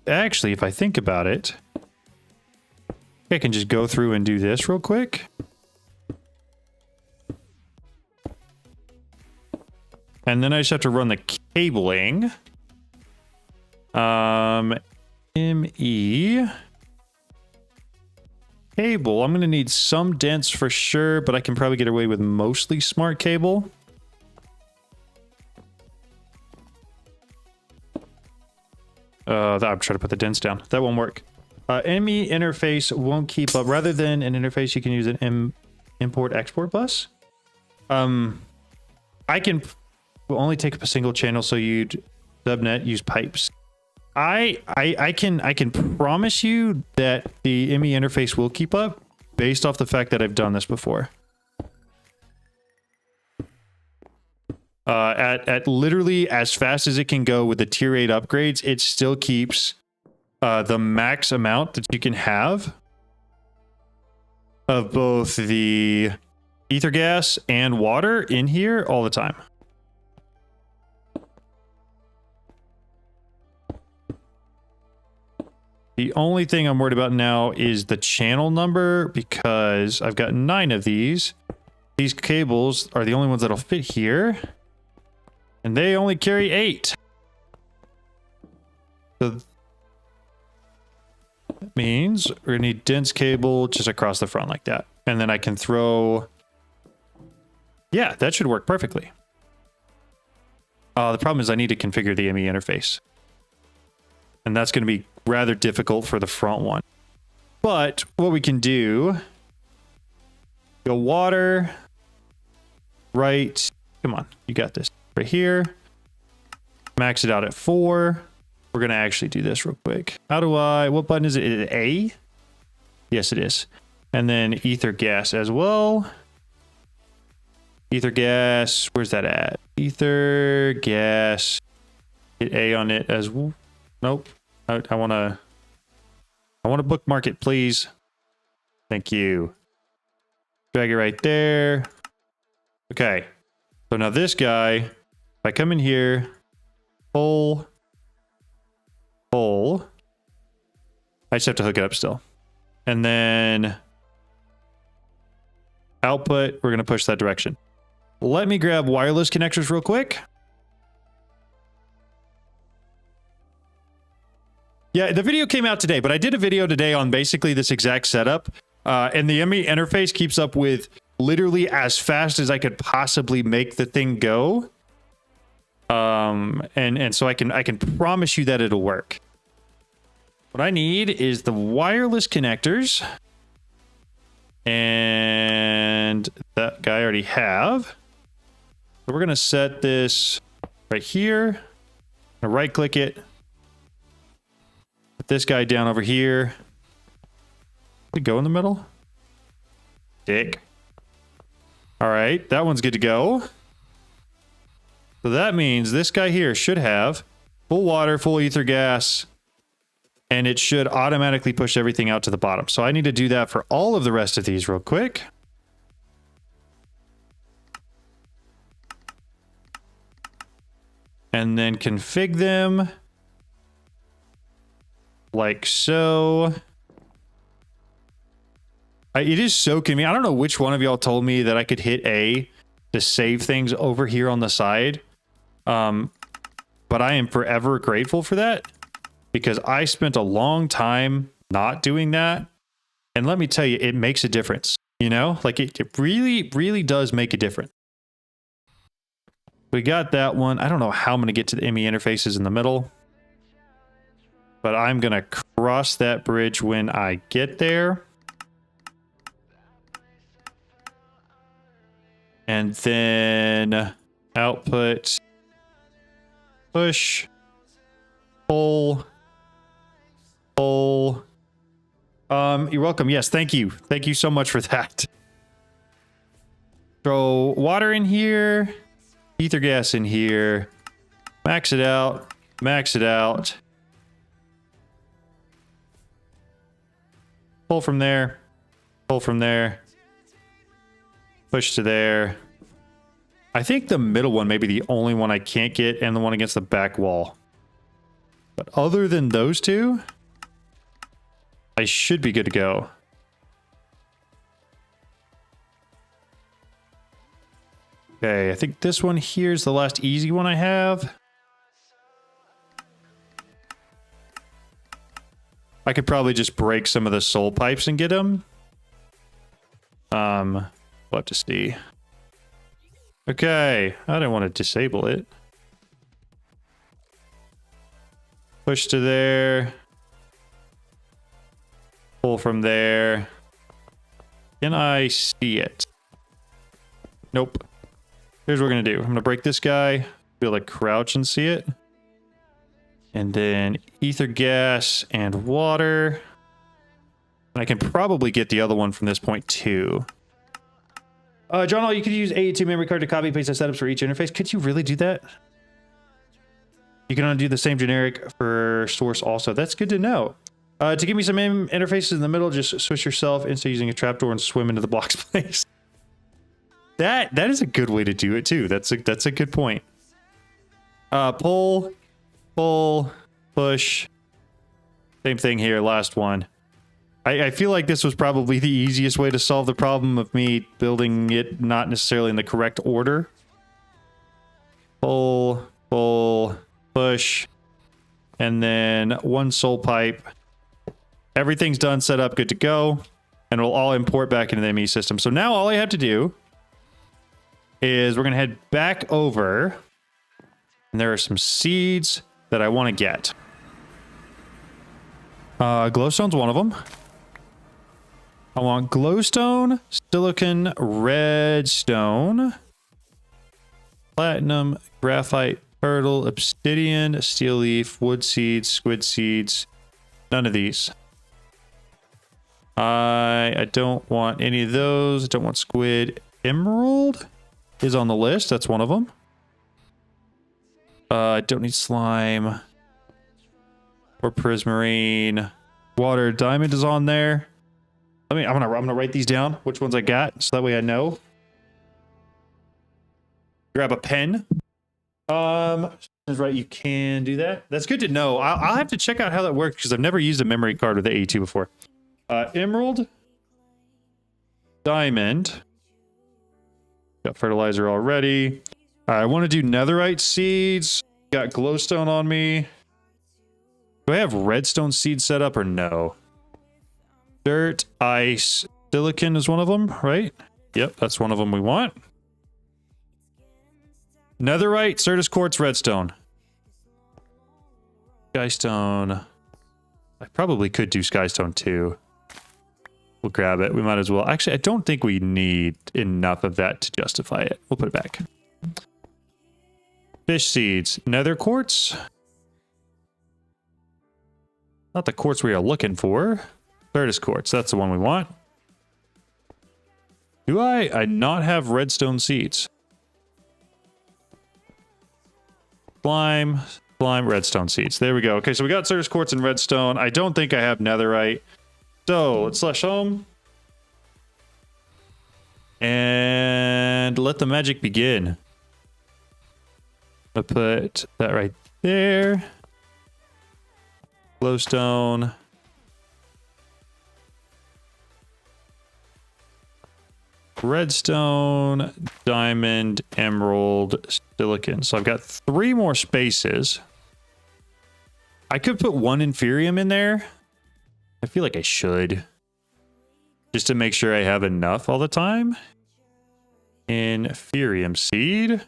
Actually, if I think about it, I can just go through and do this real quick. And then I just have to run the cabling. ME cable. I'm going to need some dense for sure, but I can probably get away with mostly smart cable. I'm trying to put the dense down. That won't work. ME interface won't keep up. Rather than an interface, you can use an import export bus. I can only take up a single channel, so you'd subnet use pipes. I can promise you that the ME interface will keep up based off the fact that I've done this before. At literally as fast as it can go with the tier 8 upgrades, it still keeps the max amount that you can have of both the ether gas and water in here all the time. The only thing I'm worried about now is the channel number, because I've got 9 of these. These cables are the only ones that'll fit here, and they only carry 8. So that means we're gonna need dense cable just across the front like that. And then I can throw... Yeah, that should work perfectly. The problem is I need to configure the ME interface. And that's going to be rather difficult for the front one. But what we can do... Go water... Right... Come on, you got this. Right here. Max it out at 4. We're going to actually do this real quick. How do I... What button is it? Is it A? Yes, it is. And then ether gas as well. Ether gas... Where's that at? Ether gas... Hit A on it as well. Nope. I want to bookmark it, please. Thank you. Drag it right there. Okay. So now this guy, if I come in here, pull, I just have to hook it up still. And then output, we're going to push that direction. Let me grab wireless connectors real quick. Yeah, the video came out today, but I did a video today on basically this exact setup. And the ME interface keeps up with literally as fast as I could possibly make the thing go. And so I can promise you that it'll work. What I need is the wireless connectors. And that guy I already have. So we're going to set this right here. Right click it. Put this guy down over here. Did it go in the middle? Dick. All right, that one's good to go. So that means this guy here should have full water, full ether gas, and it should automatically push everything out to the bottom. So I need to do that for all of the rest of these real quick. And then config them like so. It is so convenient. I don't know which one of y'all told me that I could hit A to save things over here on the side. But I am forever grateful for that, because I spent a long time not doing that. And let me tell you, it makes a difference. You know, like it really, really does make a difference. We got that one. I don't know how I'm going to get to the ME interfaces in the middle, but I'm going to cross that bridge when I get there. And then output, push, pull. You're welcome. Yes, thank you. Thank you so much for that. Throw water in here, ether gas in here, max it out, max it out. pull from there, pull from there, push to there. I think the middle one may be the only one I can't get, and the one against the back wall. But other than those two, I should be good to go. Okay, I think this one here is the last easy one I have. I could probably just break some of the soul pipes and get them. We'll have to see. Okay, I don't want to disable it. Push to there. Pull from there. Can I see it? Nope. Here's what we're going to do. I'm going to break this guy. Be able to crouch and see it. And then ether gas and water. And I can probably get the other one from this point too. John, you could use AT memory card to copy paste the setups for each interface. Could you really do that? You can undo the same generic for source also. That's good to know. To give me some interfaces in the middle, just switch yourself instead of using a trapdoor and swim into the block's place. That is a good way to do it too. That's a good point. Pull, push. Same thing here, last one. I feel like this was probably the easiest way to solve the problem of me building it not necessarily in the correct order. Pull, push, and then one soul pipe. Everything's done, set up, good to go, and it'll all import back into the ME system. So now all I have to do is we're going to head back over, and there are some seeds that I want to get. Glowstone's one of them. I want glowstone, silicon, redstone, platinum, graphite, turtle, obsidian, steel leaf, wood seeds, squid seeds. None of these. I don't want any of those. I don't want squid. Emerald is on the list. That's one of them. I don't need slime or prismarine. Water diamond is on there. I'm gonna write these down, which ones I got, so that way I know. Grab a pen. That's right, you can do that. That's good to know. I'll have to check out how that works because I've never used a memory card with the A2 before. Emerald, diamond. Got fertilizer already. I want to do netherite seeds. Got glowstone on me. Do I have redstone seeds set up or no? Dirt, ice, silicon is one of them, right? Yep, that's one of them we want. Netherite, Certus quartz, redstone. Skystone. I probably could do skystone too. We'll grab it. We might as well. Actually, I don't think we need enough of that to justify it. We'll put it back. Fish seeds. Nether quartz. Not the quartz we are looking for. Certus quartz. That's the one we want. Do I not have redstone seeds? Slime, redstone seeds. There we go. Okay, so we got Certus quartz and redstone. I don't think I have netherite. So let's slash home. And let the magic begin. I'll put that right there. Glowstone. Redstone, diamond, emerald, silicon. So I've got 3 more spaces. I could put 1 inferium in there. I feel like I should. Just to make sure I have enough all the time. Inferium seed.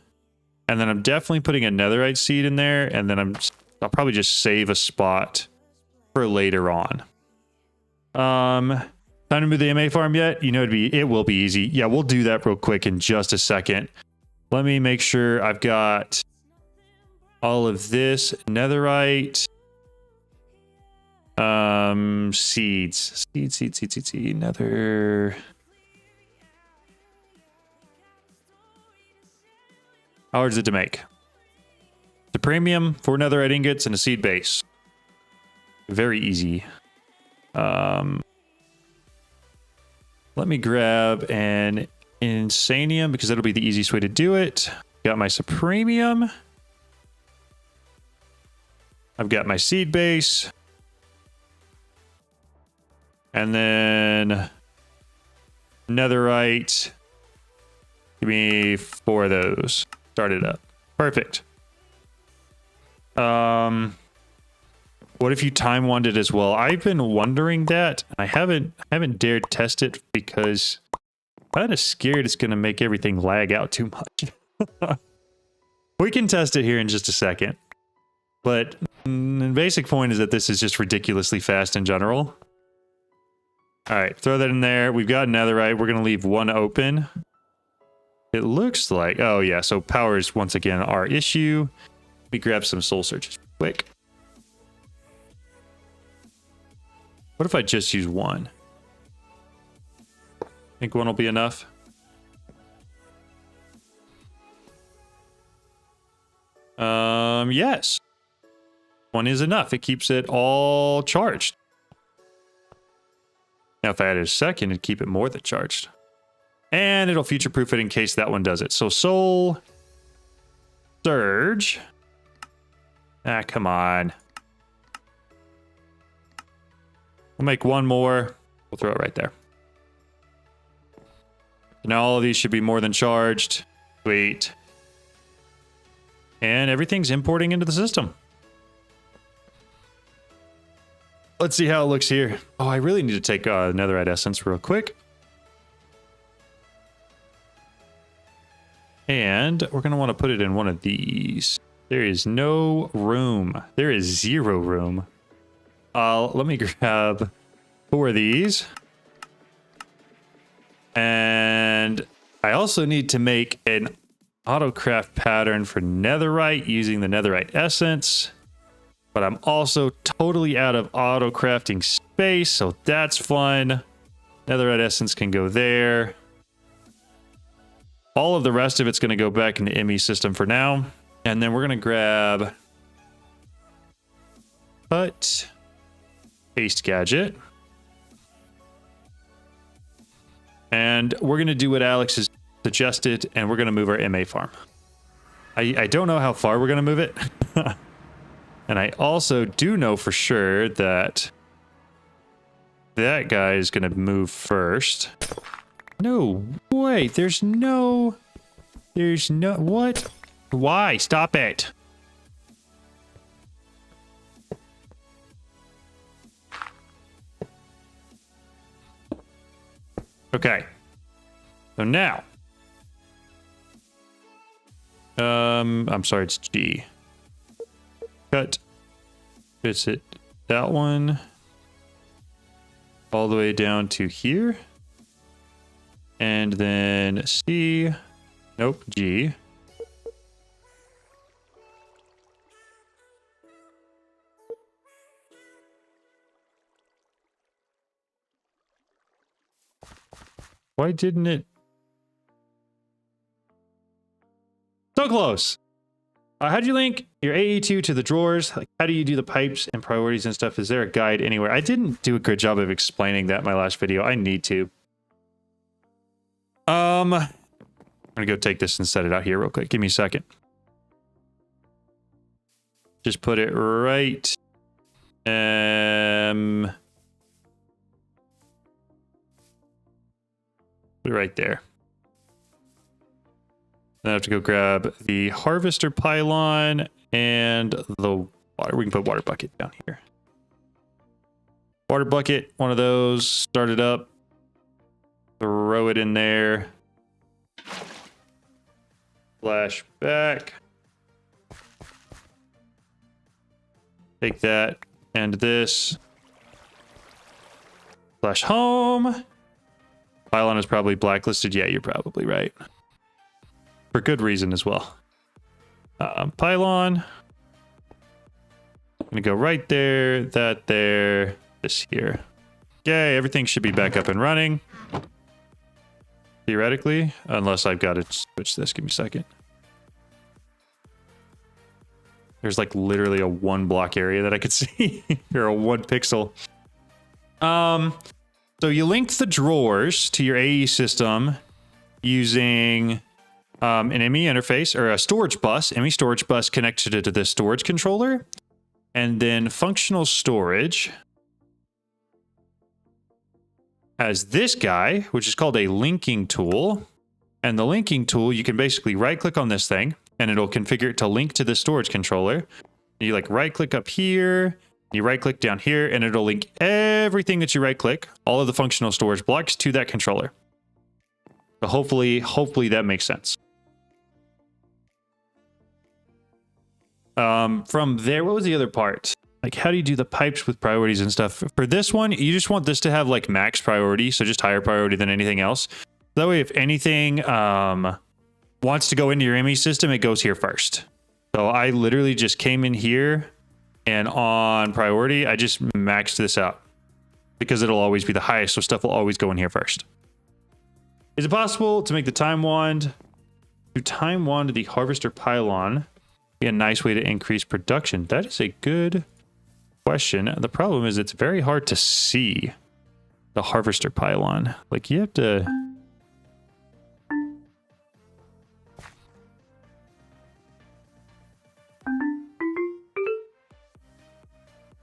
And then I'm definitely putting a netherite seed in there. And then I'll probably just save a spot for later on. Time to move the MA farm yet? You know, it will be easy. Yeah, we'll do that real quick in just a second. Let me make sure I've got all of this netherite. Seeds. Seed, nether. How hard is it to make? The premium, 4 netherite ingots, and a seed base. Very easy. Let me grab an Insanium because that'll be the easiest way to do it. Got my Supremium. I've got my Seed Base. And then Netherite. Give me 4 of those. Start it up. Perfect. What if you time wand it as well? I've been wondering that. I haven't dared test it because I'm kind of scared it's going to make everything lag out too much. We can test it here in just a second. But the basic point is that this is just ridiculously fast in general. All right, throw that in there. We've got netherite. We're going to leave 1 open. It looks like... Oh, yeah. So power is once again our issue. Let me grab some soul searches quick. What if I just use 1? Think 1 will be enough? Yes. 1 is enough. It keeps it all charged. Now, if I added a second, it'd keep it more than charged. And it'll future-proof it in case that one does it. So Soul Surge. Ah, come on. We'll make 1 more. We'll throw it right there. Now all of these should be more than charged. Sweet. And everything's importing into the system. Let's see how it looks here. Oh, I really need to take netherite essence real quick. And we're going to want to put it in one of these. There is no room. There is 0 room. Let me grab 4 of these. And I also need to make an autocraft pattern for netherite using the netherite essence. But I'm also totally out of auto crafting space, so that's fun. Netherite essence can go there. All of the rest of it's going to go back in the ME system for now. And then we're going to grab cut, paste gadget. And we're going to do what Alex has suggested, and we're going to move our MA farm. I don't know how far we're going to move it. And I also do know for sure that that guy is going to move first. No, wait, there's no, what? Why? Stop it. Okay. So now, I'm sorry, it's G. Cut. Fits it that one all the way down to here. And then C. Nope, G. Why didn't it? So close. How do you link your AE2 to the drawers? Like, how do you do the pipes and priorities and stuff? Is there a guide anywhere? I didn't do a good job of explaining that in my last video. I need to. I'm gonna go take this and set it out here real quick. Give me a second. Just put it right. Put it right there. Then I have to go grab the harvester pylon and the water. We can put water bucket down here. Water bucket, one of those. Start it up. Throw it in there. Flash back. Take that and this. Flash home. Pylon is probably blacklisted. Yeah, you're probably right. For good reason as well. Pylon. I'm gonna go right there, that there, this here. Okay, everything should be back up and running. Theoretically, unless I've got to switch this. Give me a second. There's like literally a 1 block area that I could see. Or a 1 pixel. So you link the drawers to your AE system using an ME interface or a storage bus, ME storage bus connected to the storage controller. And then functional storage has this guy, which is called a linking tool. And the linking tool, you can basically right click on this thing and it'll configure it to link to the storage controller. You like right click up here, you right click down here, and it'll link everything that you right click, all of the functional storage blocks to that controller. So hopefully that makes sense. From there, what was the other part? Like, how do you do the pipes with priorities and stuff? For this one, you just want this to have like max priority, so just higher priority than anything else. That way, if anything wants to go into your ME system, it goes here first. So I literally just came in here and on priority, I just maxed this out because it'll always be the highest. So stuff will always go in here first. Is it possible to make the time wand the harvester pylon be a nice way to increase production? That is a good question. The problem is it's very hard to see the harvester pylon. Like you have to...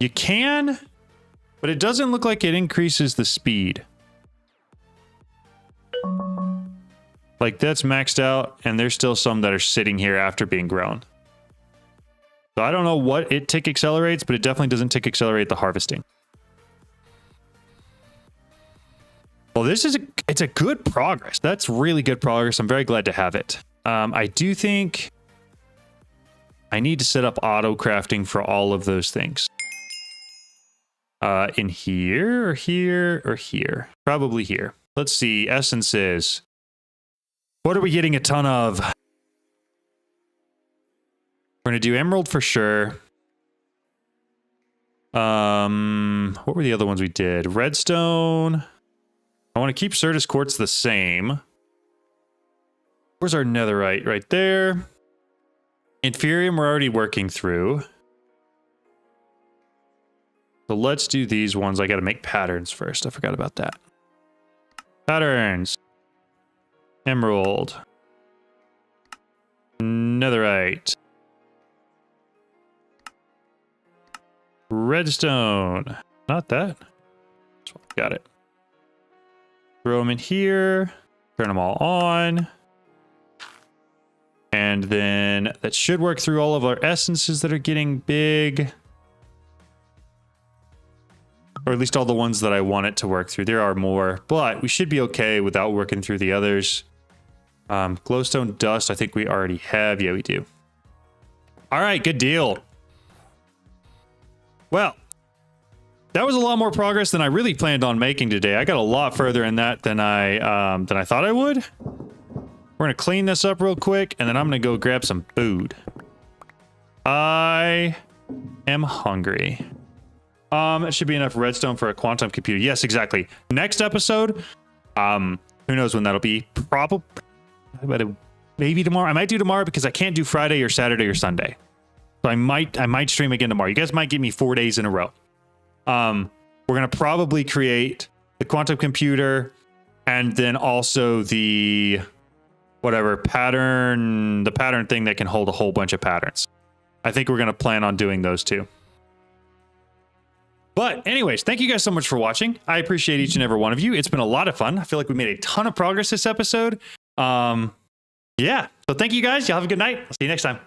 You can, but it doesn't look like it increases the speed. Like that's maxed out and there's still some that are sitting here after being grown. So I don't know what it tick accelerates, but it definitely doesn't tick accelerate the harvesting. Well, it's a good progress. That's really good progress. I'm very glad to have it. I do think I need to set up auto crafting for all of those things. In here or here or here? Probably here. Let's see. Essences. What are we getting a ton of? We're going to do emerald for sure. What were the other ones we did? Redstone. I want to keep Certus quartz the same. Where's our netherite? Right there. Inferium we're already working through. So let's do these ones. I got to make patterns first. I forgot about that. Patterns. Emerald. Netherite. Redstone. Not that. Got it. Throw them in here. Turn them all on. And then that should work through all of our essences that are getting big. Or at least all the ones that I want it to work through. There are more, but we should be okay without working through the others. Glowstone dust, I think we already have. Yeah, we do. All right, good deal. Well, that was a lot more progress than I really planned on making today. I got a lot further in that than I thought I would. We're gonna clean this up real quick, and then I'm gonna go grab some food. I am hungry. It should be enough redstone for a quantum computer. Yes, exactly. Next episode, who knows when that'll be? Probably, maybe tomorrow. I might do tomorrow because I can't do Friday or Saturday or Sunday. So I might stream again tomorrow. You guys might give me 4 days in a row. We're gonna probably create the quantum computer and then also the whatever pattern, the pattern thing that can hold a whole bunch of patterns. I think we're gonna plan on doing those two. But anyways, thank you guys so much for watching. I appreciate each and every one of you. It's been a lot of fun. I feel like we made a ton of progress this episode. Yeah. So thank you guys. Y'all have a good night. I'll see you next time.